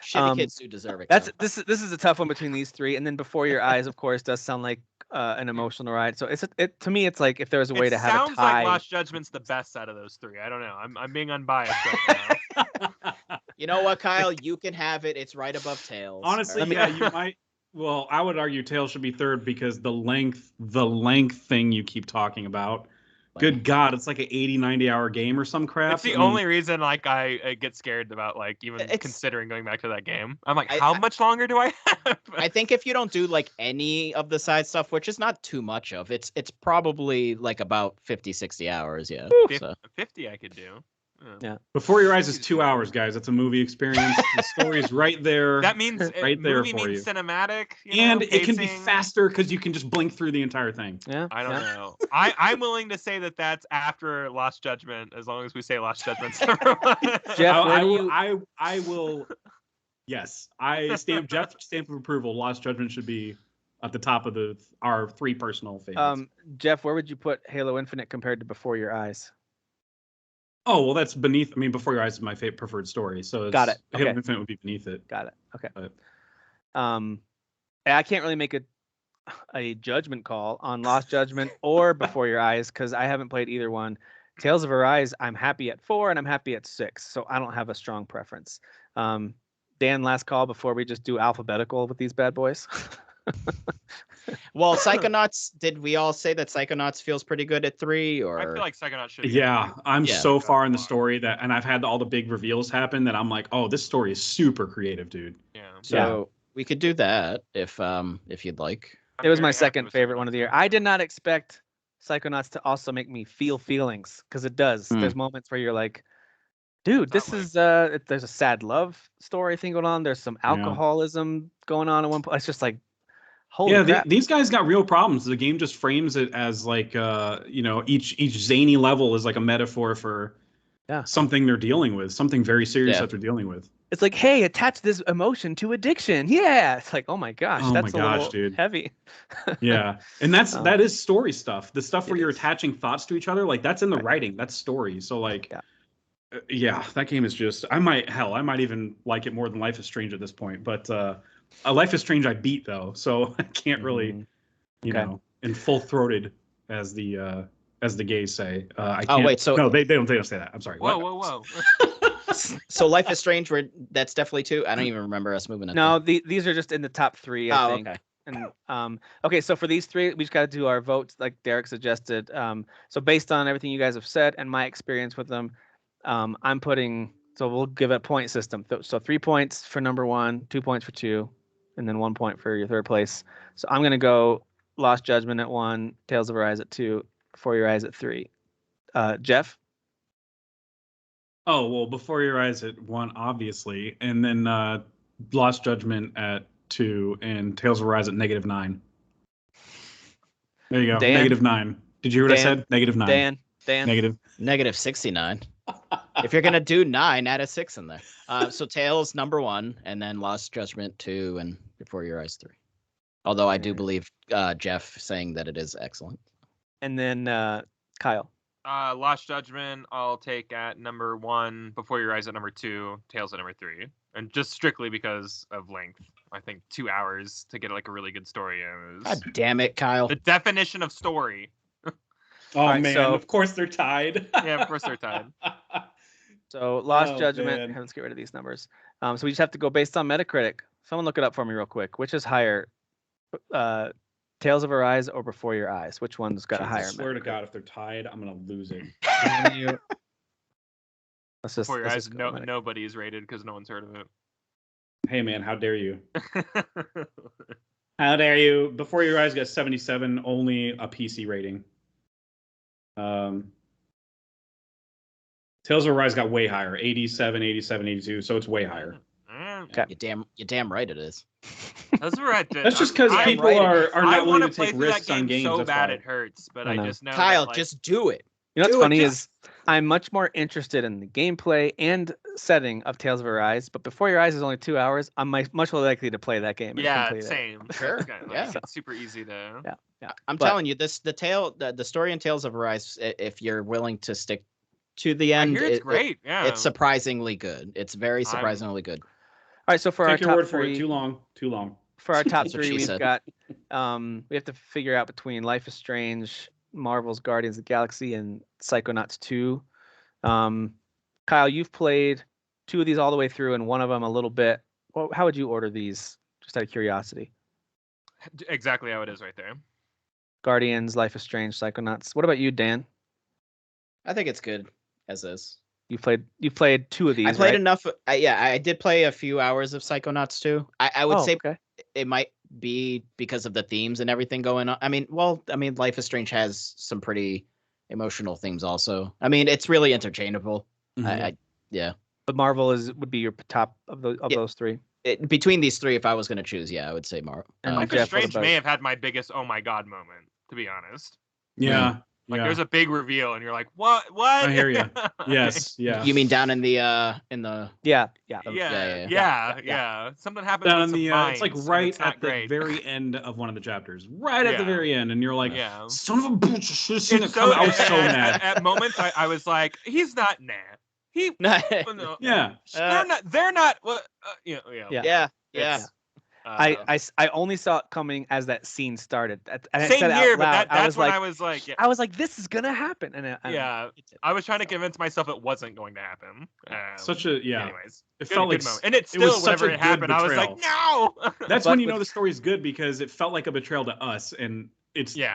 Shitty kids do deserve it. That's though. this is a tough one between these three, and then Before Your Eyes, of course, does sound like an emotional ride. So to me, it's like if there was a way It to have a sounds tie. like Lost Judgment's the best out of those three. I don't know. I'm being unbiased right now. You know what, Kyle? You can have it. It's right above Tails. Honestly, All right? yeah, you might. Well, I would argue Tails should be third because the length thing you keep talking about. Good God, it's like an 80, 90-hour game or some crap. It's the I mean, only reason like I get scared about like even It's- considering going back to that game. I'm like, I- how much longer do I have? I think if you don't do like any of the side stuff, which is not too much of, it's probably like about 50, 60 hours. Yeah. So, 50 I could do. Yeah. Before Your Eyes is 2 hours, guys. That's a movie experience. The story's right there. That means right there movie for means you. cinematic, And it can be pacing. faster because you can just blink through the entire thing. Yeah. I don't know. I'm willing to say that that's after Lost Judgment, as long as we say Lost Judgment's number one. Jeff, I will. Yes, Jeff stamp of approval. Lost Judgment should be at the top of our 3 personal favorites. Jeff, where would you put Halo Infinite compared to Before Your Eyes? Oh, well, that's beneath. I mean, Before Your Eyes is my preferred story, so Got it. Halo Okay. Infinite would be beneath it. Got it. Okay. But, I can't really make a judgment call on Lost Judgment or Before Your Eyes because I haven't played either one. Tales of Arise, I'm happy at 4 and I'm happy at 6, so I don't have a strong preference. Dan, last call before we just do alphabetical with these bad boys. Well, Psychonauts, did we all say that Psychonauts feels pretty good at 3? Or I feel like Psychonauts should be. Yeah, I'm Yeah. so far in the story and I've had all the big reveals happen that I'm like, oh, this story is super creative, dude. Yeah. so we could do that if you'd like. It was I'm my very happy second with favorite one of the year. Psychonauts. I did not expect Psychonauts to also make me feel feelings because it does. Hmm. There's moments where you're like, dude, this Not is there's a sad love story thing going on. There's some alcoholism going on at one point. It's just like, holy crap. These guys got real problems. The game just frames it as like each zany level is like a metaphor for something they're dealing with, something very serious that they're dealing with. It's like, hey, attach this emotion to addiction. Yeah. It's like, oh my gosh, that's a little dude. heavy. Yeah. And that is story stuff. The stuff where you're attaching thoughts to each other, like that's in the writing. That's story. So like that game is just I might even like it more than Life is Strange at this point. But Life is Strange I beat though, so I can't really you know, in full throated as the gays say. I can't, wait, so no, they don't say that. I'm sorry. Whoa. so Life is Strange, that's definitely 2. I don't even remember us moving it. No, these are just in the top 3, I think. Okay. And okay, so for these 3, we just got to do our votes like Derek suggested. So based on everything you guys have said and my experience with them, I'm putting, so we'll give a point system. So 3 points for number 1, 2 points for 2, and then 1 point for your third place. So I'm going to go Lost Judgment at 1, Tales of Arise at 2, Before Your Eyes at 3. Jeff? Oh, well, Before Your Eyes at 1, obviously. And then Lost Judgment at 2 and Tales of Arise at -9. There you go. Dan? -9. Did you hear what I said? -9. Dan? -69. If you're gonna do 9, add a 6 in there. So Tales number 1, and then Lost Judgment 2, and Before Your Eyes 3. Although I do believe Jeff saying that it is excellent. And then Kyle? Lost Judgment I'll take at number 1, Before Your Eyes at number 2, Tales at number 3. And just strictly because of length. I think 2 hours to get like a really good story is God damn it, Kyle. the definition of story. Oh, right, man. so- of course they're tied. Yeah, of course they're tied. So Lost Oh, Judgment, man. let's get rid of these numbers. So we just have to go based on Metacritic. Someone look it up for me real quick. Which is higher, Tales of Arise or Before Your Eyes? Which one's got a Jeez, higher I swear to Metacritic? God, if they're tied, I'm going to lose it. Let's just, Before Your let's Eyes, just go Metacritic. nobody is rated because no one's heard of it. Hey, man, how dare you? How dare you? Before Your Eyes got 77, only a PC rating. Tales of Arise got way higher, 87, 87, 82, so it's way higher. Okay. You're damn right it is. That's right. That's just because I'm people right. are I not willing want to to play take through that risks on game games. so that's bad why. it hurts, but I I know. just know Kyle, that, like, just do it. You know what's Do it, funny Jeff. is I'm much more interested in the gameplay and setting of Tales of Arise, but Before Your Eyes is only 2 hours. I'm much more likely to play that game. And yeah, complete it. same. Sure, It's kinda, like, yeah. it's super easy to. Yeah. I'm But- telling you, the story in Tales of Arise, if you're willing to stick to the I end, hear it's great. Yeah, it's surprisingly good. It's very surprisingly good. All right, so for Take our your top word for 3, it. Too long. Too long. for our top That's what 3, she we've said. got we have to figure out between Life is Strange, Marvel's Guardians of the Galaxy, and Psychonauts 2. Kyle, you've played 2 of these all the way through, and one of them a little bit. Well, how would you order these? Just out of curiosity. exactly how it is right there. Guardians, Life is Strange, Psychonauts. What about you, Dan? I think it's good as is. You played 2 of these. I played right? enough. I did play a few hours of Psychonauts too. I would say okay. it might be because of the themes and everything going on. I mean, Life is Strange has some pretty emotional themes also. I mean, it's really interchangeable. Yeah. But Marvel would be your top of those three. Between these three, if I was going to choose, I would say Marvel. And Life Jeff, is Strange what about may you? have had my biggest oh my god moment, to be honest. Yeah. Like yeah. there's a big reveal, and you're like, what? What? I hear you. Yes. Yeah. You mean down in the Yeah. Yeah. Something happens Down with in some the mines, it's like and right it's not at the great. very end of one of the chapters, right at the Yeah. very end, and you're like, Yeah. son of a bitch, I should have seen it It's coming. I was so mad. At moments, I was like, he's not nah. He no, Yeah. they're not. Well, yeah. Yeah. I only saw it coming as that scene started. I Same said it here, out loud. but that's when I was like, I was like, this is gonna happen, and I was trying to convince myself it wasn't going to happen. Such a Anyways, it felt like moment. And it was still such whenever a it happened, good I was like, no. That's when you know the story's good, because it felt like a betrayal to us, and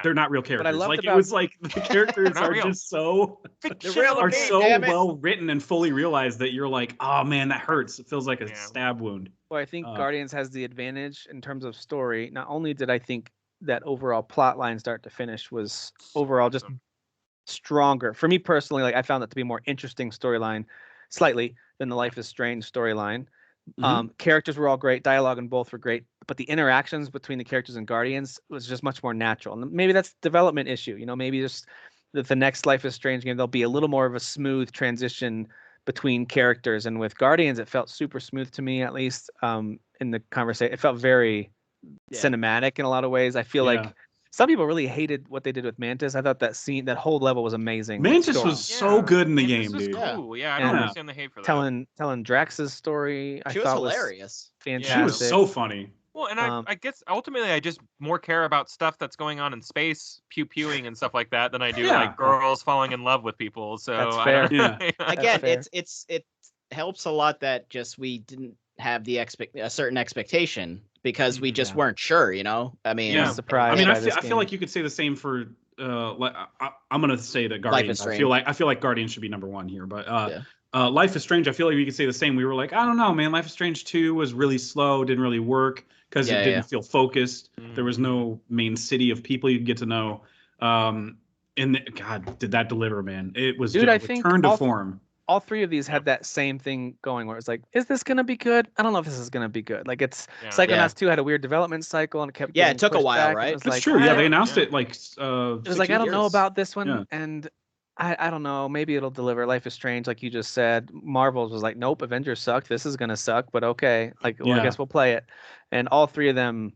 they're not real characters. Like it was like the characters are real. just so well written and fully realized that you're like, oh man, that hurts. It feels like a stab wound. Well, I think Guardians has the advantage in terms of story. Not only did I think that overall plot line start to finish was overall just stronger for me personally. Like I found that to be a more interesting storyline, slightly, than the Life is Strange storyline. Characters were all great, dialogue in both were great, but the interactions between the characters and Guardians was just much more natural. And maybe that's a development issue. You know, maybe just the next Life is Strange game, there'll be a little more of a smooth transition between characters. And with Guardians, it felt super smooth to me, at least in the conversation. It felt very cinematic in a lot of ways. I feel like some people really hated what they did with Mantis. I thought that whole level was amazing. Mantis was so good in the game, dude. Cool. Yeah, I don't understand the hate for that. Telling Drax's story, she was hilarious. Fantastic. She was so funny. Well, and I guess ultimately I just more care about stuff that's going on in space, pew-pewing and stuff like that, than I do like girls falling in love with people. So that's fair. Again, it helps a lot that just we didn't have a certain expectation because we just weren't sure, you know. I mean, surprised. I mean, I feel like you could say the same for I'm gonna say that Guardians. I feel like Guardians should be number one here, but Life is Strange, I feel like we could say the same. We were like, I don't know, man. Life is Strange 2 was really slow, didn't really work because it didn't feel focused. There was no main city of people you could get to know. And God, did that deliver, man? It was just a return to form. All three of these had that same thing going where it's like, is this going to be good? I don't know if this is going to be good. Like Psychonauts 2 had a weird development cycle and it kept it took a while, right? That's true. Yeah, they announced it like it was like, I don't know about this one. And I don't know. Maybe it'll deliver. Life is Strange, like you just said. Marvel's was like, nope, Avengers sucked. This is going to suck, but okay. Like, well, I guess we'll play it. And all three of them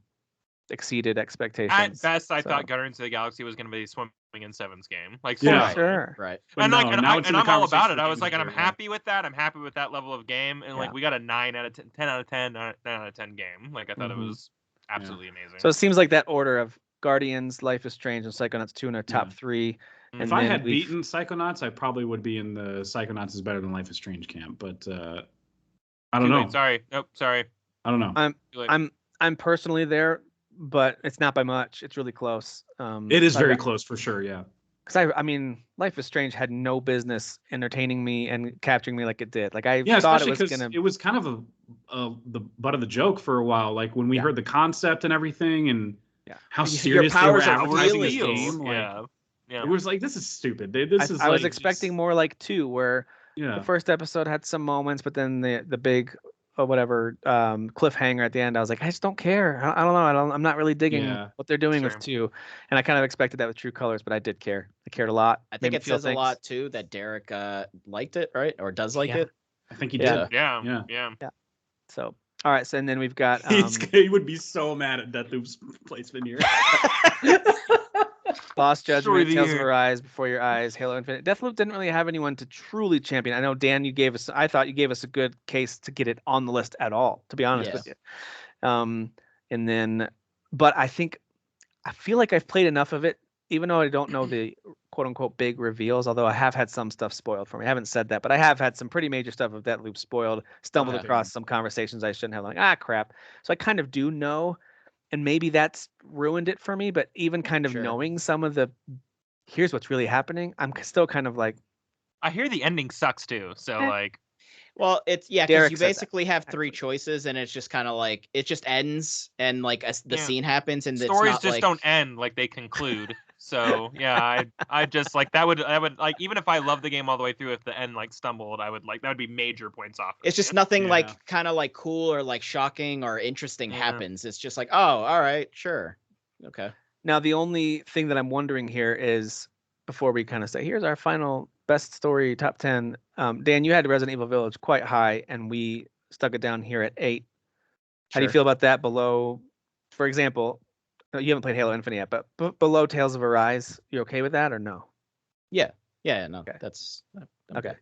exceeded expectations. At best, I thought Guardians of the Galaxy was going to be swimming in Seven's game. Like, sure. Right. And I'm all about it. I was like, and I'm happy with that. I'm happy with that level of game. And like, we got a 9 out of 10, 10 out of 10, 9 out of 10 game. Like, I thought it was absolutely amazing. So it seems like that order of Guardians, Life is Strange, and Psychonauts 2 in our top 3. And if I had beaten Psychonauts, I probably would be in the Psychonauts is better than Life is Strange camp. But I don't know. Sorry. Nope. Sorry. I don't know. I'm personally there, but it's not by much. It's really close. It is very close for sure. Yeah. Because I mean, Life is Strange had no business entertaining me and capturing me like it did. Like I thought it was gonna. It was kind of the butt of the joke for a while. Like when we heard the concept and everything, and how serious your powers they were are advertising really the game. Like, it was like, this is stupid. I was expecting more like 2, where the first episode had some moments, but then the big cliffhanger at the end, I was like, I just don't care. I don't know. I'm not really digging what they're doing with 2, and I kind of expected that with True Colors, but I did care. I cared a lot. I think it says a lot too that Derek liked it, right, or does like it. I think he did. Yeah. So all right, so and then we've got he would be so mad at Deathloop's placement here. Lost Judgment, Tales of Arise, Before Your Eyes, Halo Infinite. Deathloop didn't really have anyone to truly champion. I know, Dan, I thought you gave us a good case to get it on the list at all, to be honest with you. And then, but I feel like I've played enough of it, even though I don't know the quote unquote big reveals, although I have had some stuff spoiled for me. I haven't said that, but I have had some pretty major stuff of Deathloop spoiled, stumbled across some conversations I shouldn't have, like, crap. So I kind of do know. And maybe that's ruined it for me, but even kind of knowing some of here's what's really happening, I'm still kind of like. I hear the ending sucks too, so like. Well, it's because you basically have 3 choices, and it's just kind of like it just ends, and like the scene happens, and stories it's not just don't end, like they conclude. So yeah, I just like that would like, even if I love the game all the way through, if the end like stumbled, I would like that would be major points off. It's just nothing like kind of like cool or like shocking or interesting happens. It's just like, oh, all right, sure, okay. Now the only thing that I'm wondering here is, before we kind of say here's our final best story top 10, Dan, you had Resident Evil Village quite high, and we stuck it down here at 8. How do you feel about that? Below, for example, you haven't played Halo Infinite yet, but below Tales of Arise, you okay with that or no? Yeah, no, okay. That's okay.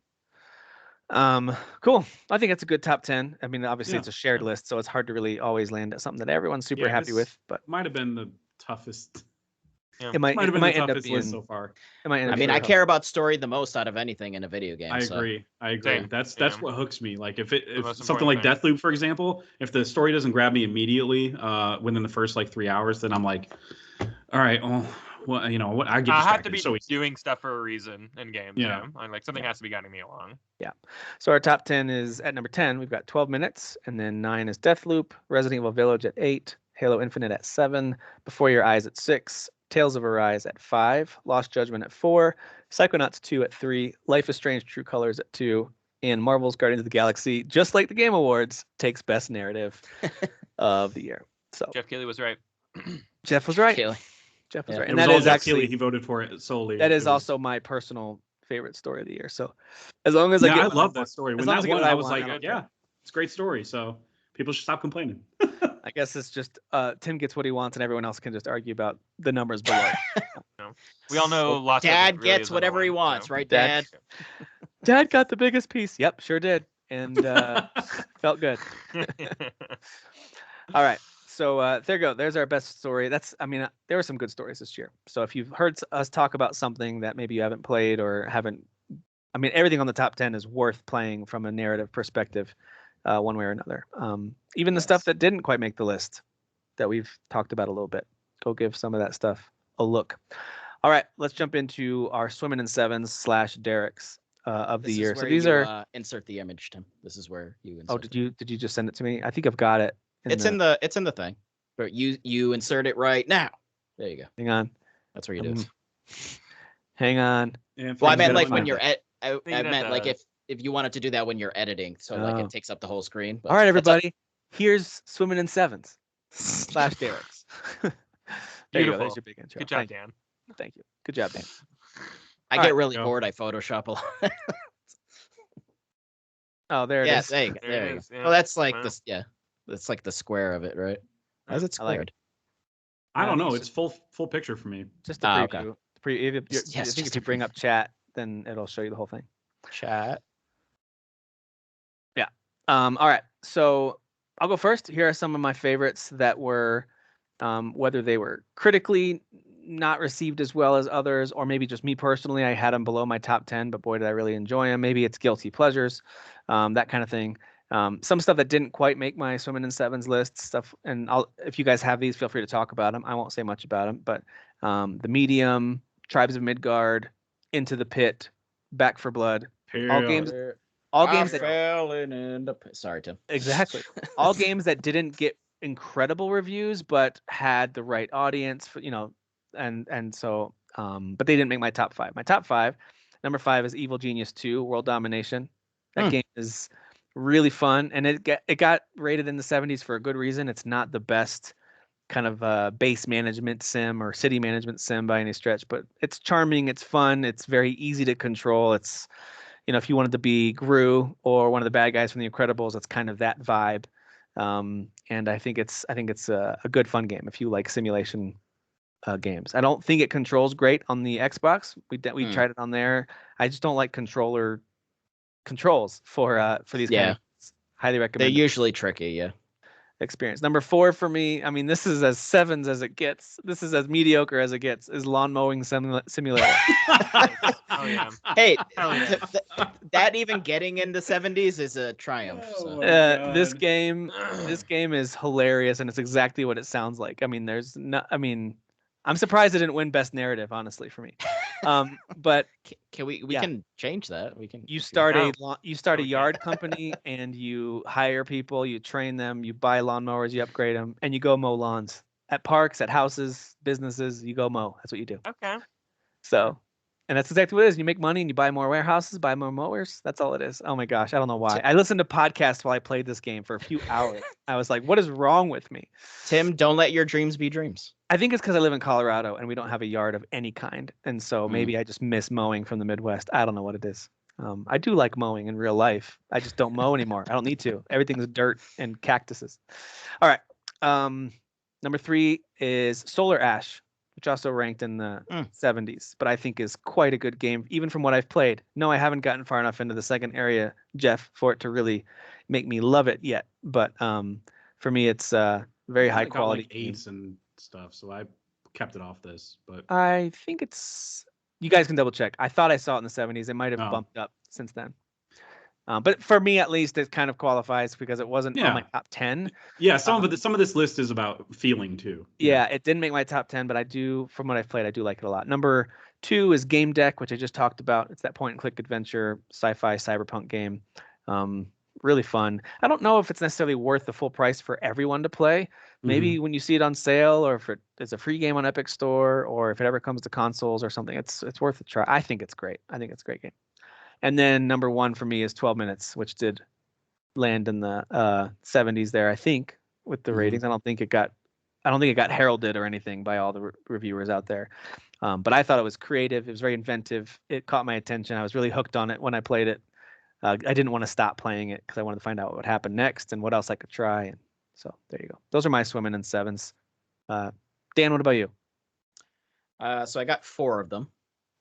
Cool. I think it's a good top 10. I mean, obviously it's a shared list, so it's hard to really always land at something that everyone's super happy with. But might have been the toughest. It might end up being so far. I mean, I care about story the most out of anything in a video game. I agree. Same. That's what hooks me. Like if something like Deathloop, for example, if the story doesn't grab me immediately within the first like 3 hours, then I'm like, all right, well, you know what? I have to be doing stuff for a reason in games. Yeah, like something has to be guiding me along. Yeah. So our top 10 is at number 10. We've got 12 minutes, and then 9 is Deathloop, Resident Evil Village at 8, Halo Infinite at 7, Before Your Eyes at 6. Tales of Arise at 5, Lost Judgment at 4, Psychonauts 2 at 3, Life is Strange True Colors at 2, and Marvel's Guardians of the Galaxy, just like the Game Awards, takes Best Narrative of the year. So Jeff Keighley was right. Jeff was right. Keighley. Jeff was right. And that is actually, he voted for it solely. That is also my personal favorite story of the year. So as long as I love that story. When that won, I was like, it's a great story. So people should stop complaining. I guess it's just Tim gets what he wants, and everyone else can just argue about the numbers below. We all know Lost Dad gets whatever he wants, right, Dad? Dad got the biggest piece. Yep, sure did, and felt good. All right, so there you go. There's our best story. There were some good stories this year. So if you've heard us talk about something that maybe you haven't played or haven't, everything on the top 10 is worth playing from a narrative perspective. One way or another. Even the stuff that didn't quite make the list that we've talked about a little bit. Go give some of that stuff a look. All right, let's jump into our Swimming in Sevens / Derek's of the year. So these are insert the image, Tim. This is where you insert. Oh, did you just send it to me? I think I've got it. It's in the thing. But you insert it right now. There you go. Hang on. That's where you do it. Hang on. Well, I meant like when you're I meant like if you wanted to do that when you're editing, so like it takes up the whole screen. All right, everybody. Here's Swimming in Sevens / Derek's. There you go. There's your big intro. Good job, Dan. Thank you. Good job, Dan. I get really bored. I Photoshop a lot. Oh, there it is. There you go. Well, that's like this. Yeah, that's like the square of it, right? How's it squared? I don't know. It's full picture for me. Just a preview. Okay. I think if you bring up chat, then it'll show you the whole thing. Chat. Yeah. All right. So I'll go first. Here are some of my favorites that were, whether they were critically not received as well as others, or maybe just me personally, I had them below my top 10, but boy, did I really enjoy them. Maybe it's guilty pleasures, that kind of thing. Some stuff that didn't quite make my Swimming in Sevens list stuff. And if you guys have these, feel free to talk about them. I won't say much about them, but The Medium, Tribes of Midgard, Into the Pit, Back for Blood, all games that fell in the pit. Sorry, Tim. Exactly. All games that didn't get incredible reviews, but had the right audience for, and so but they didn't make my top 5. My top 5, number 5 is Evil Genius 2, World Domination. That game is really fun, and it got rated in the 70s for a good reason. It's not the best kind of base management sim or city management sim by any stretch, but it's charming, it's fun, it's very easy to control. It's, if you wanted to be Gru or one of the bad guys from The Incredibles, it's kind of that vibe. And I think it's a good fun game if you like simulation games. I don't think it controls great on the Xbox. We tried it on there. I just don't like controller controls for these games. Highly recommend. They're usually tricky, yeah. Experience. Number 4 for me, this is as sevens as it gets. This is as mediocre as it gets, is Lawn Mowing Simulator. Oh, yeah. Hey, that even getting in the 70s is a triumph. So. This game is hilarious, and it's exactly what it sounds like. I'm surprised it didn't win Best Narrative, honestly, for me. But can we can change that. We can. You start a yard company, and you hire people, you train them, you buy lawnmowers, you upgrade them, and you go mow lawns. at parks, at houses, businesses. You go mow. That's what you do. Okay. So, and that's exactly what it is. You make money and you buy more warehouses, buy more mowers. That's all it is. Oh my gosh, I don't know why. I listened to podcasts while I played this game for a few hours. I was like, what is wrong with me? Tim, don't let your dreams be dreams. I think it's because I live in Colorado and we don't have a yard of any kind. And so maybe I just miss mowing from the Midwest. I don't know what it is. I do like mowing in real life. I just don't mow anymore. I don't need to. Everything's dirt and cactuses. All right. Number 3 is Solar Ash, which also ranked in the 70s, but I think is quite a good game, even from what I've played. No, I haven't gotten far enough into the second area, Jeff, for it to really make me love it yet. But for me, it's very high quality. Got, like, 8s and stuff, so I kept it off this. But I think it's. You guys can double check. I thought I saw it in the 70s. It might have bumped up since then. But for me, at least, it kind of qualifies because it wasn't on my top 10. Yeah, some of this list is about feeling too. Yeah, it didn't make my top 10, but I do, from what I've played, I do like it a lot. Number 2 is Game Deck, which I just talked about. It's that point-and-click adventure, sci-fi, cyberpunk game. Really fun. I don't know if it's necessarily worth the full price for everyone to play. Maybe when you see it on sale, or if it's a free game on Epic Store, or if it ever comes to consoles or something, it's worth a try. I think it's great. I think it's a great game. And then number 1 for me is 12 Minutes, which did land in the 70s there, I think, with the ratings. I don't think it got heralded or anything by all the reviewers out there. But I thought it was creative. It was very inventive. It caught my attention. I was really hooked on it when I played it. I didn't want to stop playing it because I wanted to find out what would happen next and what else I could try. And so there you go. Those are my swimming in 7s. Dan, what about you? So I got 4 of them.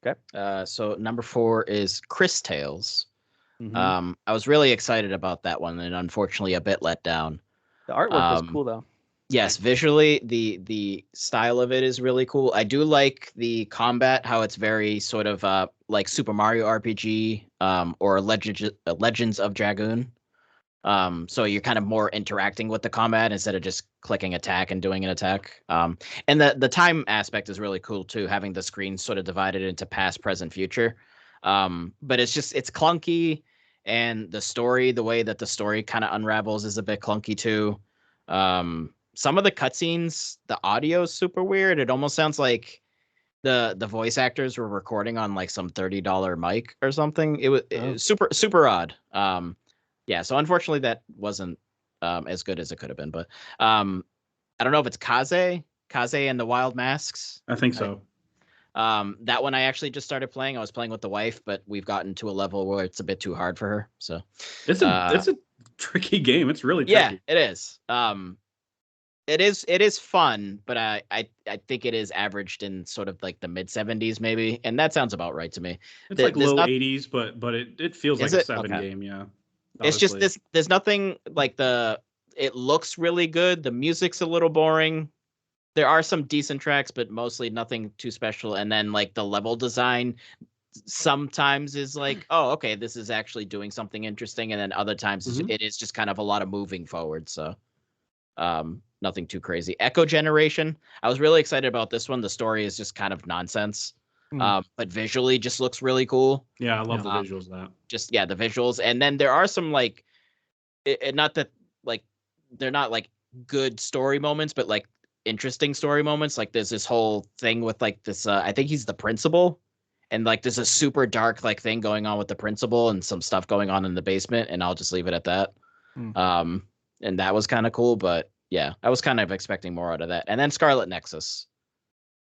Okay. So number 4 is Chris Tales. I was really excited about that one, and unfortunately a bit let down. The artwork was cool, though. Yes, visually, the style of it is really cool. I do like the combat, how it's very sort of like Super Mario RPG or Legends of Dragoon. So you're kind of more interacting with the combat instead of just clicking attack and doing an attack. And the time aspect is really cool too, having the screen sort of divided into past, present, future. But it's clunky, and the way that the story kind of unravels is a bit clunky too. Some of the cutscenes, the audio is super weird. It almost sounds like the voice actors were recording on like some $30 mic or something. It was super odd. Yeah, so unfortunately that wasn't as good as it could have been. But I don't know if it's Kaze and the Wild Masks. I think so. That one I actually just started playing. I was playing with the wife, but we've gotten to a level where it's a bit too hard for her. So it's a tricky game. It's really tricky. Yeah, it is. It is fun, but I think it is averaged in sort of like the mid 70s maybe, and that sounds about right to me. It's like low 80s, but it feels like a 7 game. Yeah. It's just there's nothing like it looks really good. The music's a little boring. There are some decent tracks, but mostly nothing too special. And then like the level design sometimes is like, oh, okay, this is actually doing something interesting. And then other times it is just kind of a lot of moving forward. So nothing too crazy. Echo Generation. I was really excited about this one. The story is just kind of nonsense. But visually just looks really cool. Yeah, I love the visuals of that. The visuals. And then there are some like, not that like, they're not like good story moments, but like interesting story moments. Like there's this whole thing with like this, I think he's the principal. And like there's a super dark like thing going on with the principal and some stuff going on in the basement. And I'll just leave it at that. And that was kind of cool. But yeah, I was kind of expecting more out of that. And then Scarlet Nexus.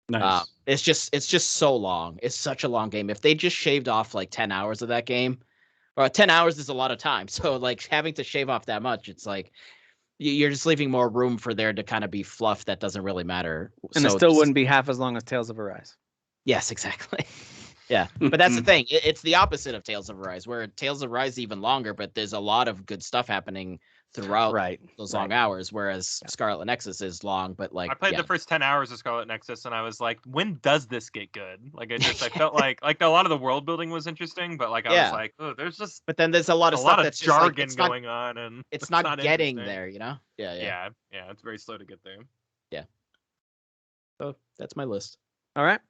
Nice. It's just so long. It's such a long game. If they just shaved off like 10 hours of that game, or 10 hours is a lot of time. So like having to shave off that much, it's like you're just leaving more room for there to kind of be fluff that doesn't really matter. And so it still wouldn't be half as long as Tales of Arise. Yes, exactly. Yeah, but that's the thing. It's the opposite of Tales of Arise, where Tales of Arise is even longer, but there's a lot of good stuff happening throughout those long hours, whereas Scarlet Nexus is long, but like I played the first 10 hours of Scarlet Nexus and I was like, when does this get good? Like I felt like a lot of the world building was interesting, but like I was like, oh, there's just but then there's a lot of stuff that's jargon just like, going on and it's not getting there, you know? Yeah, it's very slow to get there. Yeah. So that's my list. All right.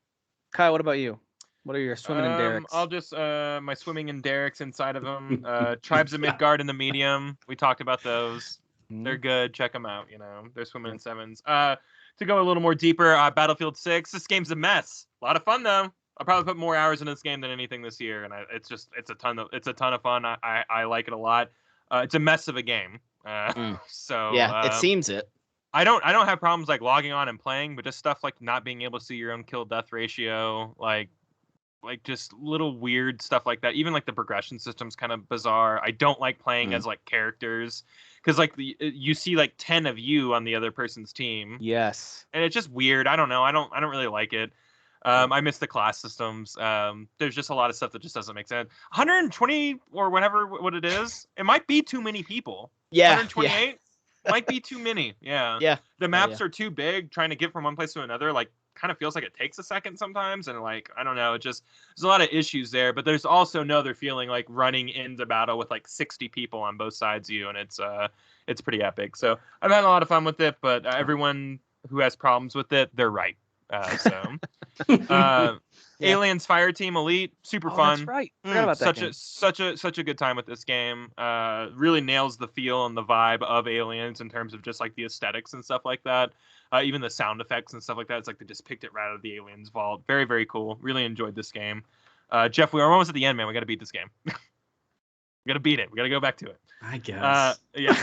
Kyle, what about you? What are your swimming in derricks? I'll just my swimming in derricks inside of them. Tribes of Midgard in the medium. We talked about those. They're good. Check them out. You know, they're swimming in 7s. to go a little more deeper, Battlefield 6. This game's a mess. A lot of fun though. I'll probably put more hours in this game than anything this year, and it's a ton of fun. I like it a lot. It's a mess of a game. So yeah, it seems it. I don't have problems like logging on and playing, but just stuff like not being able to see your own kill death ratio, like just little weird stuff like that. Even like the progression system's kind of bizarre. I don't like playing as like characters because like you see like 10 of you on the other person's team. Yes, and it's just weird. I don't know. I don't really like it. I miss the class systems. There's just a lot of stuff that just doesn't make sense. 120 or whatever what it is. It might be too many people. Yeah. 128 might be too many. Yeah. Yeah. The maps are too big. Trying to get from one place to another, like, kind of feels like it takes a second sometimes. And like, I don't know. It just, there's a lot of issues there. But there's also no other feeling like running into battle with like 60 people on both sides of you. And it's pretty epic. So I've had a lot of fun with it. But everyone who has problems with it, they're right. Aliens Fireteam Elite, super fun. That's right. Forgot about that. Such a good time with this game. Really nails the feel and the vibe of Aliens in terms of just like the aesthetics and stuff like that. Even the sound effects and stuff like that. It's like they just picked it right out of the Aliens vault. Very, very cool. Really enjoyed this game. Jeff, we're almost at the end, man. We got to beat this game. We got to beat it. We got to go back to it. I guess. Yeah.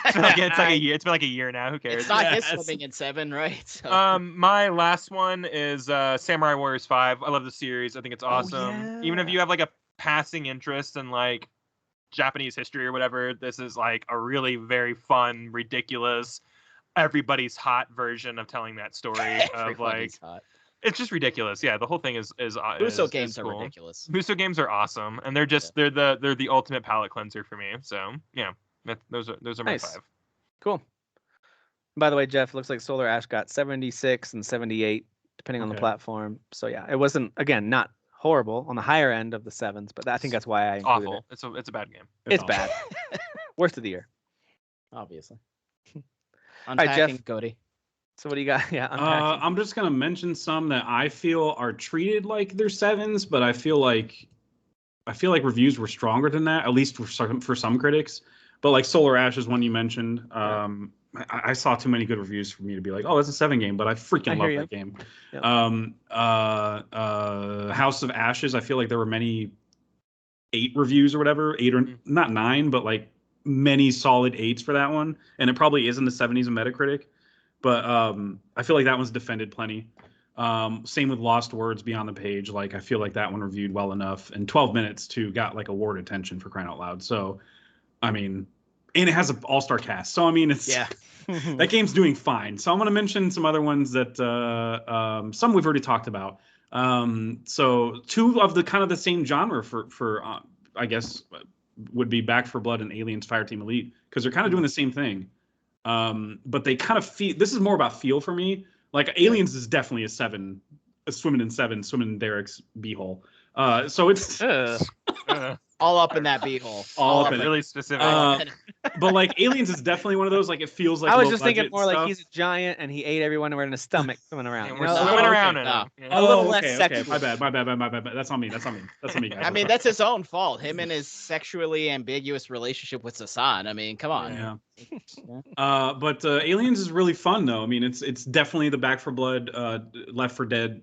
It's like a year. It's been like a year now. Who cares? It's not his swimming in 7, right? So. My last one is Samurai Warriors 5. I love the series. I think it's awesome. Yeah. Even if you have like a passing interest in like Japanese history or whatever, this is like a really very fun, ridiculous, everybody's hot version of telling that story of like hot. It's just ridiculous. Yeah, the whole thing is Muso games cool. are ridiculous. Muso games are awesome, and they're just they're the ultimate palate cleanser for me. So yeah, those are my 5. Cool. By the way, Jeff, looks like Solar Ash got 76 and 78 depending on the platform. So yeah, it wasn't, again, not horrible on the higher end of the 7s, but I think that's why I included awful. it. It's a bad game. It's bad. Worst of the year. Obviously. Right, Jeff. GOTY. So what do you got? Yeah, I'm just gonna mention some that I feel are treated like they're 7s, but I feel like reviews were stronger than that, at least for some critics. But like Solar Ash is one you mentioned. I saw too many good reviews for me to be like, oh, it's a 7 game, but I freaking love that game. Yep. House of Ashes, I feel like there were many 8 reviews or whatever, 8 or not 9, but like many solid 8s for that one, and it probably is in the 70s in Metacritic. But I feel like that one's defended plenty. Same with Lost Words Beyond the Page. Like I feel like that one reviewed well enough, and 12 minutes too got like award attention for crying out loud. So, I mean, and it has an all-star cast. So I mean, it's that game's doing fine. So I'm gonna mention some other ones that some we've already talked about. So 2 of the kind of the same genre for I guess would be Back 4 Blood and Aliens Fireteam Elite, because they're kind of doing the same thing. But they kind of feel, this is more about feel for me. Like Aliens is definitely a 7, swimming in Derek's beehole. So it's all up in that beehole. All up in really it. Specific. But like Aliens is definitely one of those, like it feels like I was just thinking more stuff. like he's a giant and he ate everyone in his stomach swimming around. And we're swimming around in it. A little less okay. sexual. My bad. That's on me. That's on me, guys. I mean, that's his own fault. Him and his sexually ambiguous relationship with Sasan. I mean, come on. Yeah. But Aliens is really fun though. I mean, it's definitely the Back 4 Blood, Left 4 Dead,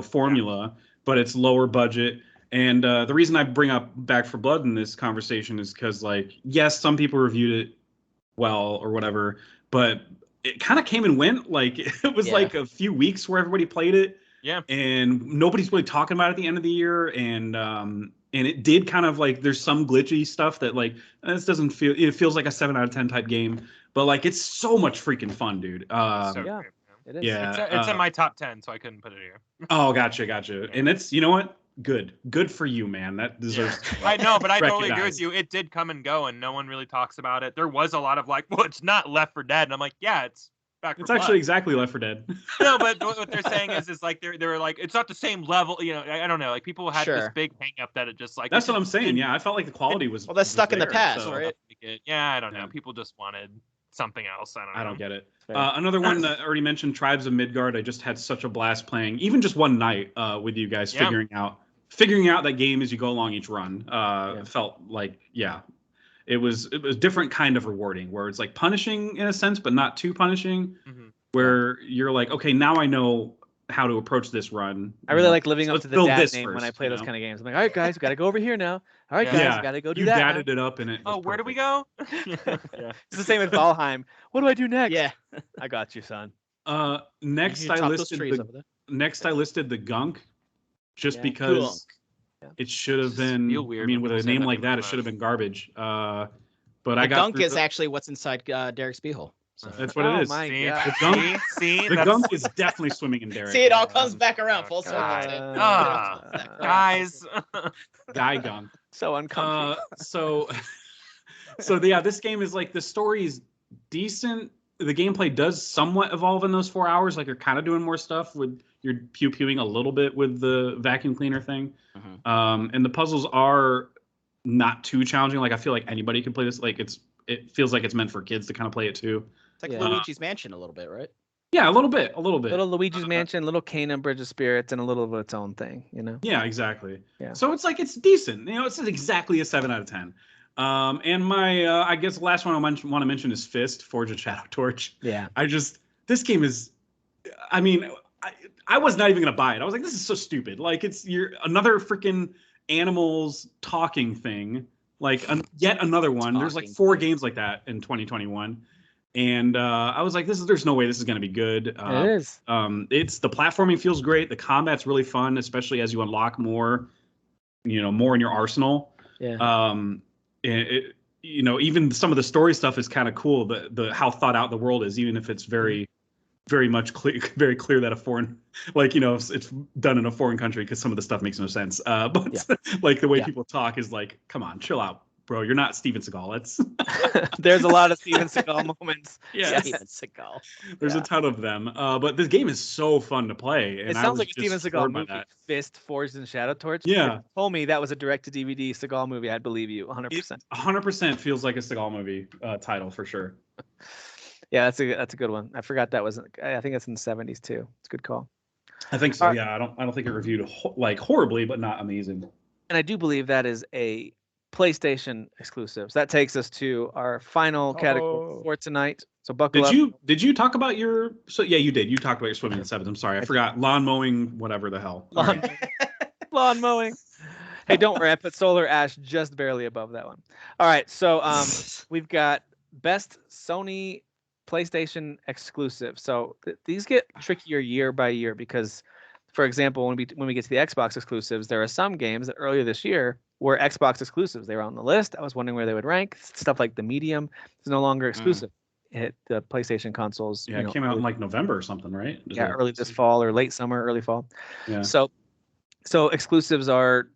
formula, but it's lower budget. And the reason I bring up Back 4 Blood in this conversation is because, like, yes, some people reviewed it well or whatever, but it kind of came and went. Like, it was like a few weeks where everybody played it. Yeah. And nobody's really talking about it at the end of the year. And it did kind of like, there's some glitchy stuff that like, this doesn't feel, it feels like a 7 out of 10 type game, but like, it's so much freaking fun, dude. Yeah, it is. Yeah. It's in my top 10, so I couldn't put it here. Oh, gotcha. And it's, you know what? Good for you, man. That deserves. I know, but I totally agree with you. It did come and go, and no one really talks about it. There was a lot of like, well, it's not Left 4 Dead, and I'm like, yeah, it's Back 4 Blood. It's actually exactly Left 4 Dead. No, but what they're saying is like they were like, it's not the same level. I don't know. Like people had this big hang up that it just like. That's what I'm saying. Yeah, I felt like the quality was. Well, that's stuck in the past, right? Yeah, I don't know. People just wanted something else. I don't get it. Another one that I already mentioned, Tribes of Midgard. I just had such a blast playing, even just one night with you guys, figuring out that game as you go along each run. Felt like it was different kind of rewarding, where it's like punishing in a sense, but not too punishing. where you're like, okay, now I know how to approach this run. I really like living So up to let's the build dad this name when first, I play you those know? kind of games. I'm like, all right, guys, we got to go over here now. All right, Yeah. guys, Yeah, we got to go do you that. dadded it up, and it. Oh, was where do we perfect. go? Yeah. It's the same with Valheim. What do I do next? Yeah. I got you, son. Next You I chop those listed trees the over there. next I listed the gunk, just Yeah. because Gunk. it should have Just been. feel weird I mean, when with people a say name that like name that, out it should have loud. been garbage. But The I got gunk through is actually what's inside Derek's beehole. So. That's what Oh it is. my See, God. see, The that's gunk is definitely swimming in Derek. See, it all comes back around full circle. God. Tim. Guys. Guy gunk. So uncomfortable. So yeah, this game is like the story is decent. The gameplay does somewhat evolve in those 4 hours. Like you're kind of doing more stuff with you're pew-pewing a little bit with the vacuum cleaner thing. And the puzzles are not too challenging. Like I feel like anybody can play this. Like it feels like it's meant for kids to kind of play it too. It's like Yeah. Luigi's Mansion a little bit, right? Yeah, a little bit. Little Luigi's Mansion, little Canaan Bridge of Spirits, and a little of its own thing, Yeah, exactly. Yeah. So it's like it's decent. It's exactly a 7 out of 10. And my I guess the last one I want to mention is Fist, Forge of Shadow Torch. Yeah. This game is, I mean, I was not even gonna buy it. I was like, this is so stupid. Like you're another freaking animals talking thing. Like yet another one. There's like 4 games like that in 2021. And I was like, there's no way this is going to be good. It is. It's the platforming feels great. The combat's really fun, especially as you unlock more, more in your arsenal. Yeah. Even some of the story stuff is kind of cool. The how thought out the world is, even if it's very, very much very clear that a foreign, it's done in a foreign country because some of the stuff makes no sense. But like the way people talk is like, come on, chill out. Bro, you're not Steven Seagal. There's a lot of Steven Seagal moments. Yeah, Steven Seagal. There's a ton of them. But this game is so fun to play. And It sounds like a Steven Seagal movie. Fist, Forged, and Shadow Torch. Yeah. If you told me that was a direct-to-DVD Seagal movie, I'd believe you 100%. 100% feels like a Seagal movie title for sure. Yeah, that's a good one. I forgot that was. I think it's in the 70s too. It's a good call. I think so. Yeah, I don't think it reviewed horribly, but not amazing. And I do believe that is a PlayStation exclusive. So that takes us to our final category for tonight. So buckle up. Did you talk about your? So yeah, you did. You talked about your swimming in sevens. I'm sorry, I forgot. Lawn mowing, whatever the hell. Lawn mowing. Hey, don't worry. I put Solar Ash just barely above that one. All right. So we've got best Sony PlayStation exclusive. So these get trickier year by year because, for example, when we get to the Xbox exclusives, there are some games that earlier this year were Xbox exclusives. They were on the list. I was wondering where they would rank. Stuff like the Medium is no longer exclusive. It hit the PlayStation consoles. Yeah, it came out in like November or something, right? Early this fall or late summer, early fall. Yeah. So exclusives are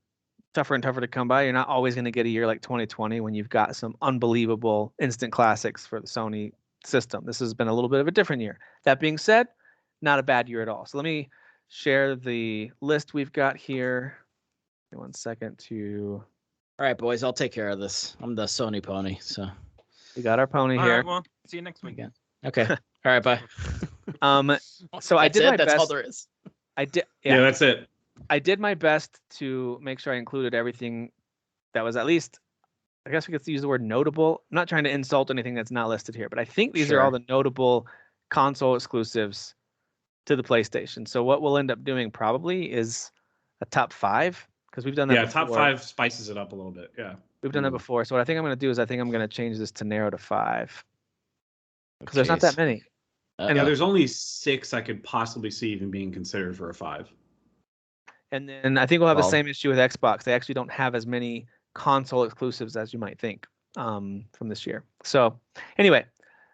tougher and tougher to come by. You're not always going to get a year like 2020 when you've got some unbelievable instant classics for the Sony system. This has been a little bit of a different year. That being said, not a bad year at all. So let me share the list we've got here. Give me 1 second to. All right, boys, I'll take care of this. I'm the Sony pony, so We got our pony All here. right, well, see you next week. again. Okay. All right, bye. So I did my That's best. all there is. I did. Yeah, that's it. I did my best to make sure I included everything that was at least, I guess we could use the word notable. I'm not trying to insult anything that's not listed here, but I think these are all the notable console exclusives to the PlayStation. So what we'll end up doing probably is a top 5 because we've done that. Yeah, before. top 5 spices it up a little bit. Yeah, we've done that before. So what I think I'm going to do is I think I'm going to change this to narrow to 5 because there's not that many. Yeah, there's only 6 I could possibly see even being considered for a 5. And then I think we'll have the same issue with Xbox. They actually don't have as many console exclusives as you might think from this year. So anyway,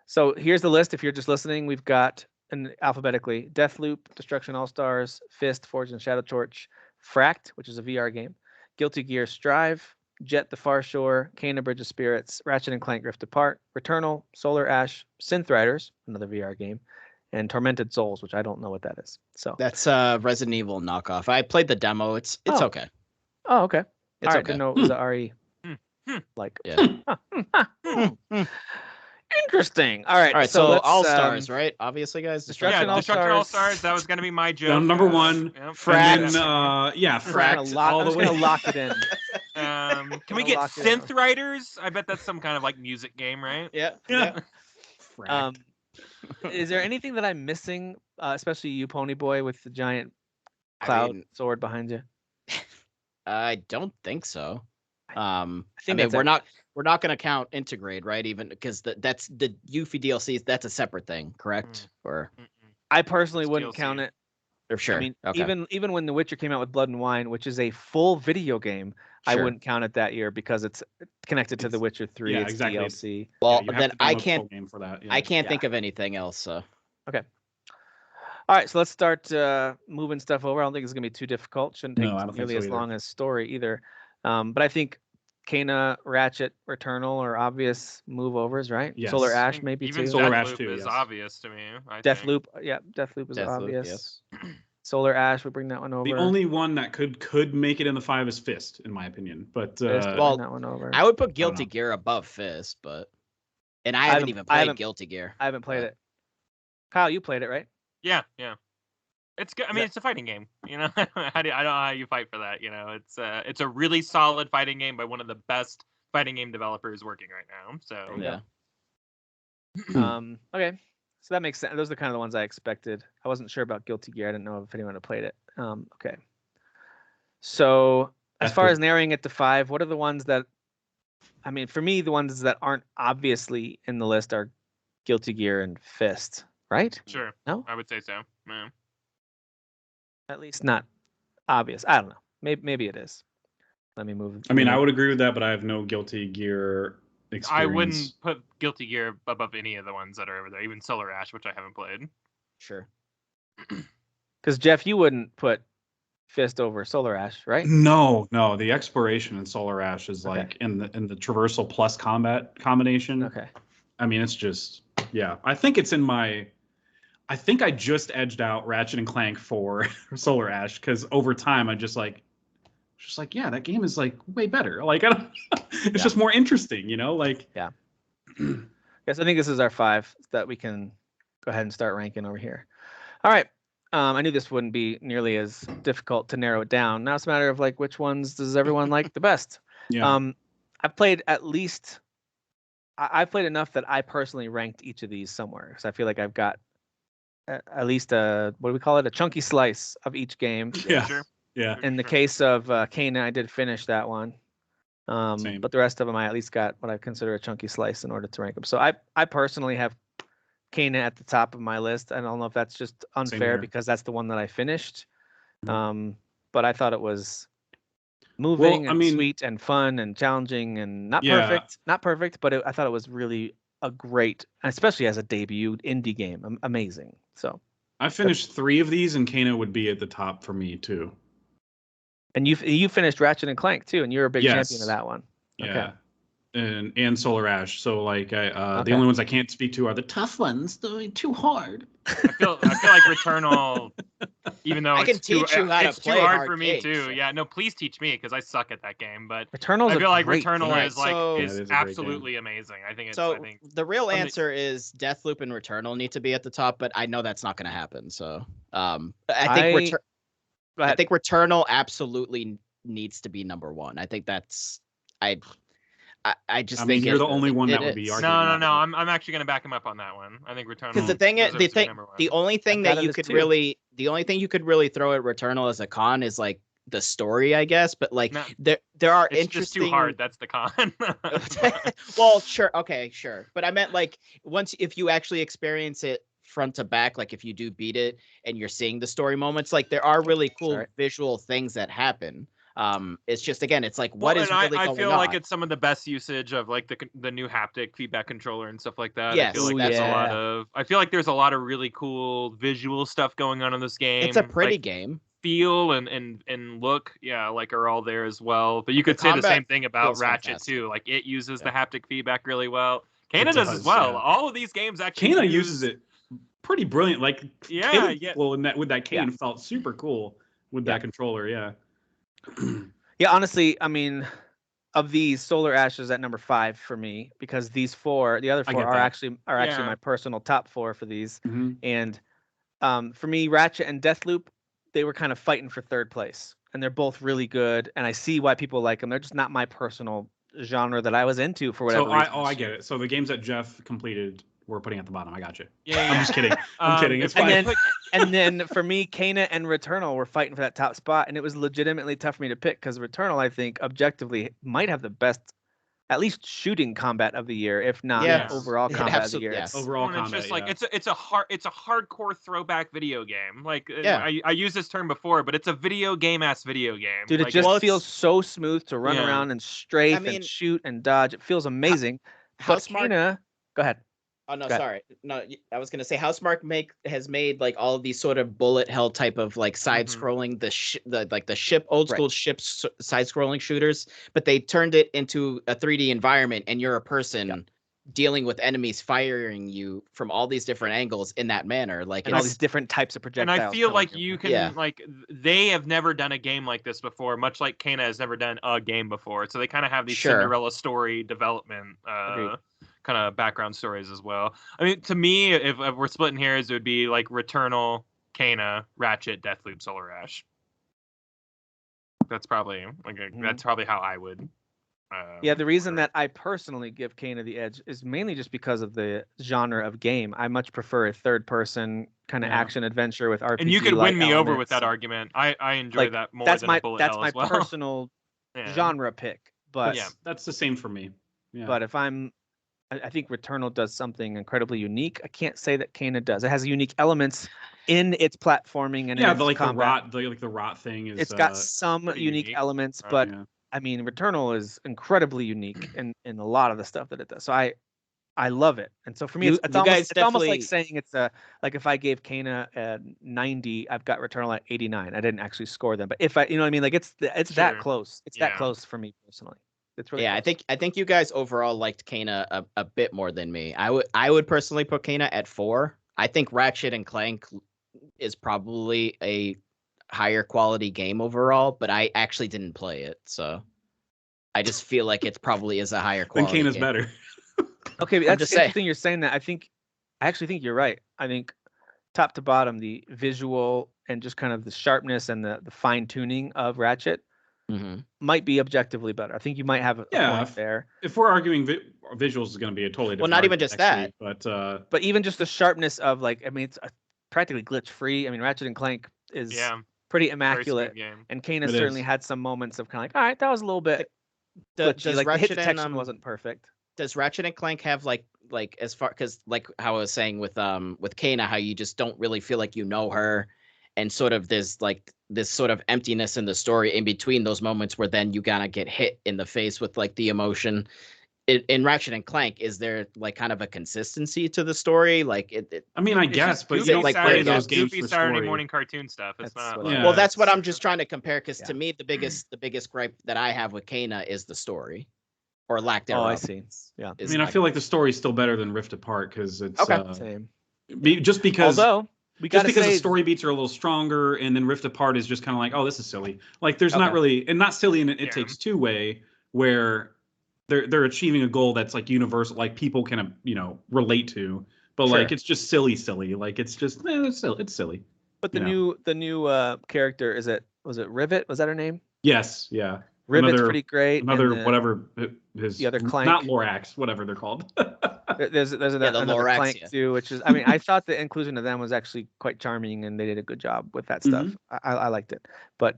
so here's the list. If you're just listening, we've got alphabetically Deathloop, Destruction All-Stars, Fist, Forge and Shadow Torch, Fract, which is a VR game, Guilty Gear Strive, Jet the Far Shore, Canaan Bridge of Spirits, Ratchet and Clank Rift Apart, Returnal, Solar Ash, Synth Riders, another VR game, and Tormented Souls, which I don't know what that is. So that's Resident Evil knockoff. I played the demo. It's okay. Oh, okay. It's all right, okay. didn't know it was a RE. Like, Yeah. Interesting. All right. So All Stars, right? Obviously, guys. Destruction Destruction All All Stars. That was gonna be my joke. Number 1. Yep. And then, Fract. all the way. I'm gonna lock it in. Can we get Synth Riders? I bet that's some kind of like music game, right? Yeah. Yeah. Is there anything that I'm missing, especially you, Pony Boy, with the giant cloud sword behind you? I don't think so. I I think mean, that's we're not going to count Integrate, right? Even because that's the Yuffie DLCs. That's a separate thing, correct? Or I personally It's wouldn't DLC. count it. or sure. I mean, okay. even when The Witcher came out with Blood and Wine, which is a full video game, I Sure. wouldn't count it that year because it's connected to The Witcher 3. Yeah, It's exactly. DLC. Well, you have then to I download the can't. full game for that. I can't Yeah. think of anything else. So Okay. All right, so let's start moving stuff over. I don't think it's gonna be too difficult. Shouldn't take No, I don't think nearly so as either. long as story either. But I think Kena, Ratchet, Returnal are obvious move overs, right? Yes. Solar I Ash think maybe even too. Solar Ash Deathloop too, is yes. obvious to me. I think. Deathloop, yeah, Deathloop is Deathloop, obvious. yes. Solar Ash, we bring that one over. The only one that could make it in the 5 is Fist, in my opinion. But Fist, we well, bring that one over. I would put Guilty know. Gear above Fist, but I haven't even played Guilty Gear. I haven't played but- it. Kyle, you played it, right? Yeah. It's good. I mean, it's a fighting game. You know, I don't know how you fight for that. You know, it's a really solid fighting game by one of the best fighting game developers working right now. So Yeah. Okay. So that makes sense. Those are kind of the ones I expected. I wasn't sure about Guilty Gear. I didn't know if anyone had played it. Okay. So as far as narrowing it to 5, what are the ones that, I mean, for me, the ones that aren't obviously in the list are Guilty Gear and Fist, right? Sure. No? I would say so. Yeah. At least not obvious. I don't know. Maybe it is. Let me move. I mean, I would agree with that, but I have no Guilty Gear experience. I wouldn't put Guilty Gear above any of the ones that are over there, even Solar Ash, which I haven't played. Sure. Because Jeff, you wouldn't put Fist over Solar Ash, right? No. The exploration in Solar Ash is like in the traversal plus combat combination. Okay. I mean, it's just I think it's in my. I think I just edged out Ratchet and Clank for Solar Ash because over time I just like that game is like way better. Like it's just more interesting, you know. Like Yes, I think this is our 5 that we can go ahead and start ranking over here. All right. I knew this wouldn't be nearly as difficult to narrow it down. Now it's a matter of like which ones does everyone like the best. Yeah. I've played at least. I've played enough that I personally ranked each of these somewhere because I feel like I've got at least what do we call it? A chunky slice of each game. Yeah. Sure. Yeah. In the case of Kena, I did finish that one. Same. But the rest of them, I at least got what I consider a chunky slice in order to rank them. So I personally have Kena at the top of my list. I don't know if that's just unfair because that's the one that I finished. But I thought it was moving and sweet and fun and challenging and not perfect, but I thought it was really a great, especially as a debut indie game, amazing. So I finished 3 of these, and Kena would be at the top for me too. And you finished Ratchet and Clank too, and you're a big champion of that one. Yeah. Okay. And Solar Ash. So like the only ones I can't speak to are the tough ones. They're too hard. I feel like Returnal, even though I can it's too, teach you how it's to too play hard hard for me games, too. so. Yeah, no, please teach me because I suck at that game. But Returnal's I feel like great Returnal game. is like So- is Yeah, it is a great absolutely amazing. I think it's. So I think the real the- answer is Deathloop and Returnal need to be at the top, but I know that's not going to happen. So I think Returnal absolutely needs to be number 1. I think that's I just think you're the only one that would be arguing. No. I'm actually gonna back him up on that one. I think Returnal. Because the only thing that you could really throw at Returnal as a con is like the story, I guess. But like there are it's interesting. Just too hard. That's the con. Well, sure, okay, sure. But I meant like if you actually experience it front to back, like if you do beat it and you're seeing the story moments, like there are really cool visual things that happen. It's just again, it's like what is really going on? I feel like it's some of the best usage of like the new haptic feedback controller and stuff like that. Yes, I feel like there's a lot of. I feel like there's a lot of really cool visual stuff going on in this game. It's a pretty game. Feel and look, like are all there as well. But you could say the same thing about Ratchet too. Like it uses the haptic feedback really well. Kena does as well. Yeah. All of these games actually. Kena uses it pretty brilliant. Like Well, with that cane felt super cool with that controller. Yeah. Yeah, honestly, I mean, of these, Solar Ash is at number 5 for me because the other 4 are actually my personal top 4 for these. Mm-hmm. And for me, Ratchet and Deathloop, they were kind of fighting for 3rd place, and they're both really good. And I see why people like them. They're just not my personal genre that I was into for whatever reason. I get it. So the games that Jeff completed we're putting at the bottom. I got you. Yeah, I'm just kidding. I'm kidding. It's fine. And then for me, Kana and Returnal were fighting for that top spot, and it was legitimately tough for me to pick because Returnal, I think, objectively might have the best, at least shooting combat of the year, if not overall combat of the year. Yes. Overall it's combat, just like it's a hardcore throwback video game. Like Yeah. I used this term before, but it's a video game video game. Dude, it like, just feels so smooth to run Yeah. around and strafe and shoot and dodge. It feels amazing. But Kana, go ahead. Oh no, Go ahead. sorry. No, I was gonna say Housemarque has made like all of these sort of bullet hell type of like side scrolling the ship old school ships side scrolling shooters, but they turned it into a 3D environment, and you're a person dealing with enemies firing you from all these different angles in that manner, like and all these different types of projectiles. And I feel like you can like they have never done a game like this before, much like Kana has never done a game before. So they kind of have these Cinderella story development kind of background stories as well. I mean, to me, if we're splitting hairs, it would be like Returnal, Kana, Ratchet, Deathloop, Solar Ash. That's probably that's probably how I would. The reason that I personally give Kana the edge is mainly just because of the genre of game. I much prefer a third-person kind of action adventure with RPG. And you could win me over with that argument. I enjoy that more than a bullet hell as well. That's my personal genre pick. But that's the same for me. Yeah. But if I think Returnal does something incredibly unique. I can't say that Kana does. It has unique elements in its platforming and in its combat. the rot thing is. It's got some unique elements, but I mean, Returnal is incredibly unique in a lot of the stuff that it does. So I love it, and so for me, it's almost like saying it's like if I gave Kana a 90, I've got Returnal at 89. I didn't actually score them, but if I, you know what I mean, like it's that close. It's that close for me personally. It's really close. I think you guys overall liked Kana a bit more than me. I would personally put Kana at 4. I think Ratchet and Clank is probably a higher quality game overall, but I actually didn't play it, so I just feel like it probably is a higher quality. Then Kana's better. Okay, that's interesting. You're saying that. I actually think you're right. I think top to bottom, the visual and just kind of the sharpness and the fine tuning of Ratchet might be objectively better. I think you might have a point there. If we're arguing visuals is going to be a totally different. Well, not even just that, but even just the sharpness of like, I mean, it's practically glitch free. I mean, Ratchet and Clank is pretty immaculate, and Kana certainly had some moments of kind of like, all right, that was a little bit. Does like Ratchet the hit detection wasn't perfect. Does Ratchet and Clank have like as far because like how I was saying with Kana, how you just don't really feel like you know her, and sort of there's like this sort of emptiness in the story in between those moments where then you gotta get hit in the face with like the emotion. In Ratchet and Clank, is there like kind of a consistency to the story? Like I mean, I guess, but you don't like play those games for Saturday story. morning cartoon stuff. It's not. Well, that's what I'm just trying to compare. Because to me, the biggest gripe that I have with Kana is the story, or lack thereof. Oh, I see. Yeah. I mean, I feel like the story's still better than Rift Apart because it's same. Just because. Although the story beats are a little stronger, and then Rift Apart is just kind of like, oh, this is silly. Like, there's not really, and not silly in It Takes Two way, where they're achieving a goal that's like universal, like people can relate to, but like it's just silly. Like it's just it's silly. But the new character was it Rivet? Was that her name? Yes, yeah. Rivet's pretty great. Whatever the other Clank, not Lorax, whatever they're called. There's another Lorax, Clank too, which is, I mean, I thought the inclusion of them was actually quite charming, and they did a good job with that stuff. I liked it, but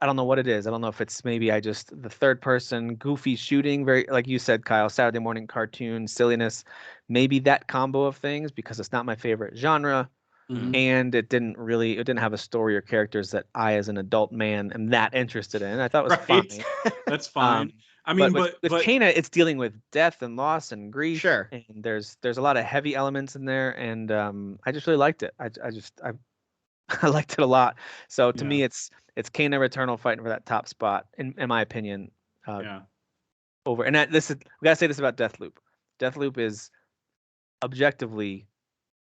I don't know what it is. I don't know if it's maybe the third person goofy shooting, very like you said, Kyle, Saturday morning cartoon silliness, maybe that combo of things, because it's not my favorite genre. And it didn't have a story or characters that I, as an adult man, am that interested in. I thought it was funny. That's fine. I mean, but with Kana, it's dealing with death and loss and grief. Sure. And there's a lot of heavy elements in there, and I just really liked it. I liked it a lot. So to me, it's Kana Returnal fighting for that top spot, in my opinion. Over, and we gotta say this about Deathloop. Deathloop is objectively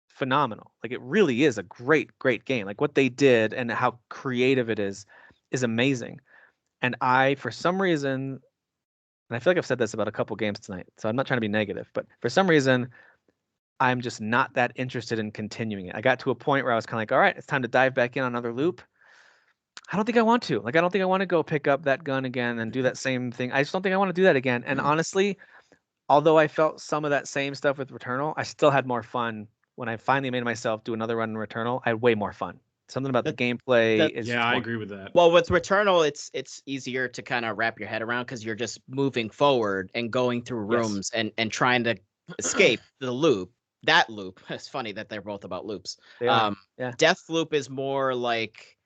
phenomenal. Like, it really is a great game. Like, what they did and how creative it is amazing. And I, for some reason, and I feel like I've said this about a couple games tonight, so I'm not trying to be negative, but for some reason, I'm just not that interested in continuing it. I got to a point where I was kind of like, all right, it's time to dive back in on another loop. I don't think I want to. Like, I don't think I want to go pick up that gun again and do that same thing. I just don't think I want to do that again. And honestly, although I felt some of that same stuff with Returnal, I still had more fun when I finally made myself do another run in Returnal. I had way more fun. Something about the gameplay is I agree with that. Well, with Returnal, it's easier to kind of wrap your head around because you're just moving forward and going through rooms and trying to escape the loop. That loop. It's funny that they're both about loops. They are. Yeah. Deathloop is more like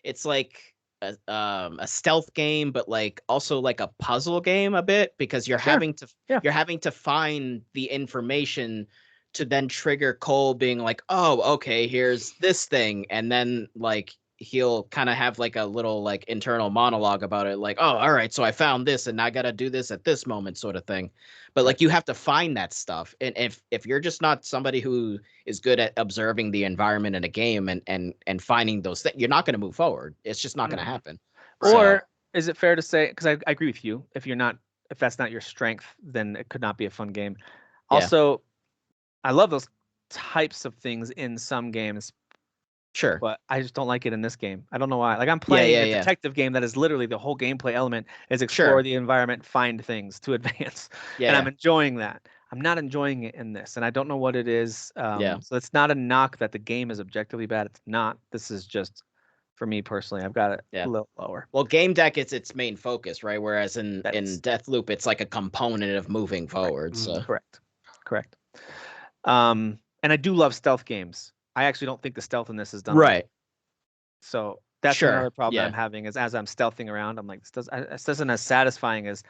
it's like a stealth game, but like also like a puzzle game a bit because you're having to find the information to then trigger Cole being like, oh, okay, here's this thing, and then like he'll kind of have like a little like internal monologue about it, like, oh, all right, so I found this and I gotta do this at this moment, sort of thing. But like you have to find that stuff, and if you're just not somebody who is good at observing the environment in a game and finding those things, you're not going to move forward. It's just not going to happen. Or is it fair to say, because I agree with you, if that's not your strength, then it could not be a fun game. Also, I love those types of things in some games. Sure. But I just don't like it in this game. I don't know why. Like I'm playing a detective game that is literally the whole gameplay element is explore the environment, find things to advance. And I'm enjoying that. I'm not enjoying it in this. And I don't know what it is. So it's not a knock that the game is objectively bad. It's not. This is just, for me personally, I've got it a little lower. Well, game deck is its main focus, right? Whereas in Deathloop, it's like a component of moving forward. So Correct. And I do love stealth games. I actually don't think the stealth in this is done right. So that's another problem that I'm having is as I'm stealthing around, I'm like, this isn't as satisfying as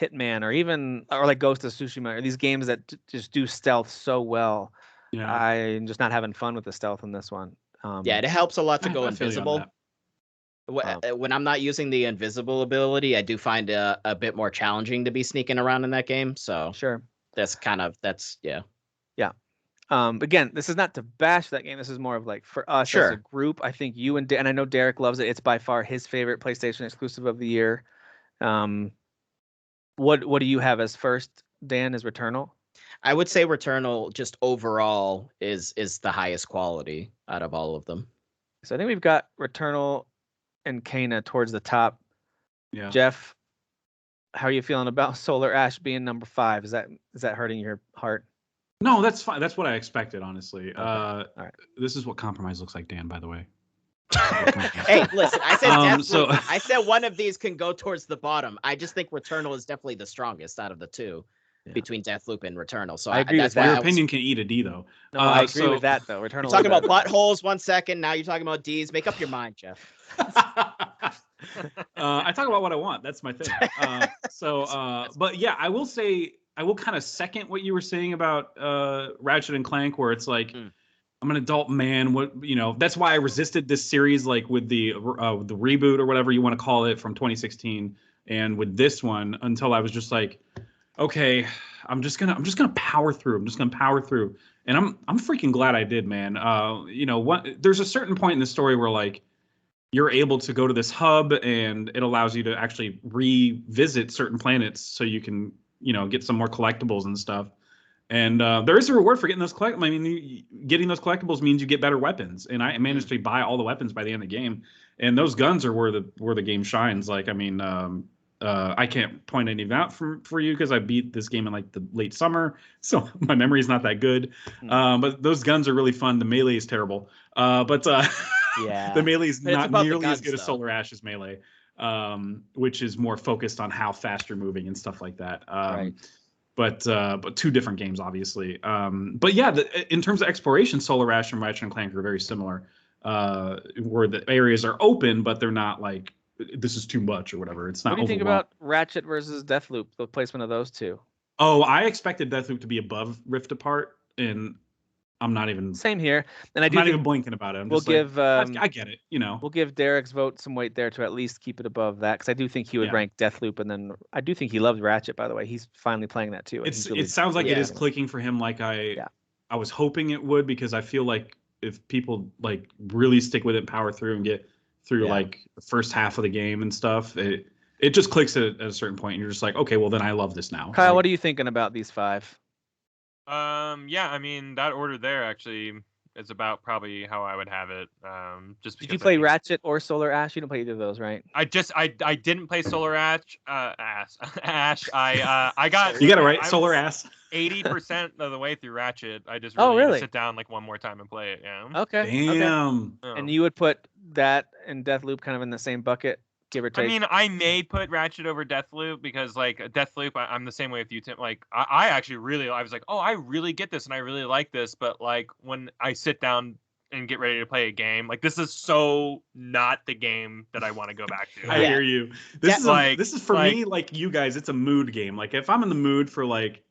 Hitman or like Ghost of Tsushima or these games that just do stealth so well. Yeah. I'm just not having fun with the stealth in this one. It helps a lot to go invisible. When I'm not using the invisible ability, I do find it a bit more challenging to be sneaking around in that game. So that's again, this is not to bash that game. This is more of like for us as a group. I think you and I know Derek loves it. It's by far his favorite PlayStation exclusive of the year. What do you have as first, Dan? Is Returnal? I would say Returnal just overall is the highest quality out of all of them. So I think we've got Returnal and Kana towards the top. Yeah. Jeff, how are you feeling about Solar Ash being number 5? Is that hurting your heart? No, that's fine. That's what I expected, honestly. Okay. All right. This is what compromise looks like, Dan, by the way. Hey, listen, I said I said one of these can go towards the bottom. I just think Returnal is definitely the strongest out of the two between Deathloop and Returnal. So I agree with that. Your opinion can eat a D, though. No, I agree with that, though. Returnal. You're talking about buttholes 1 second. Now you're talking about Ds. Make up your mind, Jeff. I talk about what I want. That's my thing. But yeah, I will say, I will kind of second what you were saying about Ratchet and Clank, where it's like, I'm an adult man. That's why I resisted this series, like with the reboot or whatever you want to call it from 2016, and with this one, until I was just like, okay, I'm just gonna power through. And I'm freaking glad I did, man. There's a certain point in the story where like you're able to go to this hub, and it allows you to actually revisit certain planets, so you can get some more collectibles and stuff. And there is a reward for getting those collectibles. I mean, getting those collectibles means you get better weapons. And I managed to buy all the weapons by the end of the game. And those guns are where the game shines. Like, I mean, I can't point any of them out for you because I beat this game in like the late summer, so my memory is not that good. But those guns are really fun. The melee is terrible. The melee is not nearly as good as Solar Ash's melee. Which is more focused on how fast you're moving and stuff like that. Right. But two different games, obviously. But yeah, in terms of exploration, Solar Ash and Ratchet and Clank are very similar, where the areas are open, but they're not like this is too much or whatever. It's not. What do you think about Ratchet versus Deathloop? The placement of those two. Oh, I expected Deathloop to be above Rift Apart, and I'm not even. Same here, and I'm not even blinking about it. I get it. We'll give Derek's vote some weight there to at least keep it above that, because I do think he would rank Deathloop, and then I do think he loves Ratchet. By the way, he's finally playing that too. It sounds like it is clicking for him, like I was hoping it would, because I feel like if people like really stick with it, power through, and get through like the first half of the game and stuff, it just clicks at a certain point, and you're just like, okay, well then I love this now. Kyle, what are you thinking about these 5? I mean, that order there actually is about probably how I would have it. Just Did because you play Ratchet or Solar Ash? You didn't play either of those, right? I didn't play Solar Ash. Ash. I got You got it right. I Solar was ass. 80% of the way through Ratchet. I just Oh, really need to really? sit down like one more time and play it. Yeah. Okay. Okay. Damn. And you would put that and Deathloop kind of in the same bucket, give or take? I mean, I may put Ratchet over Deathloop because, like, Deathloop, I'm the same way with you, Tim. Like, I actually I was like, oh, I really get this and I really like this. But, like, when I sit down and get ready to play a game, like, this is so not the game that I want to go back to. I hear you. This is for like- me, like you guys, it's a mood game. Like if I'm in the mood for like,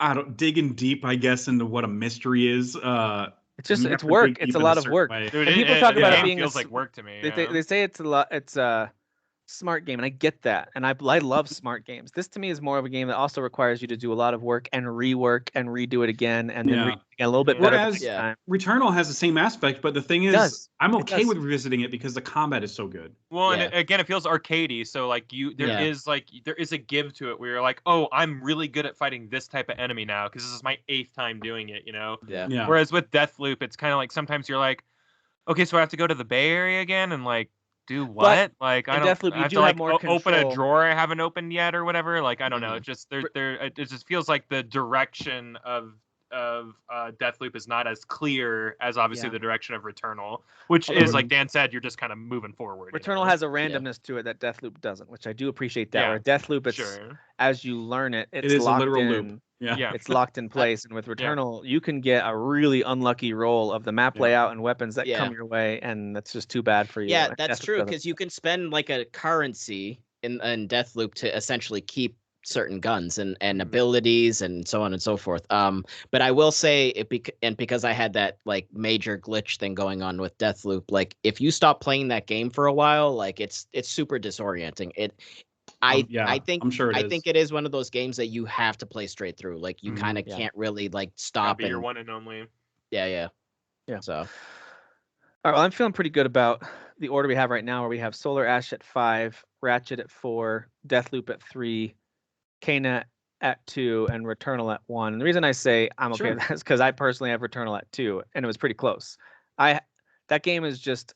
I don't digging deep, I guess, into what a mystery is. It's work. It's a lot of work. Dude, and people talk about it game being feels like work to me. They say it's a lot. It's a smart game, and I get that, and I love smart games. This to me is more of a game that also requires you to do a lot of work and rework and redo it again, and then a little bit better. Whereas Returnal has the same aspect, but the thing is, I'm okay with revisiting it because the combat is so good. Well, and again, it feels arcadey, so like there is a give to it where you're like, oh, I'm really good at fighting this type of enemy now because this is my 8th time doing it, you know. Yeah. Whereas with Deathloop, it's kind of like sometimes you're like, okay, so I have to go to the Bay Area again and like. Do what? But like I don't. Deathloop, I have to like open a drawer I haven't opened yet or whatever. Like I don't know. It just it just feels like the direction of Deathloop is not as clear as obviously the direction of Returnal, which is like Dan said, you're just kind of moving forward. Returnal has a randomness to it that Deathloop doesn't, which I do appreciate that. Where Deathloop, it's as you learn it, it's locked a literal in. loop. Yeah. It's locked in place, and with Returnal, you can get a really unlucky roll of the map layout and weapons that come your way, and that's just too bad for you. Yeah, that's true, because you can spend like a currency in Deathloop to essentially keep certain guns and abilities and so on and so forth. But I will say because I had that like major glitch thing going on with Deathloop, like if you stop playing that game for a while, like it's super disorienting. I think it is one of those games that you have to play straight through. Like you kind of can't really like stop. Be your one and only. Yeah. So, all right. Well, I'm feeling pretty good about the order we have right now, where we have Solar Ash at 5, Ratchet at 4, Deathloop at 3, Kena at 2, and Returnal at 1. And the reason I say I'm okay with that is because I personally have Returnal at 2, and it was pretty close. That game is just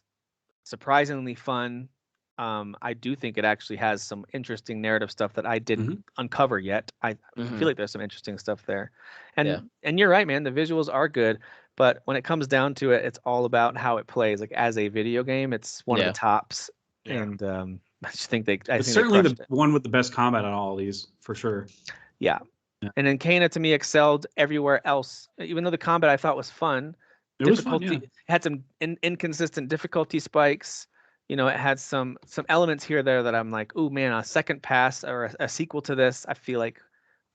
surprisingly fun. I do think it actually has some interesting narrative stuff that I didn't uncover yet. I feel like there's some interesting stuff there. And you're right, man. The visuals are good, but when it comes down to it, it's all about how it plays. Like as a video game, it's one of the tops. Yeah. And I just think it's certainly the one with the best combat on all of these, for sure. Yeah. And then Kena to me excelled everywhere else. Even though the combat I thought was fun, it was fun, it had some inconsistent difficulty spikes. You know, it had some elements here or there that I'm like, oh man, a second pass or a sequel to this, I feel like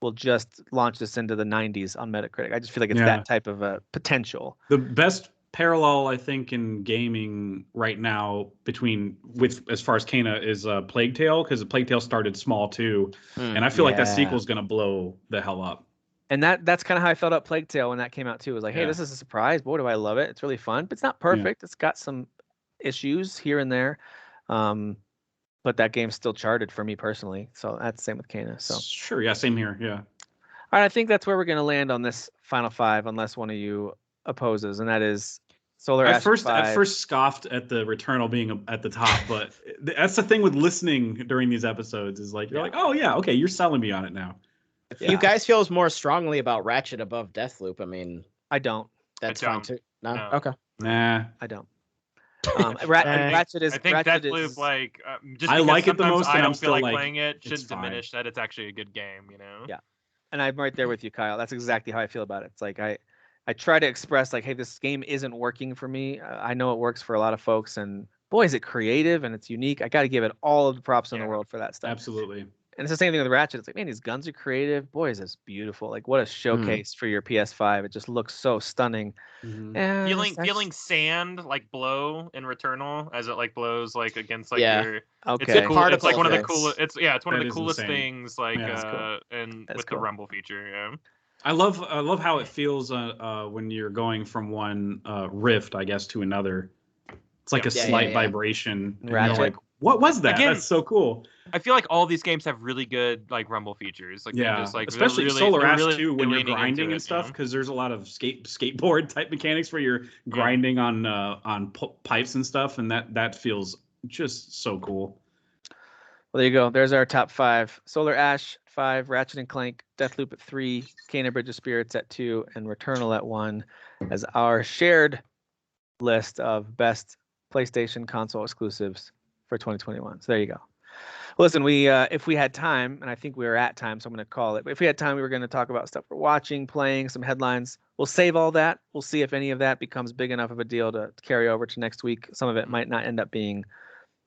will just launch this into the 90s on Metacritic. I just feel like it's that type of a potential. The best parallel I think in gaming right now as far as Kena is Plague Tale, because the Plague Tale started small too, and I feel like that sequel is gonna blow the hell up. And that's kind of how I felt about Plague Tale when that came out too. It was like, hey, this is a surprise. Boy, do I love it. It's really fun, but it's not perfect. It's got some issues here and there, but that game's still charted for me personally. So that's the same with Kena. So sure, same here. Yeah. All right, I think that's where we're gonna land on this final 5, unless one of you opposes, and that is Solar Ash. At first scoffed at the Returnal being at the top, but that's the thing with listening during these episodes is like you're like, oh yeah, okay, you're selling me on it now. If you guys feel more strongly about Ratchet above Deathloop, I mean, I don't. That's fine too. No, okay. Nah, I don't. Ratchet is. I think Ratchet Deathloop, is, like, just I like it the most, I and don't I'm feel still like like playing it. Shouldn't it's fine. diminish that it's actually a good game, you know. Yeah, and I'm right there with you, Kyle. That's exactly how I feel about it. It's like I try to express like, hey, this game isn't working for me. I know it works for a lot of folks, and boy, is it creative and it's unique. I got to give it all of the props in the world for that stuff. Absolutely. And it's the same thing with Ratchet. It's like, man, these guns are creative. Boy, is this beautiful. Like, what a showcase for your PS5. It just looks so stunning. Feeling sand like blow in Returnal as it like blows like against like your okay. It's like one of the coolest. It's one of the coolest things like cool. and that's with cool. the rumble feature. Yeah. I love how it feels when you're going from one rift, I guess, to another. It's like a slight vibration. And you're like, What was that? Again, That's so cool. I feel like all these games have really good like rumble features. Like Yeah, just, like, especially really, Solar Ash really too, when you're leaning into grinding it, and stuff, you know? because there's a lot of skateboard type mechanics where you're grinding on pipes and stuff, and that feels just so cool. Well, there you go. There's our top 5. Solar Ash 5, Ratchet and Clank, Deathloop at 3, Kena Bridge of Spirits at 2, and Returnal at 1 as our shared list of best PlayStation console exclusives for 2021. So there you go. Listen, we if we had time, and I think we were at time, so I'm going to call it. But if we had time, we were going to talk about stuff we're watching, playing, some headlines. We'll save all that. We'll see if any of that becomes big enough of a deal to carry over to next week. Some of it might not end up being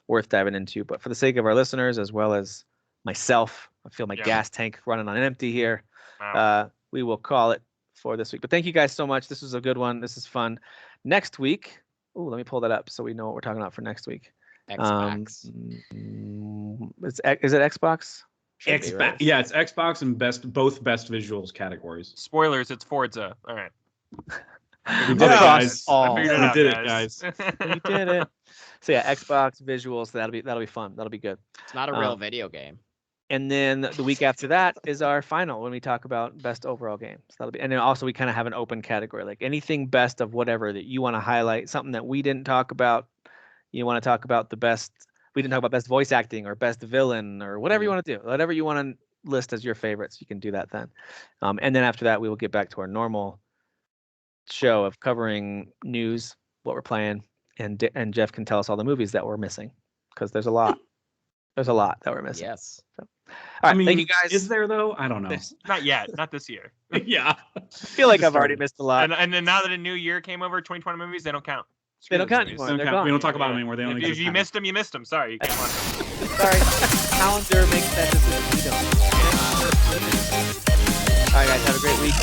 worth diving into, but for the sake of our listeners as well as myself, I feel my gas tank running on empty here. Wow. We will call it for this week. But thank you guys so much. This was a good one. This is fun. Next week, let me pull that up so we know what we're talking about for next week. Xbox. Is it Xbox? Xbox. Right? Yeah, it's Xbox and both best visuals categories. Spoilers, it's Forza. All right. We did it, guys. We did it, guys. We did it. So yeah, Xbox visuals. That'll be fun. That'll be good. It's not a real video game. And then the week after that is our final when we talk about best overall games. That'll be, and then also we kind of have an open category, like anything best of whatever that you want to highlight, something that we didn't talk about. You want to talk about the best. We didn't talk about best voice acting or best villain or whatever you want to do. Whatever you want to list as your favorites, you can do that then. And then after that, we will get back to our normal show of covering news, what we're playing, and Jeff can tell us all the movies that we're missing, because there's a lot. There's a lot that we're missing. Yes. So, all right, thank you guys. Is there though? I don't know. Not yet. Not this year. Yeah. I feel like I've already missed a lot. And then now that a new year came over, 2020 movies, they don't count. They don't count anymore. We don't talk about them anymore. They don't if you missed them, you missed them. Sorry, you can't watch them. Sorry. Calendar makes that decision. We don't. All right, guys. Have a great week.